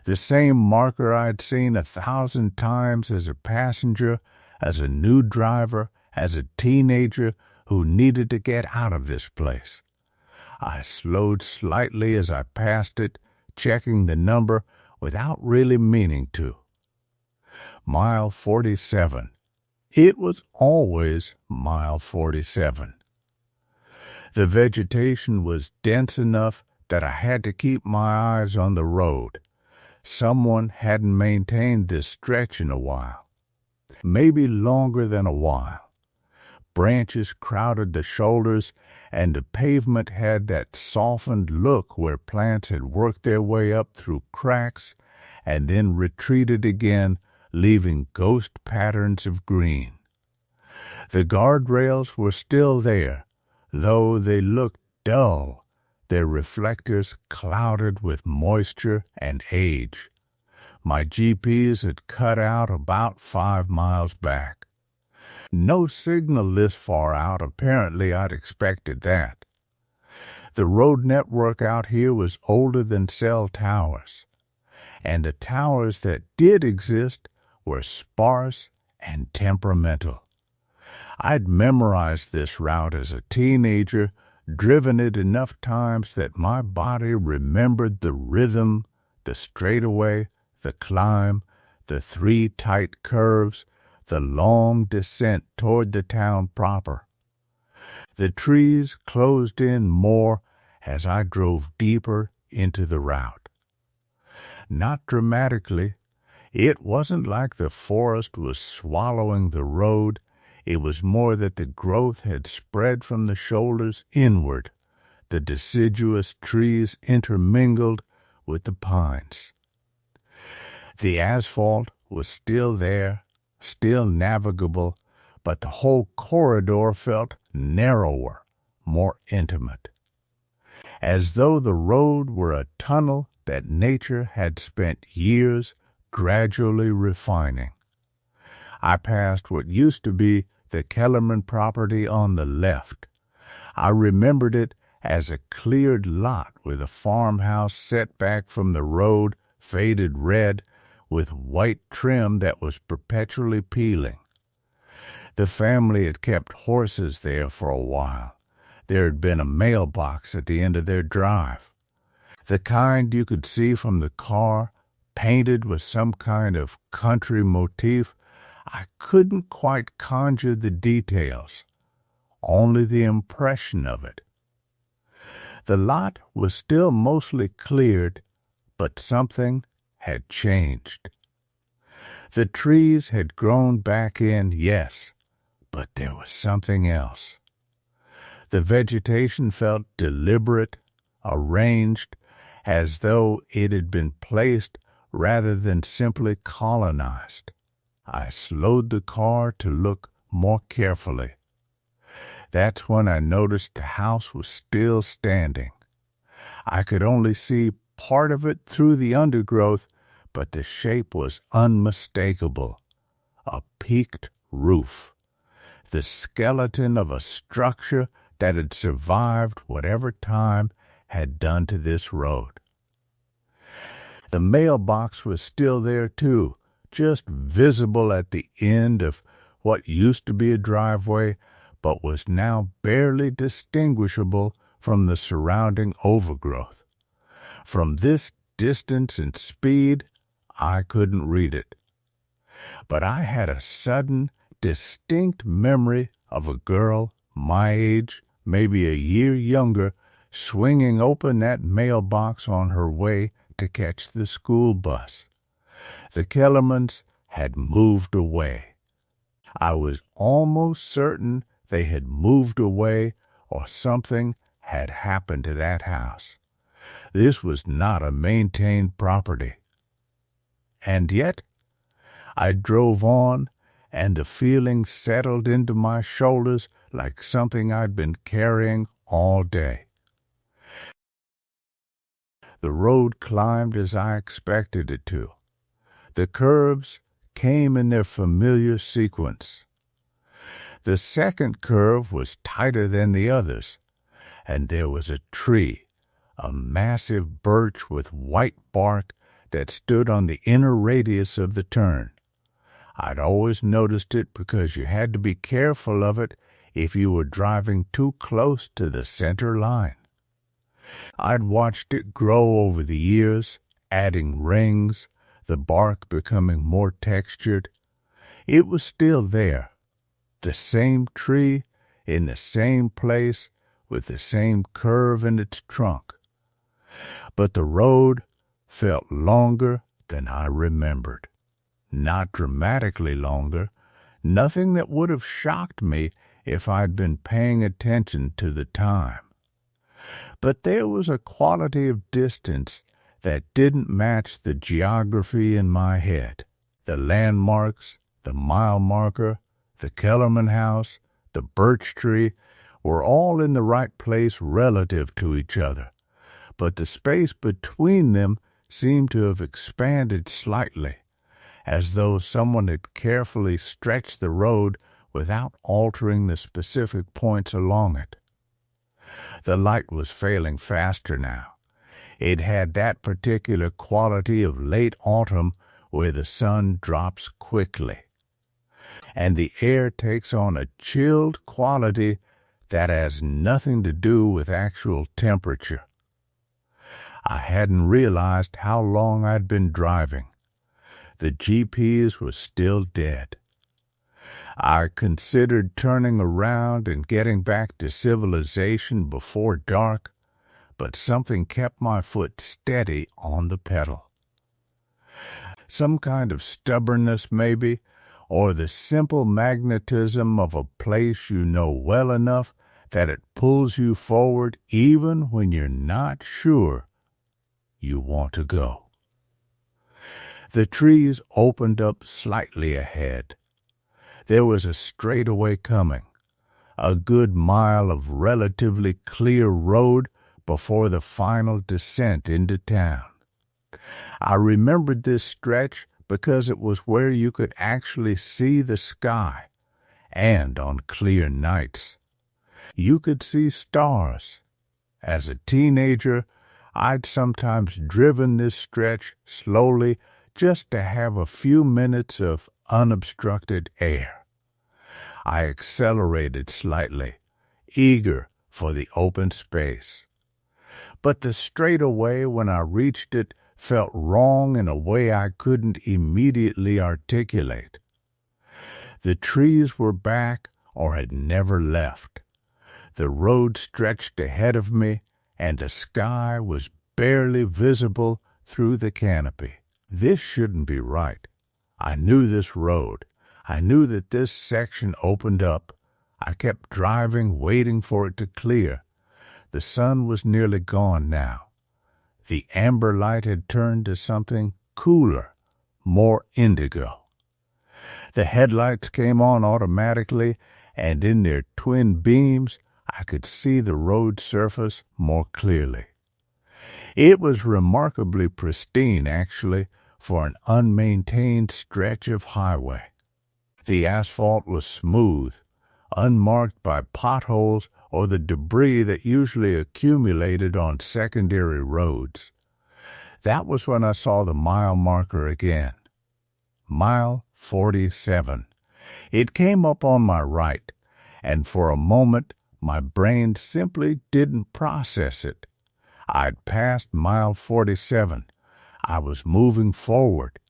The same marker I'd seen 1,000 times as a passenger, as a new driver, as a teenager who needed to get out of this place. I slowed slightly as I passed it, checking the number without really meaning to. Mile 47. It was always mile 47. The vegetation was dense enough that I had to keep my eyes on the road. Someone hadn't maintained this stretch in a while. Maybe longer than a while. Branches crowded the shoulders, and the pavement had that softened look where plants had worked their way up through cracks and then retreated again, leaving ghost patterns of green. The guardrails were still there, though they looked dull, their reflectors clouded with moisture and age. My GPS had cut out about 5 miles back. No signal this far out. Apparently I'd expected that. The road network out here was older than cell towers, and the towers that did exist were sparse and temperamental. I'd memorized this route as a teenager, driven it enough times that my body remembered the rhythm, the straightaway, the climb, the 3 tight curves, the long descent toward the town proper. The trees closed in more as I drove deeper into the route. Not dramatically. It wasn't like the forest was swallowing the road. It was more that the growth had spread from the shoulders inward, the deciduous trees intermingled with the pines. The asphalt was still there, still navigable, but the whole corridor felt narrower, more intimate, as though the road were a tunnel that nature had spent years gradually refining. I passed what used to be the Kellerman property on the left. I remembered it as a cleared lot with a farmhouse set back from the road, faded red, with white trim that was perpetually peeling. The family had kept horses there for a while. There had been a mailbox at the end of their drive, the kind you could see from the car, painted with some kind of country motif. I couldn't quite conjure the details, only the impression of it. The lot was still mostly cleared, but something had changed. The trees had grown back in, yes, but there was something else. The vegetation felt deliberate, arranged, as though it had been placed rather than simply colonized. I slowed the car to look more carefully. That's when I noticed the house was still standing. I could only see part of it through the undergrowth, but the shape was unmistakable. A peaked roof. The skeleton of a structure that had survived whatever time had done to this road. The mailbox was still there, too, just visible at the end of what used to be a driveway, but was now barely distinguishable from the surrounding overgrowth. From this distance and speed, I couldn't read it. But I had a sudden, distinct memory of a girl my age, maybe a year younger, swinging open that mailbox on her way to catch the school bus. The Kellermans had moved away. I was almost certain they had moved away or something had happened to that house. This was not a maintained property. And yet, I drove on, and the feeling settled into my shoulders like something I'd been carrying all day. The road climbed as I expected it to. The curves came in their familiar sequence. The second curve was tighter than the others, and there was a tree, a massive birch with white bark that stood on the inner radius of the turn. I'd always noticed it because you had to be careful of it if you were driving too close to the center line. I'd watched it grow over the years, adding rings, the bark becoming more textured. It was still there, the same tree, in the same place, with the same curve in its trunk. But the road felt longer than I remembered. Not dramatically longer, nothing that would have shocked me if I'd been paying attention to the time. But there was a quality of distance that didn't match the geography in my head. The landmarks, the mile marker, the Kellerman house, the birch tree were all in the right place relative to each other, but the space between them seemed to have expanded slightly, as though someone had carefully stretched the road without altering the specific points along it. The light was failing faster now. It had that particular quality of late autumn where the sun drops quickly, and the air takes on a chilled quality that has nothing to do with actual temperature. I hadn't realized how long I'd been driving. The GPS was still dead. I considered turning around and getting back to civilization before dark, but something kept my foot steady on the pedal. Some kind of stubbornness, maybe, or the simple magnetism of a place you know well enough that it pulls you forward even when you're not sure you want to go. The trees opened up slightly ahead. There was a straightaway coming, a good mile of relatively clear road before the final descent into town. I remembered this stretch because it was where you could actually see the sky, and on clear nights, you could see stars. As a teenager, I'd sometimes driven this stretch slowly just to have a few minutes of unobstructed air. I accelerated slightly, eager for the open space. But the straightaway when I reached it felt wrong in a way I couldn't immediately articulate. The trees were back or had never left. The road stretched ahead of me, and the sky was barely visible through the canopy. This shouldn't be right. I knew this road. I knew that this section opened up. I kept driving, waiting for it to clear. The sun was nearly gone now. The amber light had turned to something cooler, more indigo. The headlights came on automatically, and in their twin beams, I could see the road surface more clearly. It was remarkably pristine, actually, for an unmaintained stretch of highway. The asphalt was smooth, unmarked by potholes or the debris that usually accumulated on secondary roads. That was when I saw the mile marker again. Mile 47. It came up on my right, and for a moment my brain simply didn't process it. I'd passed mile 47. I was moving forward.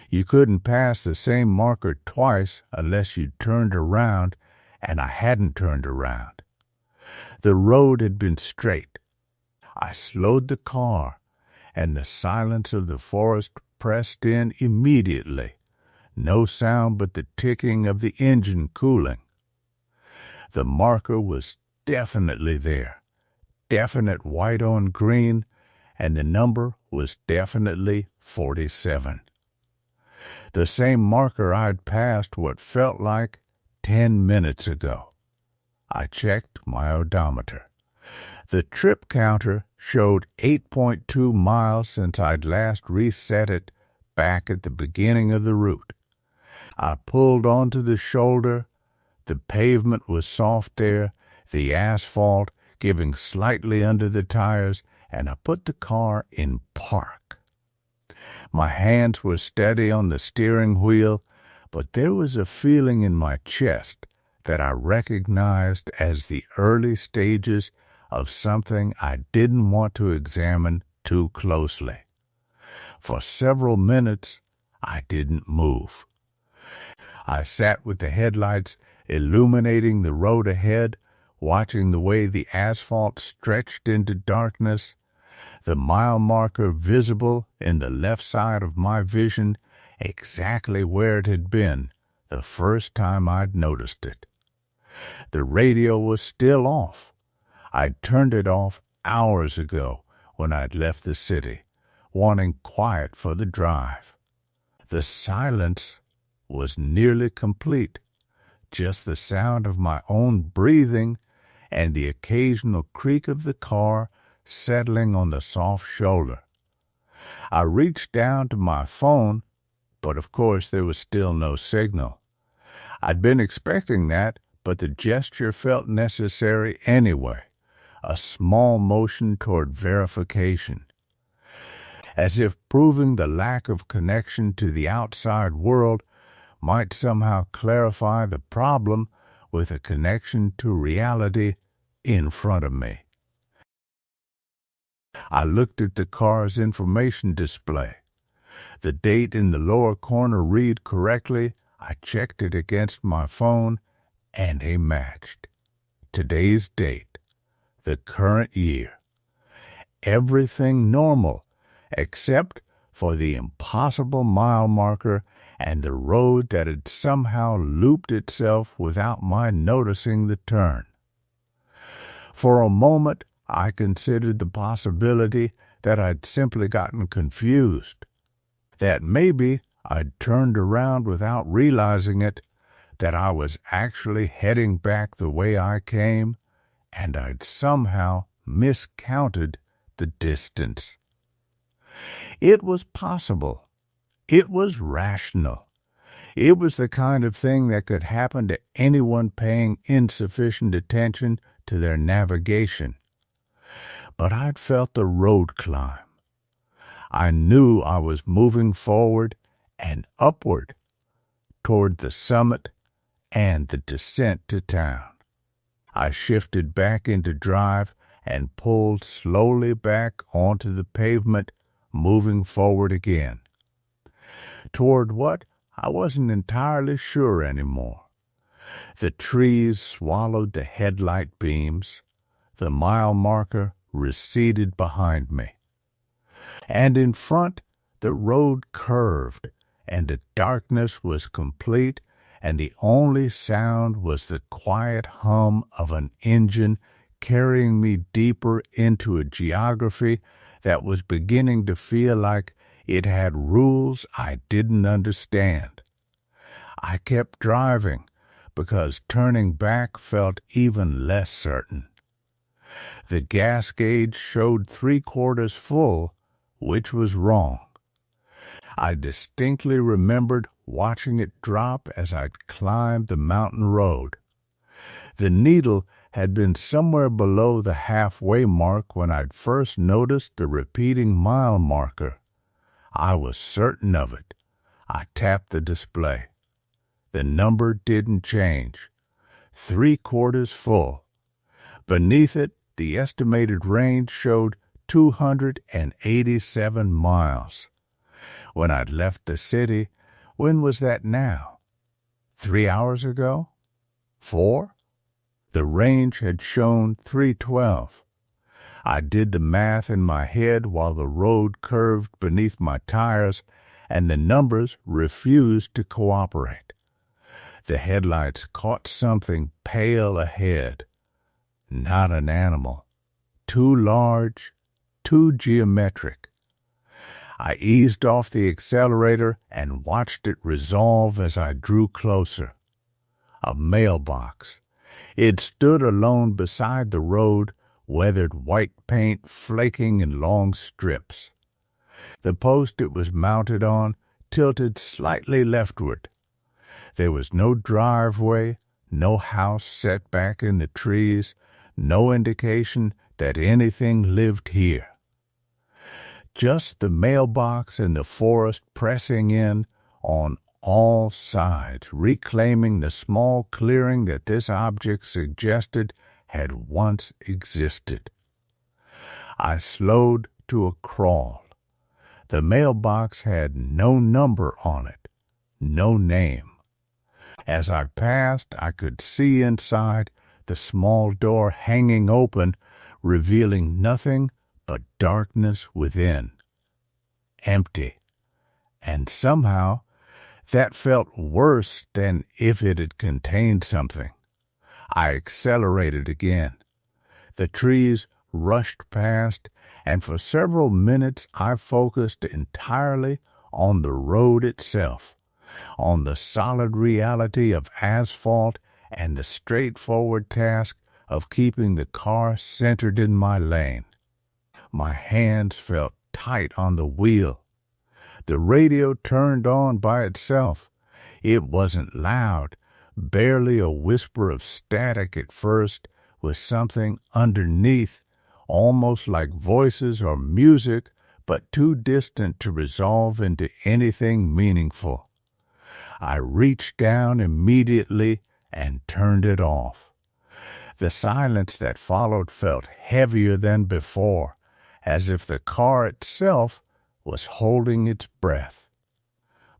You couldn't pass the same marker twice unless you turned around, and I hadn't turned around. The road had been straight. I slowed the car, and the silence of the forest pressed in immediately. No sound but the ticking of the engine cooling. The marker was definitely there, definite white on green, and the number was definitely 47. The same marker I'd passed what felt like 10 minutes ago. I checked my odometer. The trip counter showed 8.2 miles since I'd last reset it back at the beginning of the route. I pulled onto the shoulder. The pavement was soft there, the asphalt giving slightly under the tires, and I put the car in park. My hands were steady on the steering wheel, but there was a feeling in my chest that I recognized as the early stages of something I didn't want to examine too closely. For several minutes, I didn't move. I sat with the headlights illuminating the road ahead, watching the way the asphalt stretched into darkness, the mile marker visible in the left side of my vision, exactly where it had been the first time I'd noticed it. The radio was still off. I'd turned it off hours ago when I'd left the city, wanting quiet for the drive. The silence was nearly complete, just the sound of my own breathing and the occasional creak of the car settling on the soft shoulder. I reached down to my phone, but of course there was still no signal. I'd been expecting that, but the gesture felt necessary anyway, a small motion toward verification. As if proving the lack of connection to the outside world might somehow clarify the problem with a connection to reality in front of me. I looked at the car's information display. The date in the lower corner read correctly. I checked it against my phone, and they matched. Today's date, the current year. Everything normal, except for the impossible mile marker and the road that had somehow looped itself without my noticing the turn. For a moment, I considered the possibility that I'd simply gotten confused, that maybe I'd turned around without realizing it, that I was actually heading back the way I came, and I'd somehow miscounted the distance. It was possible. It was rational. It was the kind of thing that could happen to anyone paying insufficient attention to their navigation. But I'd felt the road climb. I knew I was moving forward and upward toward the summit and the descent to town. I shifted back into drive and pulled slowly back onto the pavement, moving forward again. Toward what? I wasn't entirely sure anymore. The trees swallowed the headlight beams. The mile marker receded behind me. And in front, the road curved, and the darkness was complete, and the only sound was the quiet hum of an engine carrying me deeper into a geography that was beginning to feel like it had rules I didn't understand. I kept driving because turning back felt even less certain. The gas gauge showed 3/4 full, which was wrong. I distinctly remembered watching it drop as I'd climbed the mountain road. The needle had been somewhere below the halfway mark when I'd first noticed the repeating mile marker. I was certain of it. I tapped the display. The number didn't change. 3/4 full. Beneath it, the estimated range showed 287 miles. When I'd left the city, when was that now? 3 hours ago? 4? The range had shown 312. I did the math in my head while the road curved beneath my tires, and the numbers refused to cooperate. The headlights caught something pale ahead. Not an animal. Too large, too geometric. I eased off the accelerator and watched it resolve as I drew closer. A mailbox. It stood alone beside the road, weathered white paint flaking in long strips. The post it was mounted on tilted slightly leftward. There was no driveway, no house set back in the trees, no indication that anything lived here. Just the mailbox and the forest pressing in on all sides, reclaiming the small clearing that this object suggested had once existed. I slowed to a crawl. The mailbox had no number on it, no name. As I passed, I could see inside, the small door hanging open, revealing nothing but darkness within. Empty. And somehow, that felt worse than if it had contained something. I accelerated again. The trees rushed past, and for several minutes I focused entirely on the road itself, on the solid reality of asphalt and the straightforward task of keeping the car centered in my lane. My hands felt tight on the wheel. The radio turned on by itself. It wasn't loud, barely a whisper of static at first, with something underneath, almost like voices or music, but too distant to resolve into anything meaningful. I reached down immediately and turned it off. The silence that followed felt heavier than before, as if the car itself was holding its breath.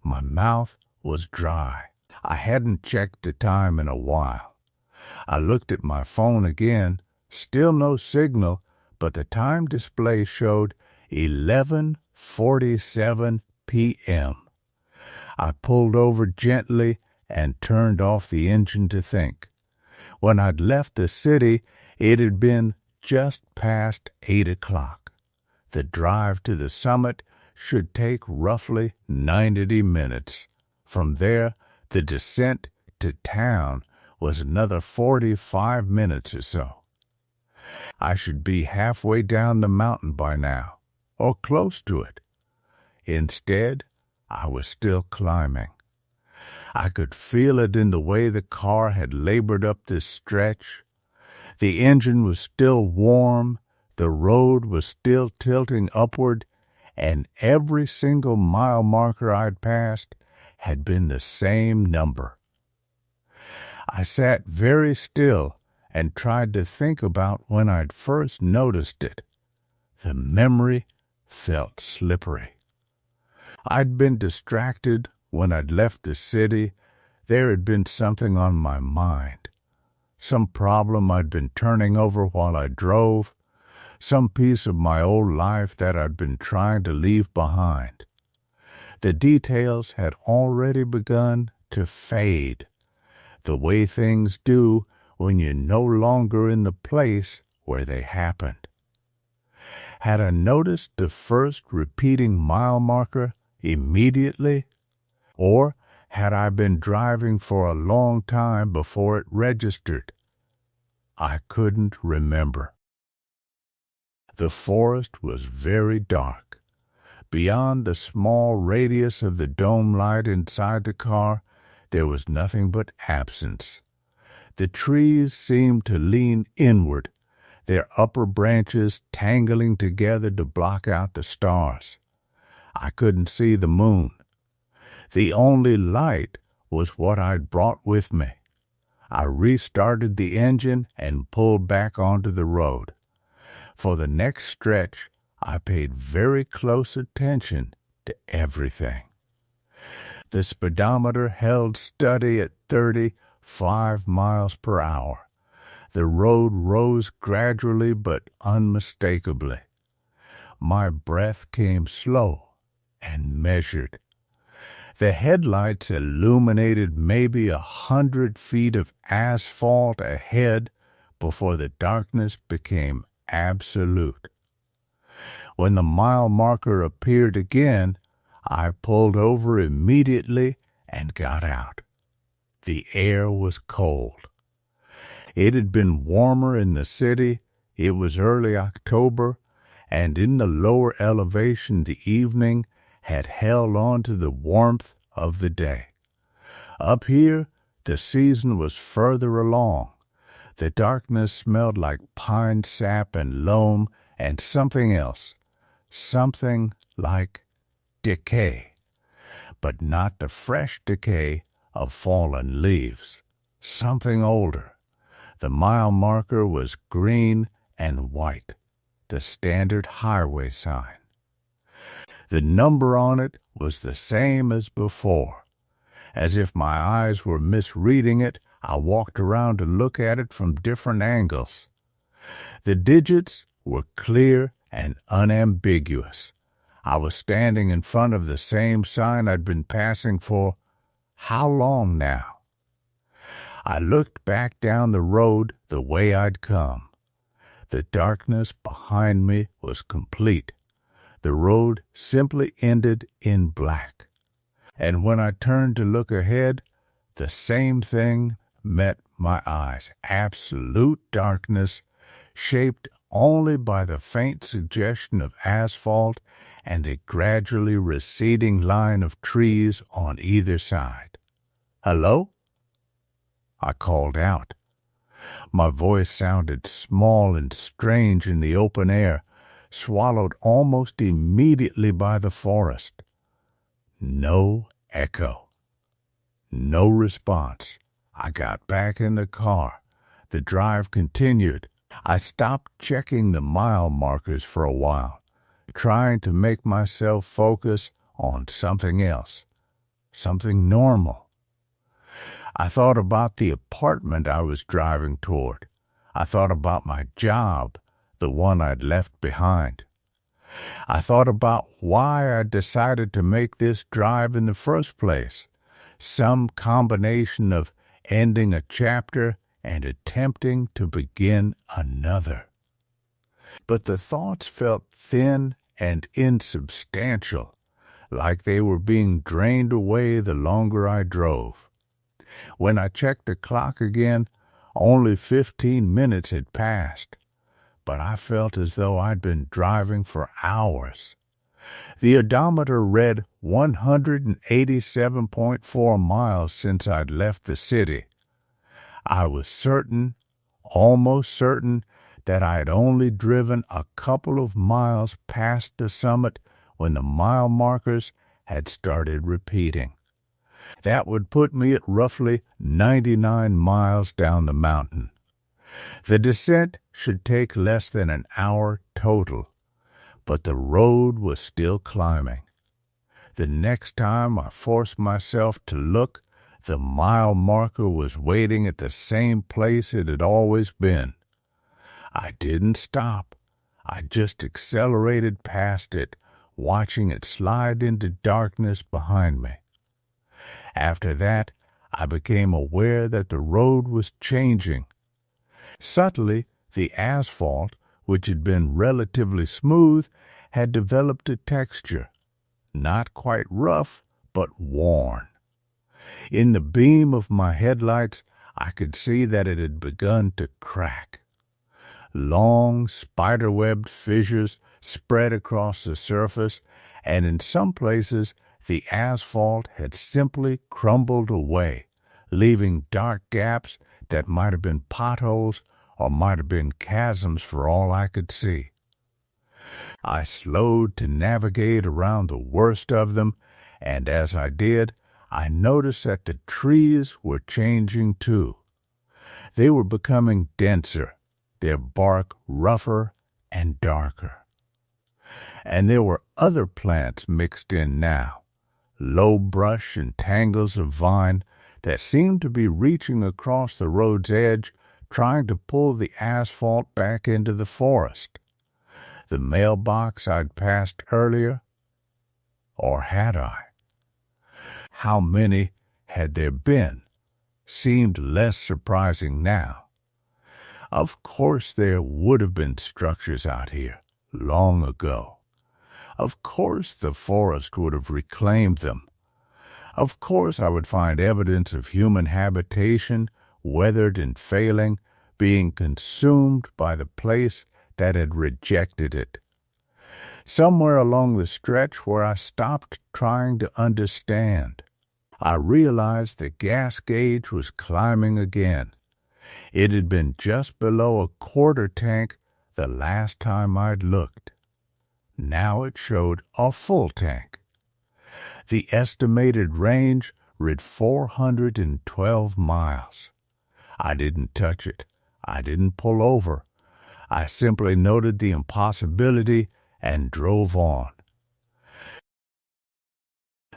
My mouth was dry. I hadn't checked the time in a while. I looked at my phone again, still no signal, but the time display showed 11:47 p.m. I pulled over gently and turned off the engine to think. When I'd left the city, it had been just past 8 o'clock. The drive to the summit should take roughly 90 minutes. From there, the descent to town was another 45 minutes or so. I should be halfway down the mountain by now, or close to it. Instead, I was still climbing. I could feel it in the way the car had labored up this stretch. The engine was still warm, the road was still tilting upward, and every single mile marker I'd passed had been the same number. I sat very still and tried to think about when I'd first noticed it. The memory felt slippery. I'd been distracted when I'd left the city. There had been something on my mind. Some problem I'd been turning over while I drove. Some piece of my old life that I'd been trying to leave behind. The details had already begun to fade, the way things do when you're no longer in the place where they happened. Had I noticed the first repeating mile marker immediately? Or had I been driving for a long time before it registered? I couldn't remember. The forest was very dark. Beyond the small radius of the dome light inside the car, there was nothing but absence. The trees seemed to lean inward, their upper branches tangling together to block out the stars. I couldn't see the moon. The only light was what I'd brought with me. I restarted the engine and pulled back onto the road. For the next stretch, I paid very close attention to everything. The speedometer held steady at 35 miles per hour. The road rose gradually but unmistakably. My breath came slow and measured. The headlights illuminated maybe 100 feet of asphalt ahead before the darkness became absolute. When the mile marker appeared again, I pulled over immediately and got out. The air was cold. It had been warmer in the city. It was early October, and in the lower elevation the evening had held on to the warmth of the day. Up here, the season was further along. The darkness smelled like pine sap and loam and something else, something like decay. but not the fresh decay of fallen leaves. Something older. The mile marker was green and white, the standard highway sign. The number on it was the same as before. As if my eyes were misreading it, I walked around to look at it from different angles. The digits were clear and unambiguous. I was standing in front of the same sign I'd been passing for how long now? I looked back down the road the way I'd come. The darkness behind me was complete. The road simply ended in black. And when I turned to look ahead, the same thing met my eyes. Absolute darkness, shaped only by the faint suggestion of asphalt and a gradually receding line of trees on either side. "Hello?" I called out. My voice sounded small and strange in the open air, swallowed almost immediately by the forest. No echo. No response. I got back in the car. The drive continued. I stopped checking the mile markers for a while, trying to make myself focus on something else, something normal. I thought about the apartment I was driving toward. I thought about my job, the one I'd left behind. I thought about why I decided to make this drive in the first place, some combination of ending a chapter and attempting to begin another. But the thoughts felt thin and insubstantial, like they were being drained away the longer I drove. When I checked the clock again, only 15 minutes had passed, but I felt as though I'd been driving for hours. The odometer read 187.4 miles since I'd left the city. I was certain, almost certain, that I had only driven a couple of miles past the summit when the mile markers had started repeating. That would put me at roughly 99 miles down the mountain. The descent should take less than an hour total, but the road was still climbing. The next time I forced myself to look, the mile marker was waiting at the same place it had always been. I didn't stop. I just accelerated past it, watching it slide into darkness behind me. After that, I became aware that the road was changing. Subtly, the asphalt, which had been relatively smooth, had developed a texture, not quite rough, but worn. In the beam of my headlights, I could see that it had begun to crack. Long, spider-webbed fissures spread across the surface, and in some places the asphalt had simply crumbled away, leaving dark gaps that might have been potholes or might have been chasms for all I could see. I slowed to navigate around the worst of them, and as I did, I noticed that the trees were changing too. They were becoming denser, their bark rougher and darker. And there were other plants mixed in now, low brush and tangles of vine that seemed to be reaching across the road's edge, trying to pull the asphalt back into the forest. The mailbox I'd passed earlier, or had I? How many had there been? Seemed less surprising now. Of course there would have been structures out here, long ago. Of course the forest would have reclaimed them. Of course I would find evidence of human habitation, weathered and failing, being consumed by the place that had rejected it. Somewhere along the stretch where I stopped trying to understand, I realized the gas gauge was climbing again. It had been just below a quarter tank the last time I'd looked. Now it showed a full tank. The estimated range read 412 miles. I didn't touch it. I didn't pull over. I simply noted the impossibility and drove on.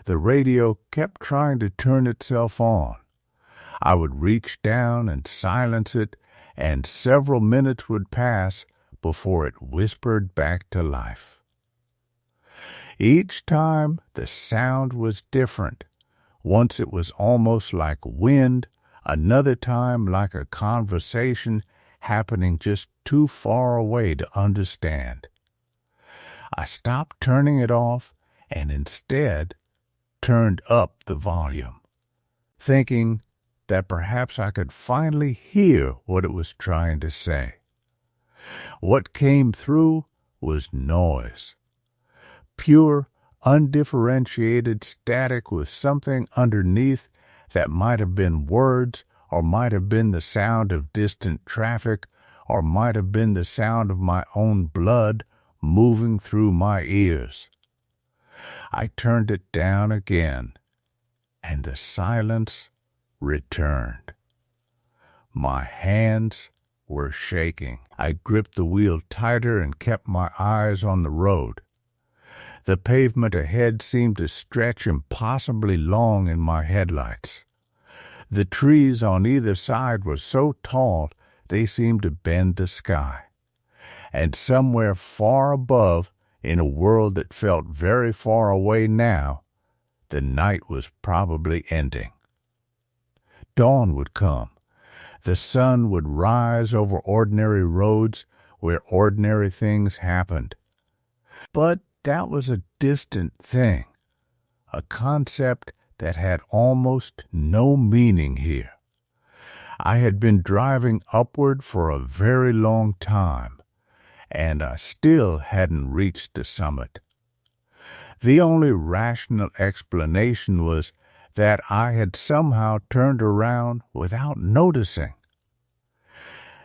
The radio kept trying to turn itself on. I would reach down and silence it, and several minutes would pass before it whispered back to life. Each time the sound was different. Once it was almost like wind, another time like a conversation happening just too far away to understand. I stopped turning it off and instead turned up the volume, thinking that perhaps I could finally hear what it was trying to say. What came through was noise. Pure, undifferentiated static with something underneath that might have been words, or might have been the sound of distant traffic, or might have been the sound of my own blood moving through my ears. I turned it down again, and the silence returned. My hands were shaking. I gripped the wheel tighter and kept my eyes on the road. The pavement ahead seemed to stretch impossibly long in my headlights. The trees on either side were so tall they seemed to bend the sky. And somewhere far above, in a world that felt very far away now, the night was probably ending. Dawn would come. The sun would rise over ordinary roads where ordinary things happened. But that was a distant thing, a concept that had almost no meaning here. I had been driving upward for a very long time, and I still hadn't reached the summit. The only rational explanation was that I had somehow turned around without noticing.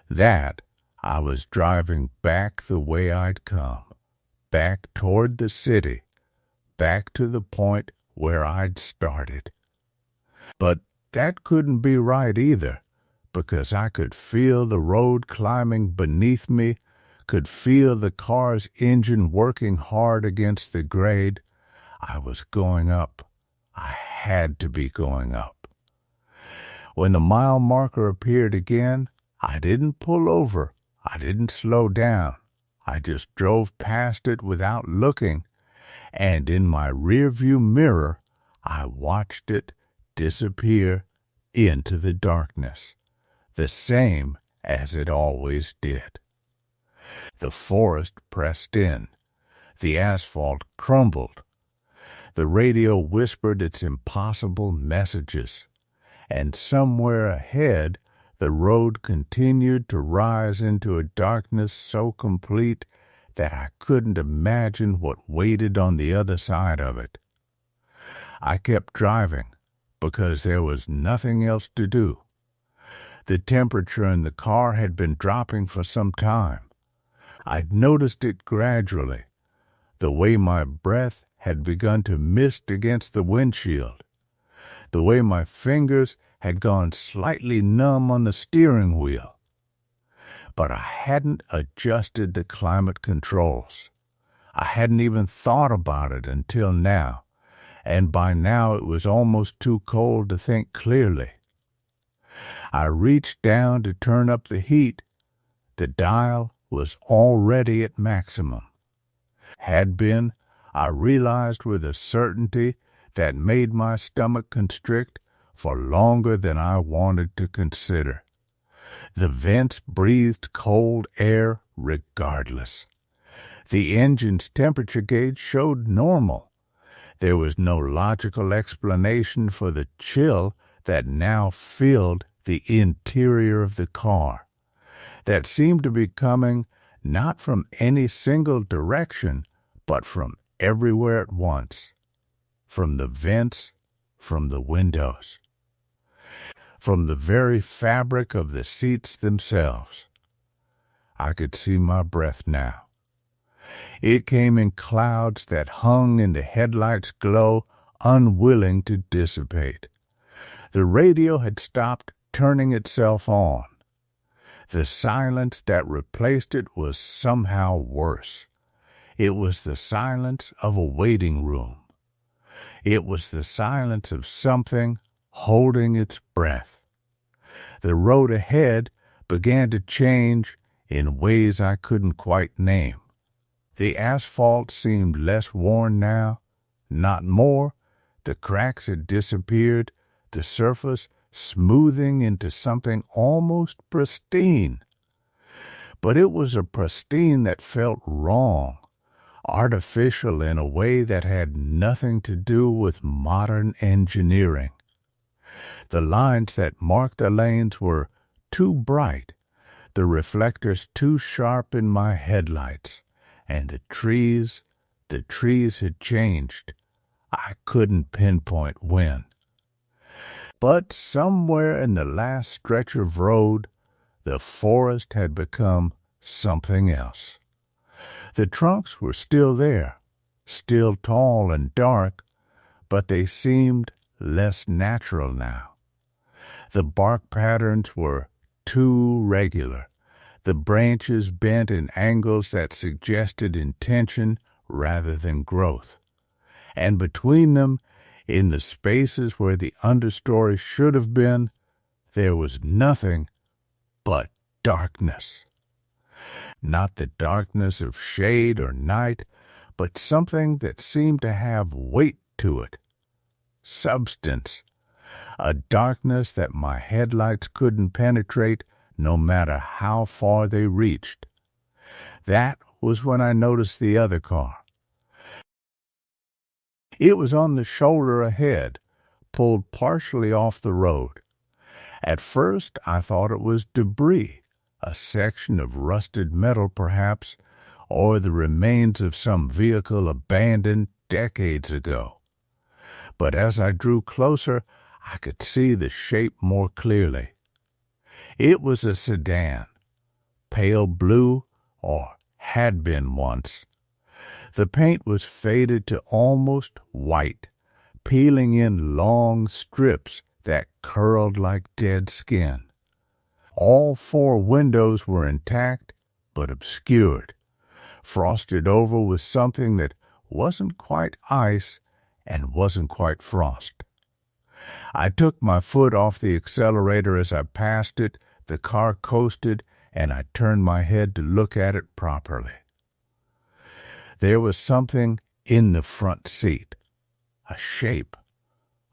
That I was driving back the way I'd come, back toward the city, back to the point where I'd started. But that couldn't be right either, because I could feel the road climbing beneath me, could feel the car's engine working hard against the grade. I was going up. I had to be going up. When the mile marker appeared again, I didn't pull over. I didn't slow down. I just drove past it without looking, and in my rearview mirror, I watched it disappear into the darkness, the same as it always did. The forest pressed in. The asphalt crumbled. The radio whispered its impossible messages, and somewhere ahead the road continued to rise into a darkness so complete that I couldn't imagine what waited on the other side of it. I kept driving because there was nothing else to do. The temperature in the car had been dropping for some time. I'd noticed it gradually, the way my breath had begun to mist against the windshield, the way my fingers had gone slightly numb on the steering wheel. But I hadn't adjusted the climate controls. I hadn't even thought about it until now, and by now it was almost too cold to think clearly. I reached down to turn up the heat. The dial was already at maximum. Had been, I realized with a certainty that made my stomach constrict for longer than I wanted to consider. The vents breathed cold air regardless. The engine's temperature gauge showed normal. There was no logical explanation for the chill that now filled the interior of the car, that seemed to be coming not from any single direction, but from everywhere at once, from the vents, from the windows, from the very fabric of the seats themselves. I could see my breath now. It came in clouds that hung in the headlights' glow unwilling to dissipate. The radio had stopped turning itself on. The silence that replaced it was somehow worse. It was the silence of a waiting room. It was the silence of something holding its breath. The road ahead began to change in ways I couldn't quite name. The asphalt seemed less worn now, not more. The cracks had disappeared, the surface smoothing into something almost pristine. But it was a pristine that felt wrong, artificial in a way that had nothing to do with modern engineering. The lines that marked the lanes were too bright, the reflectors too sharp in my headlights, and the trees had changed. I couldn't pinpoint when. But somewhere in the last stretch of road, the forest had become something else. The trunks were still there, still tall and dark, but they seemed less natural now. The bark patterns were too regular, the branches bent in angles that suggested intention rather than growth. And between them, in the spaces where the understory should have been, there was nothing but darkness. Not the darkness of shade or night, but something that seemed to have weight to it. Substance. A darkness that my headlights couldn't penetrate no matter how far they reached. That was when I noticed the other car. It was on the shoulder ahead, pulled partially off the road. At first I thought it was debris, a section of rusted metal perhaps, or the remains of some vehicle abandoned decades ago. But as I drew closer, I could see the shape more clearly. It was a sedan, pale blue, or had been once. The paint was faded to almost white, peeling in long strips that curled like dead skin. All four windows were intact, but obscured, frosted over with something that wasn't quite ice and wasn't quite frost. I took my foot off the accelerator as I passed it, the car coasted, and I turned my head to look at it properly. There was something in the front seat, a shape,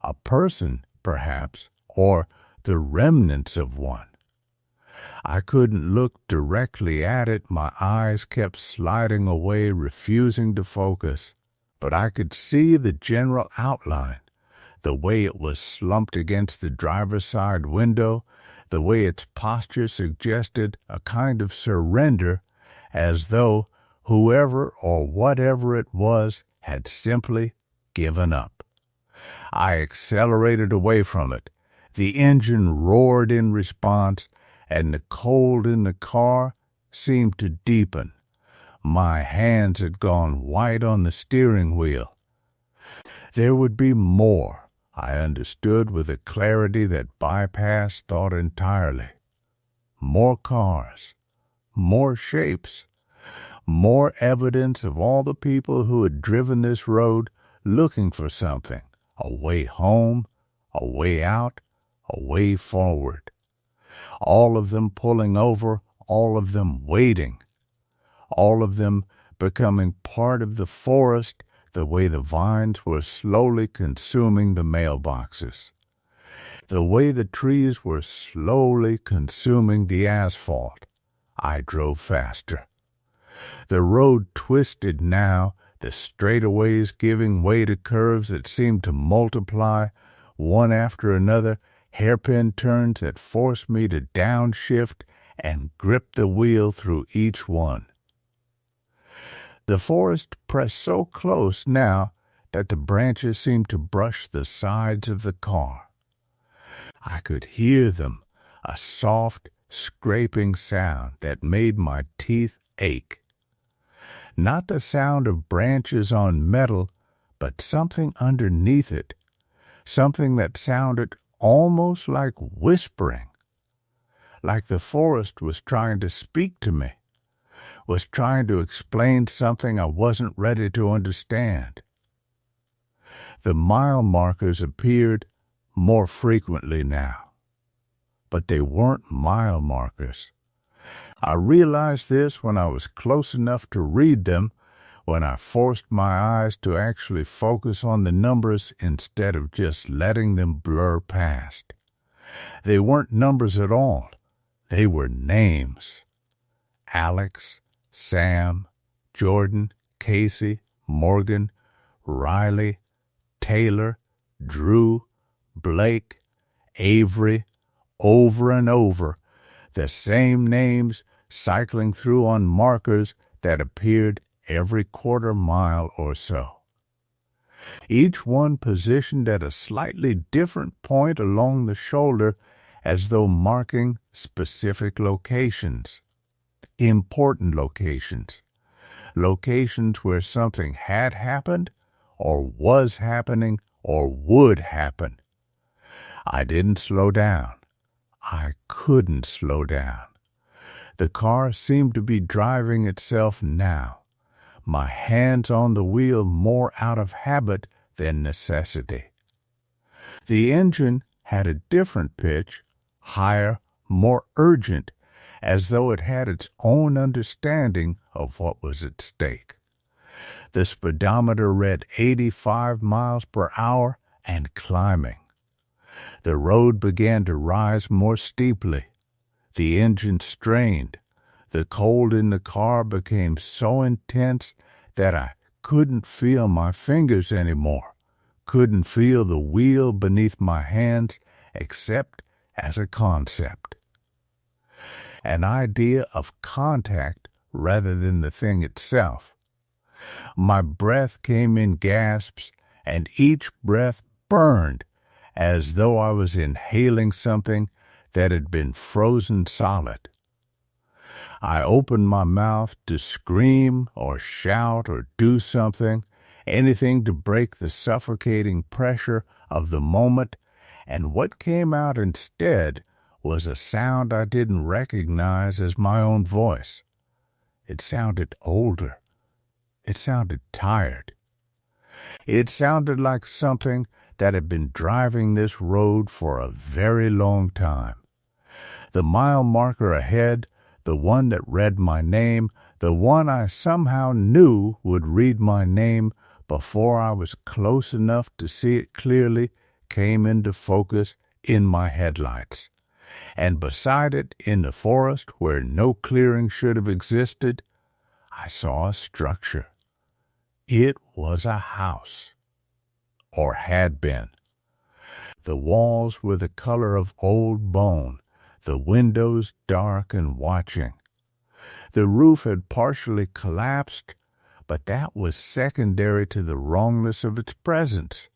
a person, perhaps, or the remnants of one. I couldn't look directly at it. My eyes kept sliding away, refusing to focus. But I could see the general outline, the way it was slumped against the driver's side window, the way its posture suggested a kind of surrender, as though whoever or whatever it was had simply given up. I accelerated away from it. The engine roared in response, and the cold in the car seemed to deepen. My hands had gone white on the steering wheel. There would be more, I understood with a clarity that bypassed thought entirely. More cars, more shapes, more evidence of all the people who had driven this road looking for something, a way home, a way out, a way forward. All of them pulling over, all of them waiting, all of them becoming part of the forest the way the vines were slowly consuming the mailboxes, the way the trees were slowly consuming the asphalt. I drove faster. The road twisted now, the straightaways giving way to curves that seemed to multiply, one after another, hairpin turns that forced me to downshift and grip the wheel through each one. The forest pressed so close now that the branches seemed to brush the sides of the car. I could hear them, a soft, scraping sound that made my teeth ache. Not the sound of branches on metal, but something underneath it, something that sounded almost like whispering, like the forest was trying to speak to me, was trying to explain something I wasn't ready to understand. The mile markers appeared more frequently now, but they weren't mile markers. I realized this when I was close enough to read them, when I forced my eyes to actually focus on the numbers instead of just letting them blur past. They weren't numbers at all. They were names. Alex, Sam, Jordan, Casey, Morgan, Riley, Taylor, Drew, Blake, Avery, over and over, the same names cycling through on markers that appeared every quarter mile or so. Each one positioned at a slightly different point along the shoulder, as though marking specific locations, important locations, locations where something had happened or was happening or would happen. I didn't slow down. I couldn't slow down. The car seemed to be driving itself now, my hands on the wheel more out of habit than necessity. The engine had a different pitch, higher, more urgent, as though it had its own understanding of what was at stake. The speedometer read 85 miles per hour and climbing. The road began to rise more steeply. The engine strained. The cold in the car became so intense that I couldn't feel my fingers anymore, couldn't feel the wheel beneath my hands except as a concept. An idea of contact rather than the thing itself. My breath came in gasps, and each breath burned as though I was inhaling something that had been frozen solid. I opened my mouth to scream or shout or do something, anything to break the suffocating pressure of the moment, and what came out instead was a sound I didn't recognize as my own voice. It sounded older. It sounded tired. It sounded like something that had been driving this road for a very long time. The mile marker ahead, the one that read my name, the one I somehow knew would read my name before I was close enough to see it clearly, came into focus in my headlights. And beside it, in the forest where no clearing should have existed, I saw a structure. It was a house, or had been. The walls were the color of old bone, the windows dark and watching. The roof had partially collapsed, but that was secondary to the wrongness of its presence,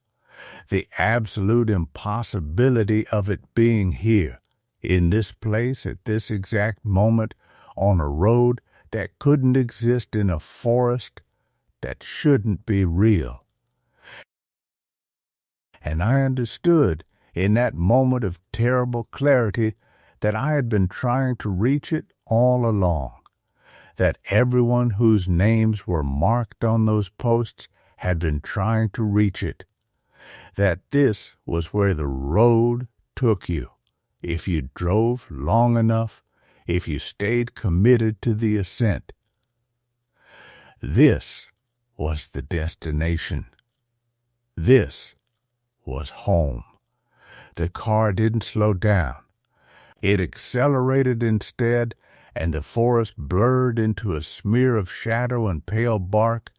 the absolute impossibility of it being here, in this place at this exact moment, on a road that couldn't exist in a forest that shouldn't be real. And I understood in that moment of terrible clarity that I had been trying to reach it all along, that everyone whose names were marked on those posts had been trying to reach it, that this was where the road took you, if you drove long enough, if you stayed committed to the ascent. This was the destination. This was home. The car didn't slow down. It accelerated instead, and the forest blurred into a smear of shadow and pale bark,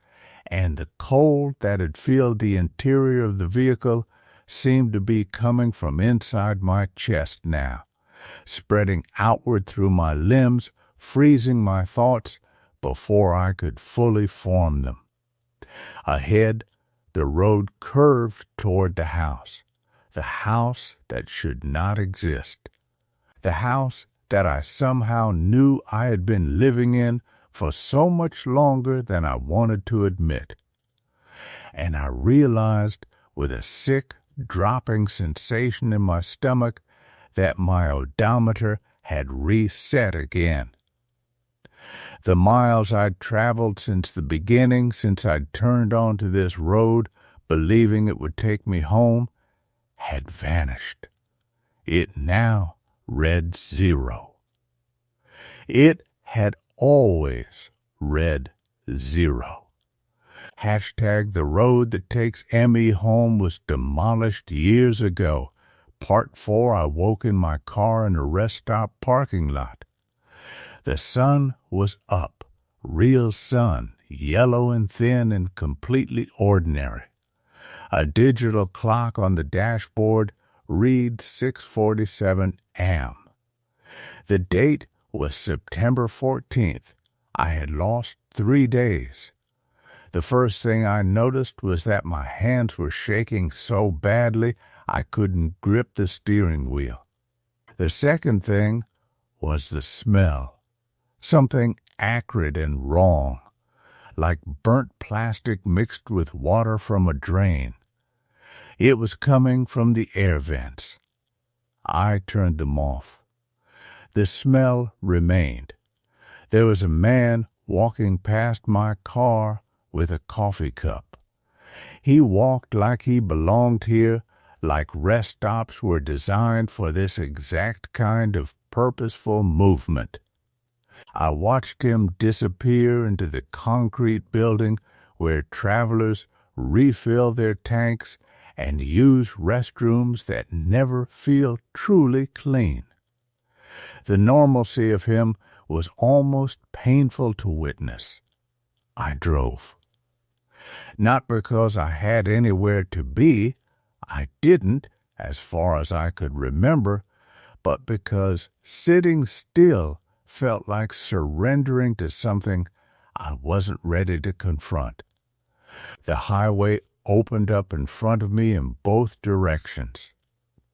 and the cold that had filled the interior of the vehicle seemed to be coming from inside my chest now, spreading outward through my limbs, freezing my thoughts before I could fully form them. Ahead, the road curved toward the house that should not exist, the house that I somehow knew I had been living in for so much longer than I wanted to admit. and I realized with a sick, dropping sensation in my stomach that my odometer had reset again. The miles I'd traveled since the beginning, since I'd turned onto this road, believing it would take me home, had vanished. It now read 0. It had always read 0. Hashtag the road that takes Emmy home was demolished years ago. Part 4, I woke in my car in a rest stop parking lot. The sun was up, real sun, yellow and thin and completely ordinary. A digital clock on the dashboard reads 6:47 am. The date was September 14th. I had lost 3 days. The first thing I noticed was that my hands were shaking so badly I couldn't grip the steering wheel. The second thing was the smell. Something acrid and wrong, like burnt plastic mixed with water from a drain. It was coming from the air vents. I turned them off. The smell remained. There was a man walking past my car with a coffee cup. He walked like he belonged here, like rest stops were designed for this exact kind of purposeful movement. I watched him disappear into the concrete building where travelers refill their tanks and use restrooms that never feel truly clean. The normalcy of him was almost painful to witness. I drove. Not because I had anywhere to be, I didn't, as far as I could remember, but because sitting still felt like surrendering to something I wasn't ready to confront. The highway opened up in front of me in both directions.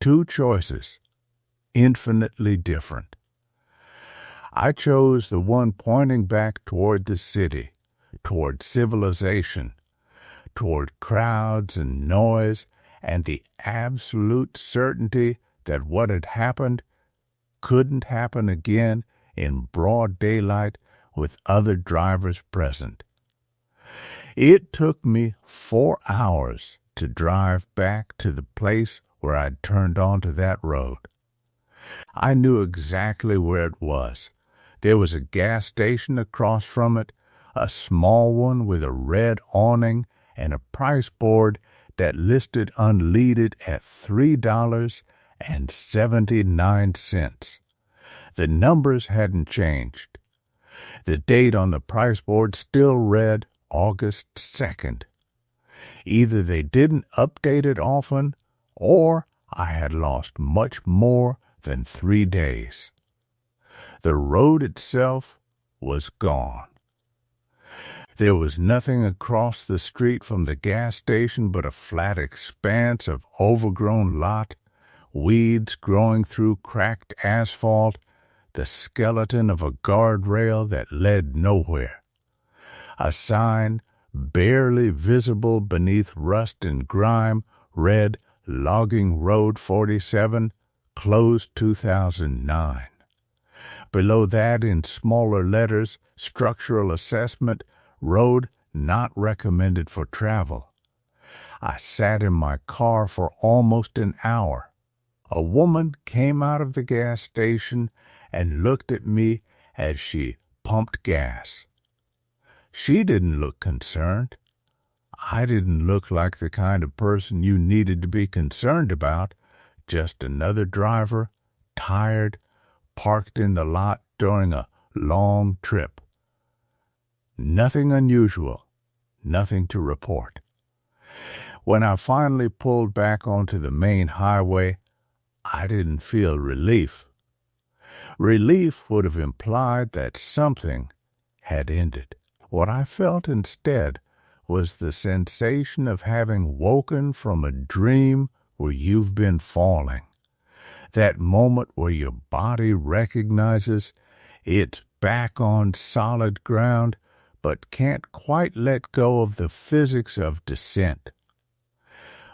2 choices, infinitely different. I chose the one pointing back toward the city, toward civilization, toward crowds and noise, and the absolute certainty that what had happened couldn't happen again in broad daylight with other drivers present. It took me 4 hours to drive back to the place where I'd turned onto that road. I knew exactly where it was. There was a gas station across from it, a small one with a red awning and a price board that listed unleaded at $3.79. The numbers hadn't changed. The date on the price board still read August 2nd. Either they didn't update it often, or I had lost much more than 3 days. The road itself was gone. There was nothing across the street from the gas station but a flat expanse of overgrown lot, weeds growing through cracked asphalt, the skeleton of a guardrail that led nowhere. A sign, barely visible beneath rust and grime, read Logging Road 47, closed 2009. Below that, in smaller letters, structural assessment, road not recommended for travel. I sat in my car for almost an hour. A woman came out of the gas station and looked at me as she pumped gas. She didn't look concerned. I didn't look like the kind of person you needed to be concerned about, just another driver, tired, parked in the lot during a long trip. Nothing unusual, nothing to report. When I finally pulled back onto the main highway, I didn't feel relief. Relief would have implied that something had ended. What I felt instead was the sensation of having woken from a dream where you've been falling. That moment where your body recognizes it's back on solid ground, but can't quite let go of the physics of descent.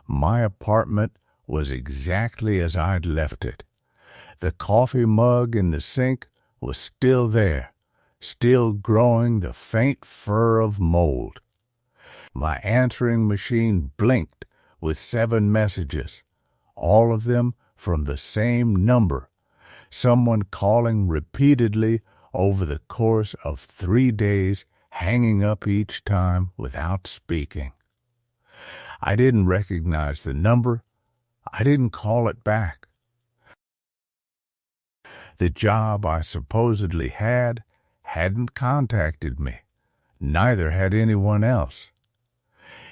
My apartment was exactly as I'd left it. The coffee mug in the sink was still there, still growing the faint fur of mold. My answering machine blinked with 7 messages, all of them from the same number, someone calling repeatedly over the course of 3 days, hanging up each time without speaking. I didn't recognize the number. I didn't call it back. The job I supposedly had hadn't contacted me. Neither had anyone else.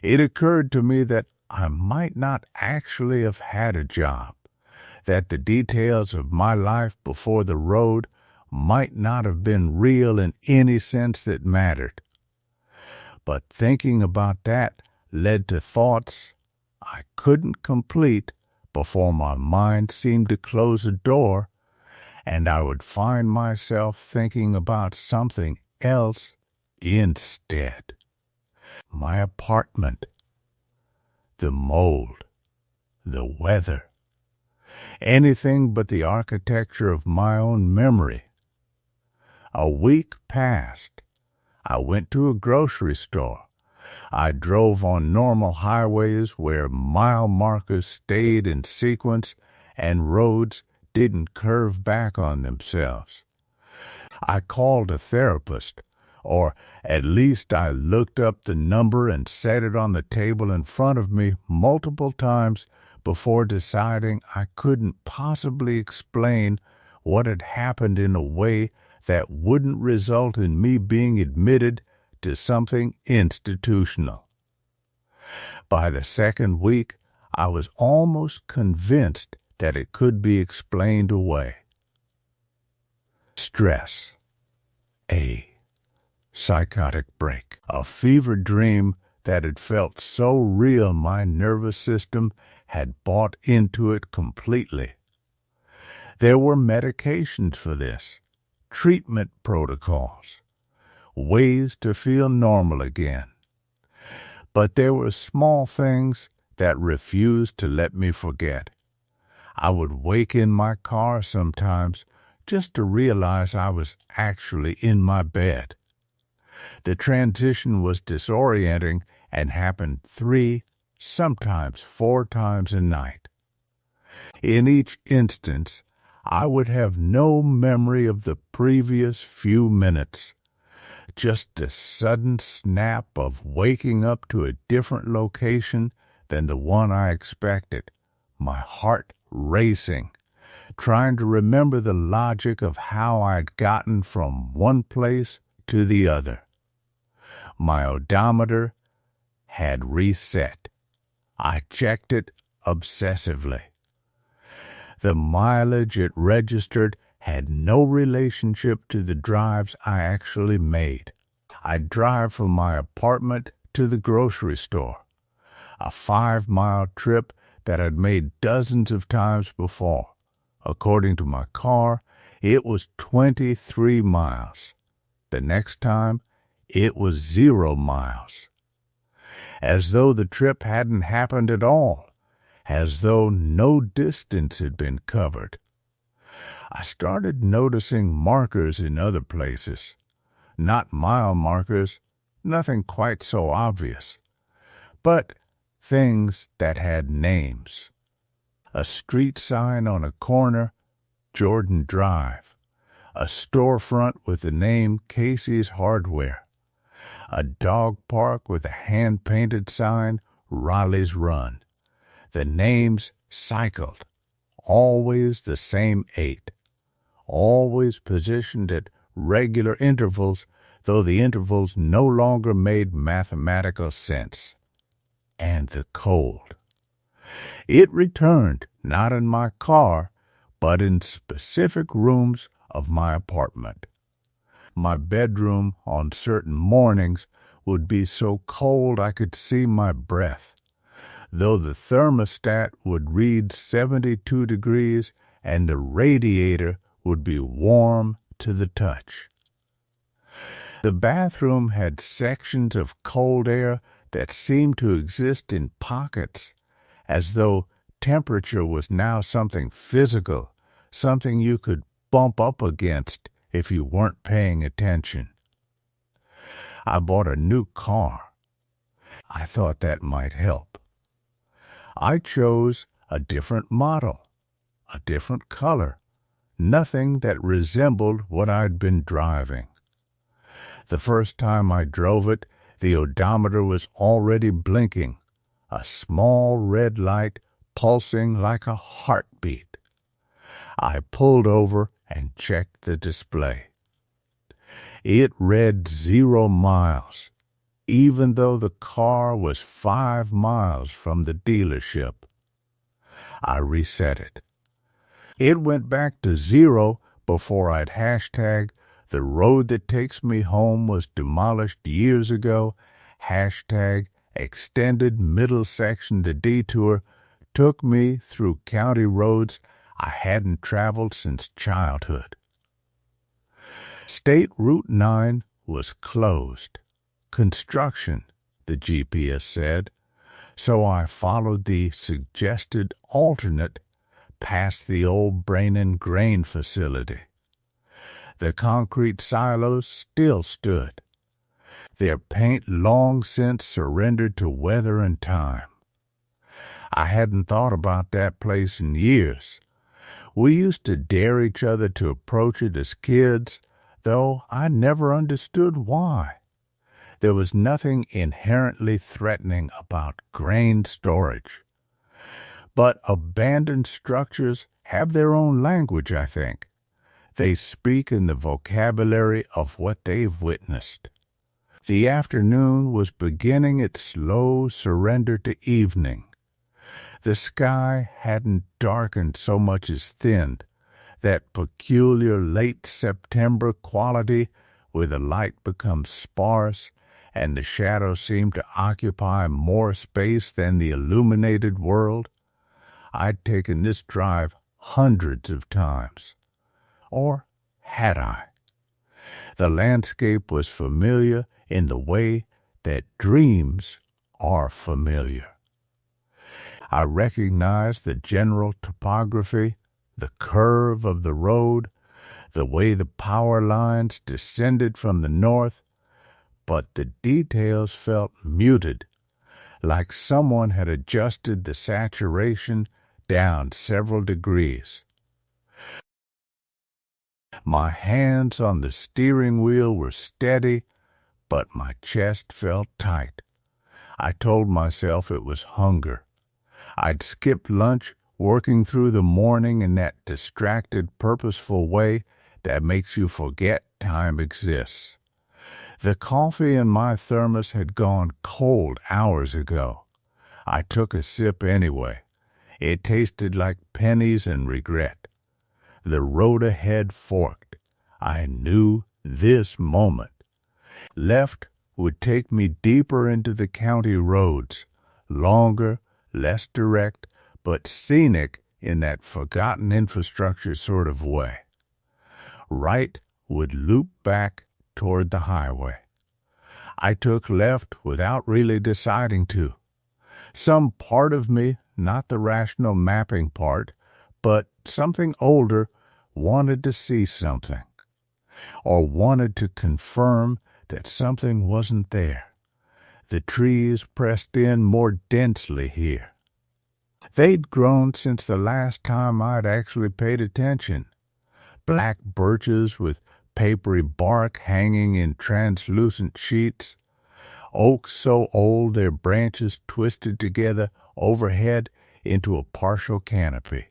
It occurred to me that I might not actually have had a job, that the details of my life before the road might not have been real in any sense that mattered. But thinking about that led to thoughts I couldn't complete before my mind seemed to close a door, and I would find myself thinking about something else instead. My apartment, the mold, the weather, anything but the architecture of my own memory. A week passed. I went to a grocery store. I drove on normal highways where mile markers stayed in sequence and roads didn't curve back on themselves. I called a therapist, or at least I looked up the number and set it on the table in front of me multiple times before deciding I couldn't possibly explain what had happened in a way that wouldn't result in me being admitted to something institutional. By the second week, I was almost convinced that it could be explained away. Stress. A psychotic break. A fever dream that had felt so real my nervous system had bought into it completely. There were medications for this, treatment protocols, ways to feel normal again. But there were small things that refused to let me forget. I would wake in my car sometimes just to realize I was actually in my bed. The transition was disorienting and happened 3, sometimes 4 times a night. In each instance, I would have no memory of the previous few minutes. Just the sudden snap of waking up to a different location than the one I expected, my heart racing, trying to remember the logic of how I'd gotten from one place to the other. My odometer had reset. I checked it obsessively. The mileage it registered had no relationship to the drives I actually made. I'd drive from my apartment to the grocery store, a 5-mile trip that I'd made dozens of times before. According to my car, it was 23 miles. The next time, it was 0 miles. As though the trip hadn't happened at all, as though no distance had been covered. I started noticing markers in other places. Not mile markers, nothing quite so obvious, but things that had names. A street sign on a corner, Jordan Drive. A storefront with the name Casey's Hardware. A dog park with a hand-painted sign, Raleigh's Run. The names cycled, always the same 8, always positioned at regular intervals, though the intervals no longer made mathematical sense. And the cold. It returned, not in my car, but in specific rooms of my apartment. My bedroom on certain mornings would be so cold I could see my breath, though the thermostat would read 72 degrees and the radiator would be warm to the touch. The bathroom had sections of cold air that seemed to exist in pockets, as though temperature was now something physical, something you could bump up against if you weren't paying attention. I bought a new car. I thought that might help. I chose a different model, a different color, nothing that resembled what I'd been driving. The first time I drove it, the odometer was already blinking, a small red light pulsing like a heartbeat. I pulled over and checked the display. It read 0 miles, even though the car was 5 miles from the dealership. I reset it. It went back to 0 before I'd hashtag "the road that takes me home was demolished years ago," hashtag "extended middle section to detour," took me through county roads I hadn't traveled since childhood. State Route 9 was closed. Construction, the GPS said, so I followed the suggested alternate past the old Brain and Grain facility. The concrete silos still stood, their paint long since surrendered to weather and time. I hadn't thought about that place in years. We used to dare each other to approach it as kids, though I never understood why. There was nothing inherently threatening about grain storage. But abandoned structures have their own language, I think. They speak in the vocabulary of what they've witnessed. The afternoon was beginning its slow surrender to evening. The sky hadn't darkened so much as thinned, that peculiar late September quality where the light becomes sparse and the shadows seem to occupy more space than the illuminated world. I'd taken this drive hundreds of times. Or had I? The landscape was familiar in the way that dreams are familiar. I recognized the general topography, the curve of the road, the way the power lines descended from the north, but the details felt muted, like someone had adjusted the saturation down several degrees. My hands on the steering wheel were steady, but my chest felt tight. I told myself it was hunger. I'd skipped lunch, working through the morning in that distracted, purposeful way that makes you forget time exists. The coffee in my thermos had gone cold hours ago. I took a sip anyway. It tasted like pennies and regret. The road ahead forked. I knew this moment. Left would take me deeper into the county roads, longer, less direct, but scenic in that forgotten infrastructure sort of way. Right would loop back toward the highway. I took left without really deciding to. Some part of me, not the rational mapping part, but something older, wanted to see something, or wanted to confirm that something wasn't there. The trees pressed in more densely here. They'd grown since the last time I'd actually paid attention. Black birches with papery bark hanging in translucent sheets, oaks so old their branches twisted together overhead into a partial canopy.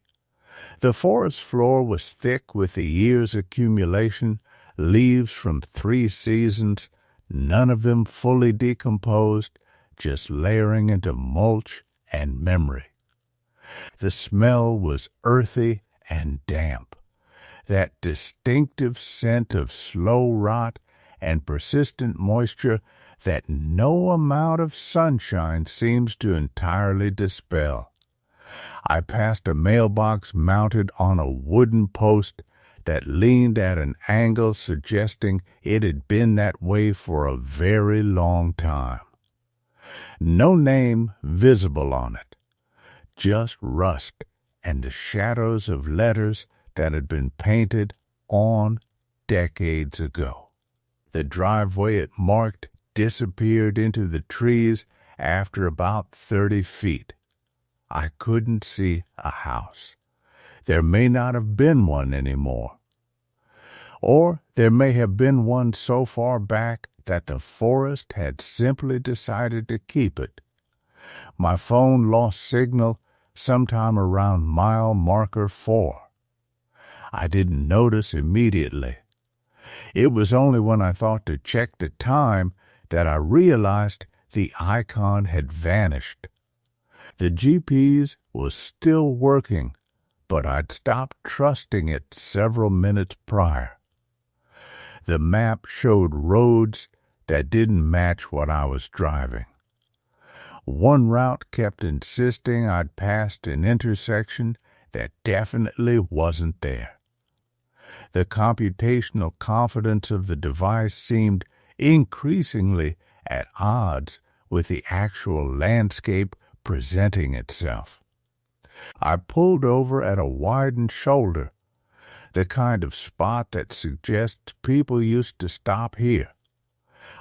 The forest floor was thick with the year's accumulation, leaves from 3 seasons, none of them fully decomposed, just layering into mulch and memory. The smell was earthy and damp, that distinctive scent of slow rot and persistent moisture that no amount of sunshine seems to entirely dispel. I passed a mailbox mounted on a wooden post that leaned at an angle suggesting it had been that way for a very long time. No name visible on it, just rust and the shadows of letters that had been painted on decades ago. The driveway it marked disappeared into the trees after about 30 feet. I couldn't see a house. There may not have been one anymore. Or there may have been one so far back that the forest had simply decided to keep it. My phone lost signal sometime around mile marker 4. I didn't notice immediately. It was only when I thought to check the time that I realized the icon had vanished. The GPS was still working, but I'd stopped trusting it several minutes prior. The map showed roads that didn't match what I was driving. One route kept insisting I'd passed an intersection that definitely wasn't there. The computational confidence of the device seemed increasingly at odds with the actual landscape presenting itself. I pulled over at a widened shoulder, the kind of spot that suggests people used to stop here.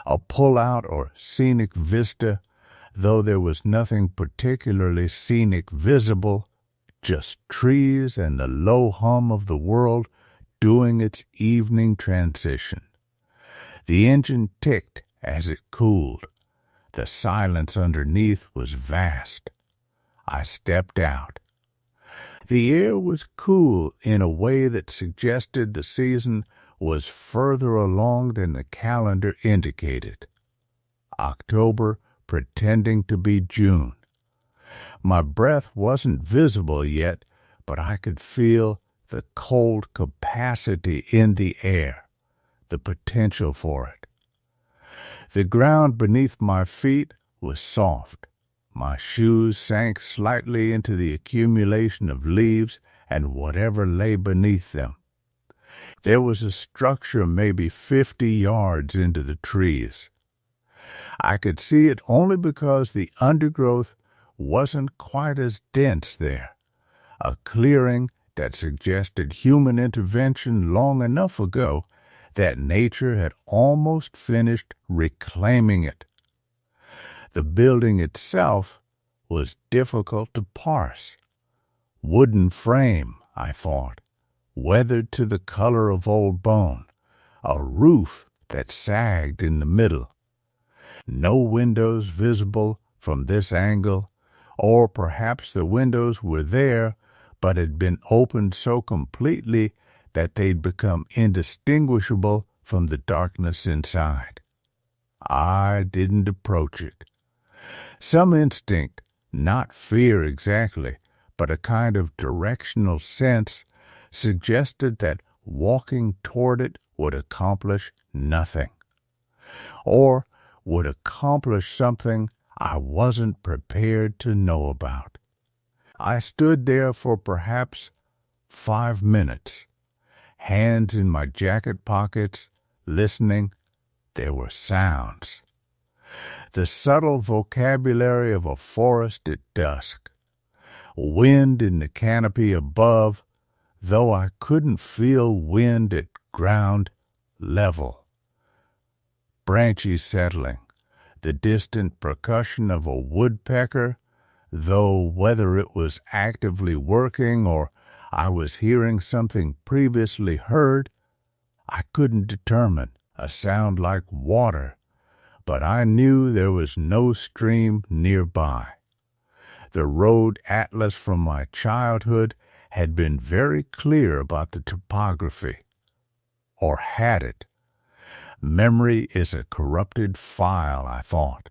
A pull-out or scenic vista, though there was nothing particularly scenic visible, just trees and the low hum of the world doing its evening transition. The engine ticked as it cooled. The silence underneath was vast. I stepped out. The air was cool in a way that suggested the season was further along than the calendar indicated. October pretending to be June. My breath wasn't visible yet, but I could feel the cold capacity in the air, the potential for it. The ground beneath my feet was soft. My shoes sank slightly into the accumulation of leaves and whatever lay beneath them. There was a structure maybe 50 yards into the trees. I could see it only because the undergrowth wasn't quite as dense there, a clearing that suggested human intervention long enough ago that nature had almost finished reclaiming it. The building itself was difficult to parse. Wooden frame, I thought, weathered to the color of old bone, a roof that sagged in the middle. No windows visible from this angle, or perhaps the windows were there but had been opened so completely that they'd become indistinguishable from the darkness inside. I didn't approach it. Some instinct, not fear exactly, but a kind of directional sense, suggested that walking toward it would accomplish nothing, or would accomplish something I wasn't prepared to know about. I stood there for perhaps 5 minutes, hands in my jacket pockets, listening. There were sounds. The subtle vocabulary of a forest at dusk. Wind in the canopy above, though I couldn't feel wind at ground level. Branches settling. The distant percussion of a woodpecker, though whether it was actively working or I was hearing something previously heard, I couldn't determine. A sound like water, but I knew there was no stream nearby. The road atlas from my childhood had been very clear about the topography. Or had it? Memory is a corrupted file, I thought.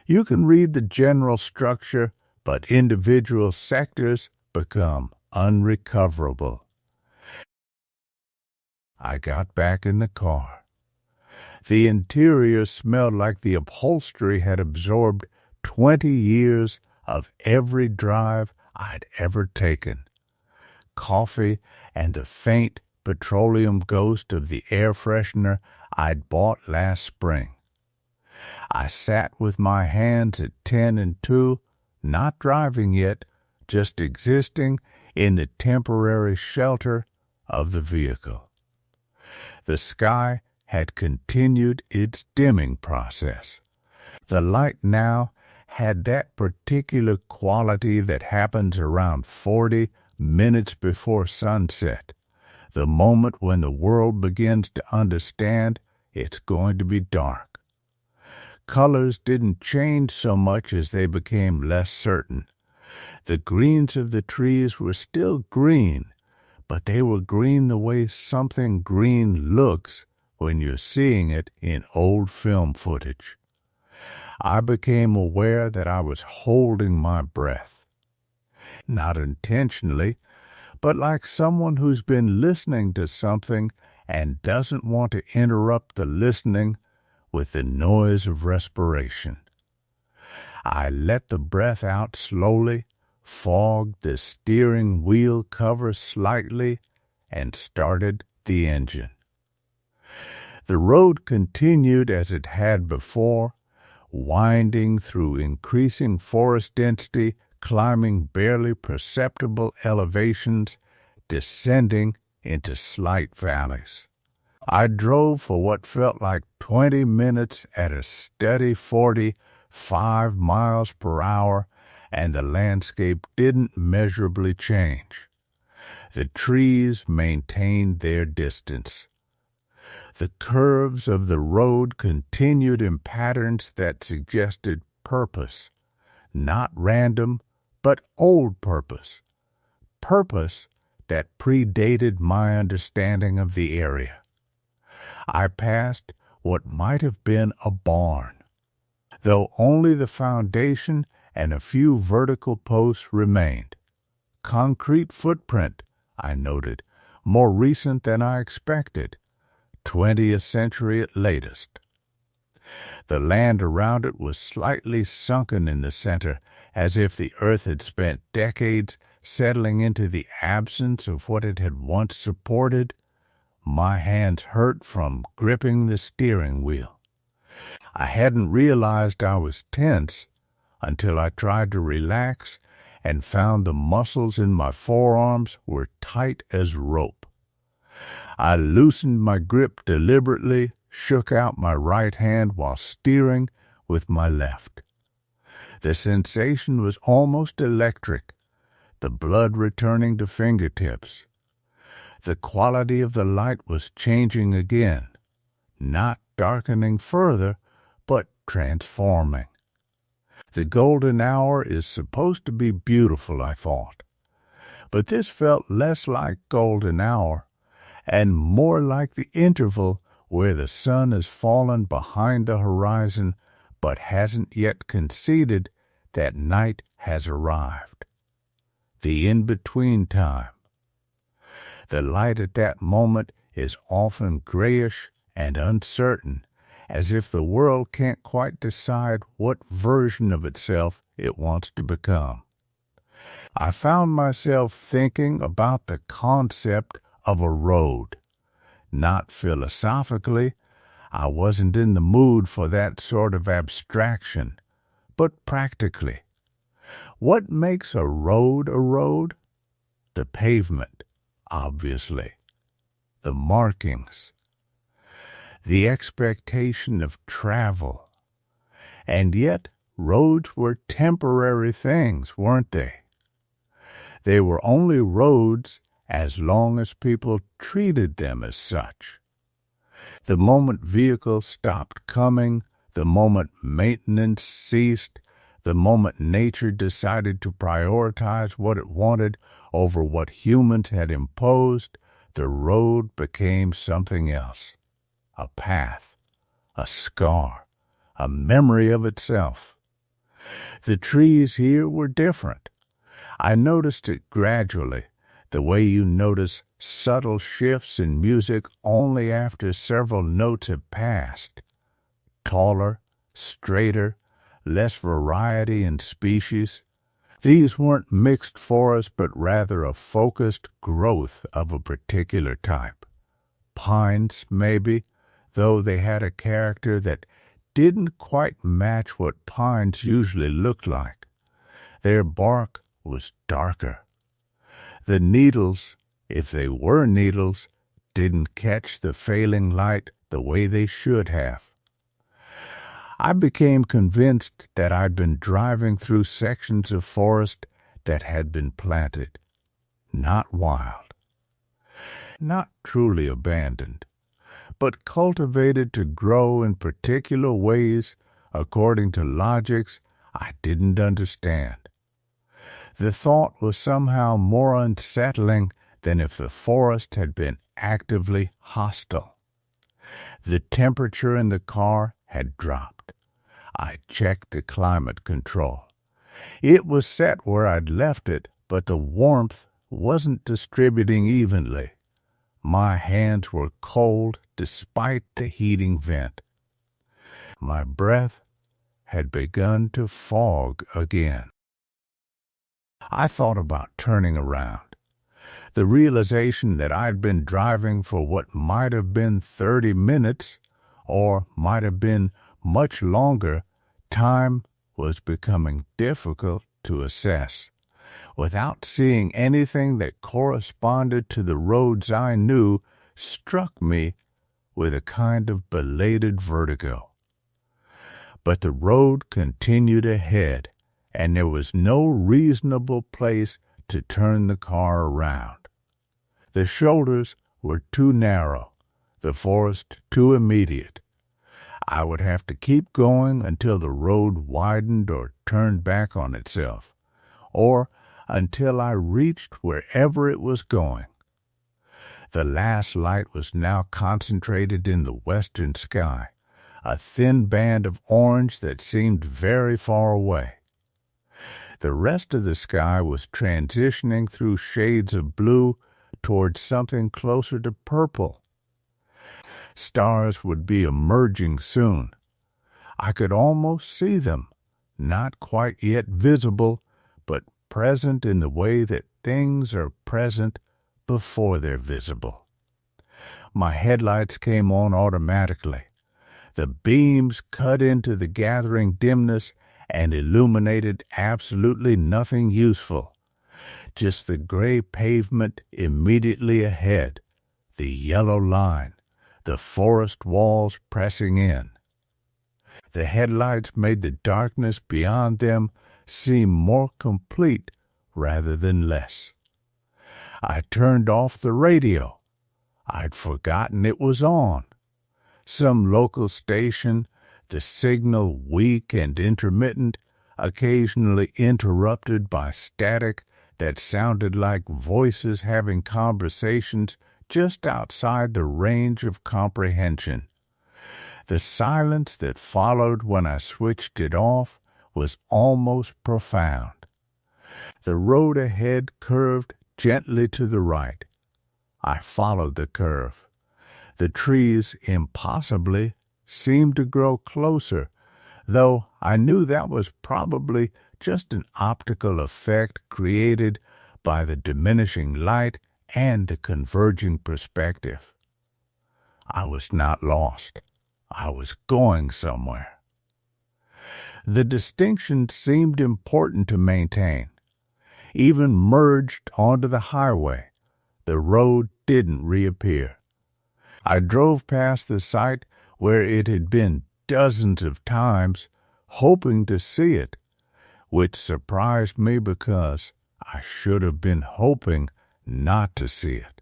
You can read the general structure, but individual sectors become unrecoverable. I got back in the car. The interior smelled like the upholstery had absorbed 20 years of every drive I'd ever taken. coffee, and the faint petroleum ghost of the air freshener I'd bought last spring. I sat with my hands at 10 and 2, not driving yet, just existing in the temporary shelter of the vehicle. The sky had continued its dimming process. The light now had that particular quality that happens around 40 minutes before sunset, the moment when the world begins to understand it's going to be dark. Colors didn't change so much as they became less certain. The greens of the trees were still green, but they were green the way something green looks when you're seeing it in old film footage. I became aware that I was holding my breath. Not intentionally, but like someone who's been listening to something and doesn't want to interrupt the listening with the noise of respiration. I let the breath out slowly, fogged the steering wheel cover slightly, and started the engine. The road continued as it had before, winding through increasing forest density, climbing barely perceptible elevations, descending into slight valleys. I drove for what felt like 20 minutes at a steady 45 miles per hour, and the landscape didn't measurably change. The trees maintained their distance. The curves of the road continued in patterns that suggested purpose, not random, but old purpose. Purpose that predated my understanding of the area. I passed what might have been a barn, though only the foundation and a few vertical posts remained. Concrete footprint, I noted, more recent than I expected, 20th century at latest. The land around it was slightly sunken in the center, as if the earth had spent decades settling into the absence of what it had once supported. My hands hurt from gripping the steering wheel. I hadn't realized I was tense until I tried to relax and found the muscles in my forearms were tight as rope. I loosened my grip deliberately, shook out my right hand while steering with my left. The sensation was almost electric, the blood returning to fingertips. The quality of the light was changing again, not darkening further, but transforming. The golden hour is supposed to be beautiful, I thought, but this felt less like golden hour and more like the interval where the sun has fallen behind the horizon but hasn't yet conceded that night has arrived. The in-between time. The light at that moment is often grayish and uncertain, as if the world can't quite decide what version of itself it wants to become. I found myself thinking about the concept of a road. Not philosophically, I wasn't in the mood for that sort of abstraction, but practically. What makes a road a road? The pavement, obviously. The markings. The expectation of travel. And yet, roads were temporary things, weren't they? They were only roads as long as people treated them as such. The moment vehicles stopped coming, the moment maintenance ceased, the moment nature decided to prioritize what it wanted over what humans had imposed, the road became something else. A path, a scar, a memory of itself. The trees here were different. I noticed it gradually, the way you notice subtle shifts in music only after several notes have passed. Taller, straighter, less variety in species. These weren't mixed forests, but rather a focused growth of a particular type. Pines, maybe, though they had a character that didn't quite match what pines usually looked like. Their bark was darker. The needles, if they were needles, didn't catch the failing light the way they should have. I became convinced that I'd been driving through sections of forest that had been planted, not wild, not truly abandoned, but cultivated to grow in particular ways according to logics I didn't understand. The thought was somehow more unsettling than if the forest had been actively hostile. The temperature in the car had dropped. I checked the climate control. It was set where I'd left it, but the warmth wasn't distributing evenly. My hands were cold despite the heating vent. My breath had begun to fog again. I thought about turning around. The realization that I'd been driving for what might have been 30 minutes, or might have been much longer, time was becoming difficult to assess. Without seeing anything that corresponded to the roads I knew, struck me with a kind of belated vertigo. But the road continued ahead, and there was no reasonable place to turn the car around. The shoulders were too narrow, the forest too immediate. I would have to keep going until the road widened or turned back on itself, or until I reached wherever it was going. The last light was now concentrated in the western sky, a thin band of orange that seemed very far away. The rest of the sky was transitioning through shades of blue towards something closer to purple. Stars would be emerging soon. I could almost see them, not quite yet visible, but present in the way that things are present before they're visible. My headlights came on automatically. The beams cut into the gathering dimness and illuminated absolutely nothing useful. Just the gray pavement immediately ahead, the yellow line, the forest walls pressing in. The headlights made the darkness beyond them seem more complete rather than less. I turned off the radio. I'd forgotten it was on. Some local station, the signal weak and intermittent, occasionally interrupted by static that sounded like voices having conversations just outside the range of comprehension. The silence that followed when I switched it off was almost profound. The road ahead curved gently to the right. I followed the curve. The trees impossibly seemed to grow closer, though I knew that was probably just an optical effect created by the diminishing light and the converging perspective. I was not lost. I was going somewhere. The distinction seemed important to maintain. Even merged onto the highway, the road didn't reappear. I drove past the site where it had been dozens of times, hoping to see it, which surprised me because I should have been hoping not to see it.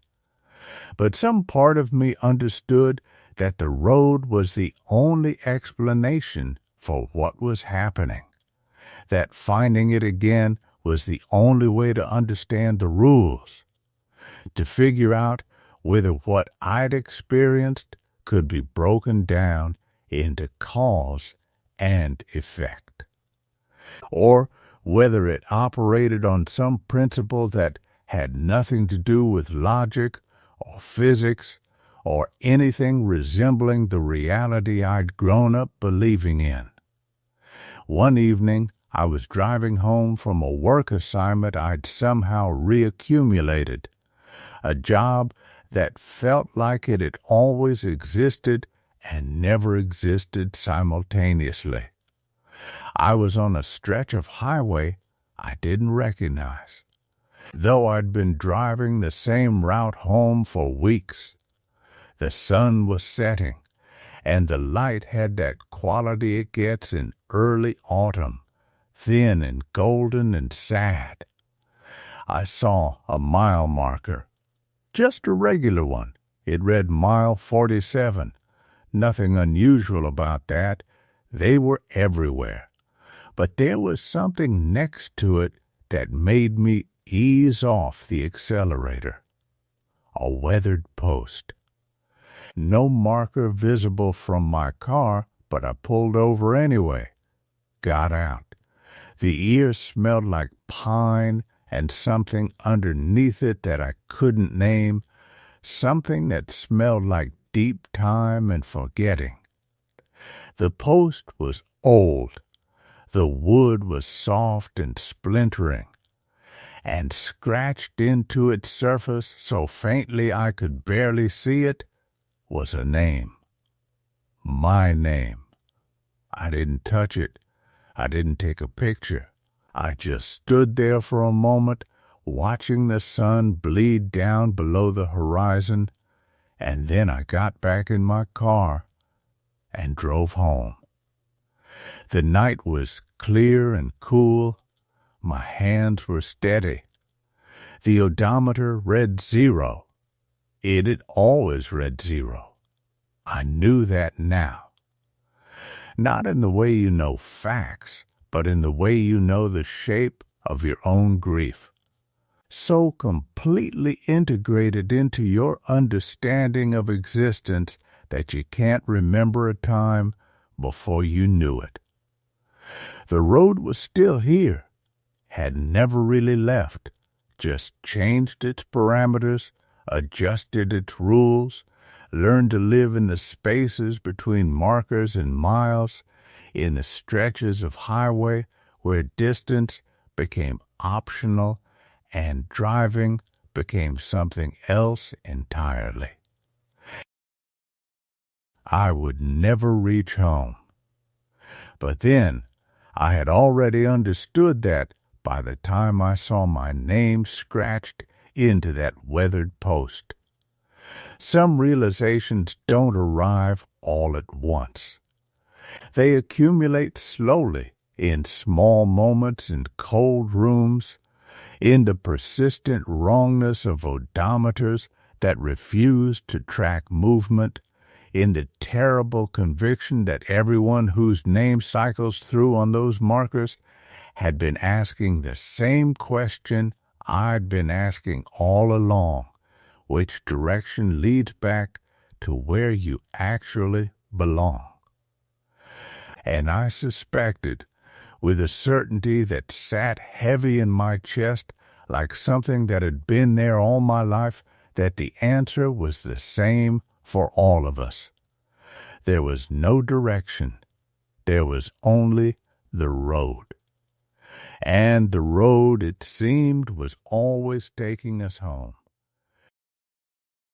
But some part of me understood that the road was the only explanation for what was happening, that finding it again was the only way to understand the rules, to figure out whether what I'd experienced could be broken down into cause and effect, or whether it operated on some principle that had nothing to do with logic or physics or anything resembling the reality I'd grown up believing in. One evening, I was driving home from a work assignment I'd somehow reaccumulated, a job that felt like it had always existed and never existed simultaneously. I was on a stretch of highway I didn't recognize, though I'd been driving the same route home for weeks. The sun was setting, and the light had that quality it gets in early autumn, thin and golden and sad. I saw a mile marker, just a regular one. It read mile 47. Nothing unusual about that. They were everywhere. But there was something next to it that made me ease off the accelerator. A weathered post. No marker visible from my car, but I pulled over anyway. Got out. The ear smelled like pine and something underneath it that I couldn't name, something that smelled like deep time and forgetting. The post was old. The wood was soft and splintering, and scratched into its surface so faintly I could barely see it was a name. My name. I didn't touch it. I didn't take a picture. I just stood there for a moment, watching the sun bleed down below the horizon, and then I got back in my car and drove home. The night was clear and cool. My hands were steady. The odometer read 0. It had always read 0. I knew that now. Not in the way you know facts, but in the way you know the shape of your own grief. So completely integrated into your understanding of existence that you can't remember a time before you knew it. The road was still here, had never really left, just changed its parameters, adjusted its rules, learned to live in the spaces between markers and miles, in the stretches of highway where distance became optional and driving became something else entirely. I would never reach home. But then I had already understood that by the time I saw my name scratched into that weathered post. Some realizations don't arrive all at once. They accumulate slowly in small moments in cold rooms, in the persistent wrongness of odometers that refuse to track movement, in the terrible conviction that everyone whose name cycles through on those markers had been asking the same question I'd been asking all along. Which direction leads back to where you actually belong? And I suspected, with a certainty that sat heavy in my chest like something that had been there all my life, that the answer was the same for all of us. There was no direction. There was only the road. And the road, it seemed, was always taking us home.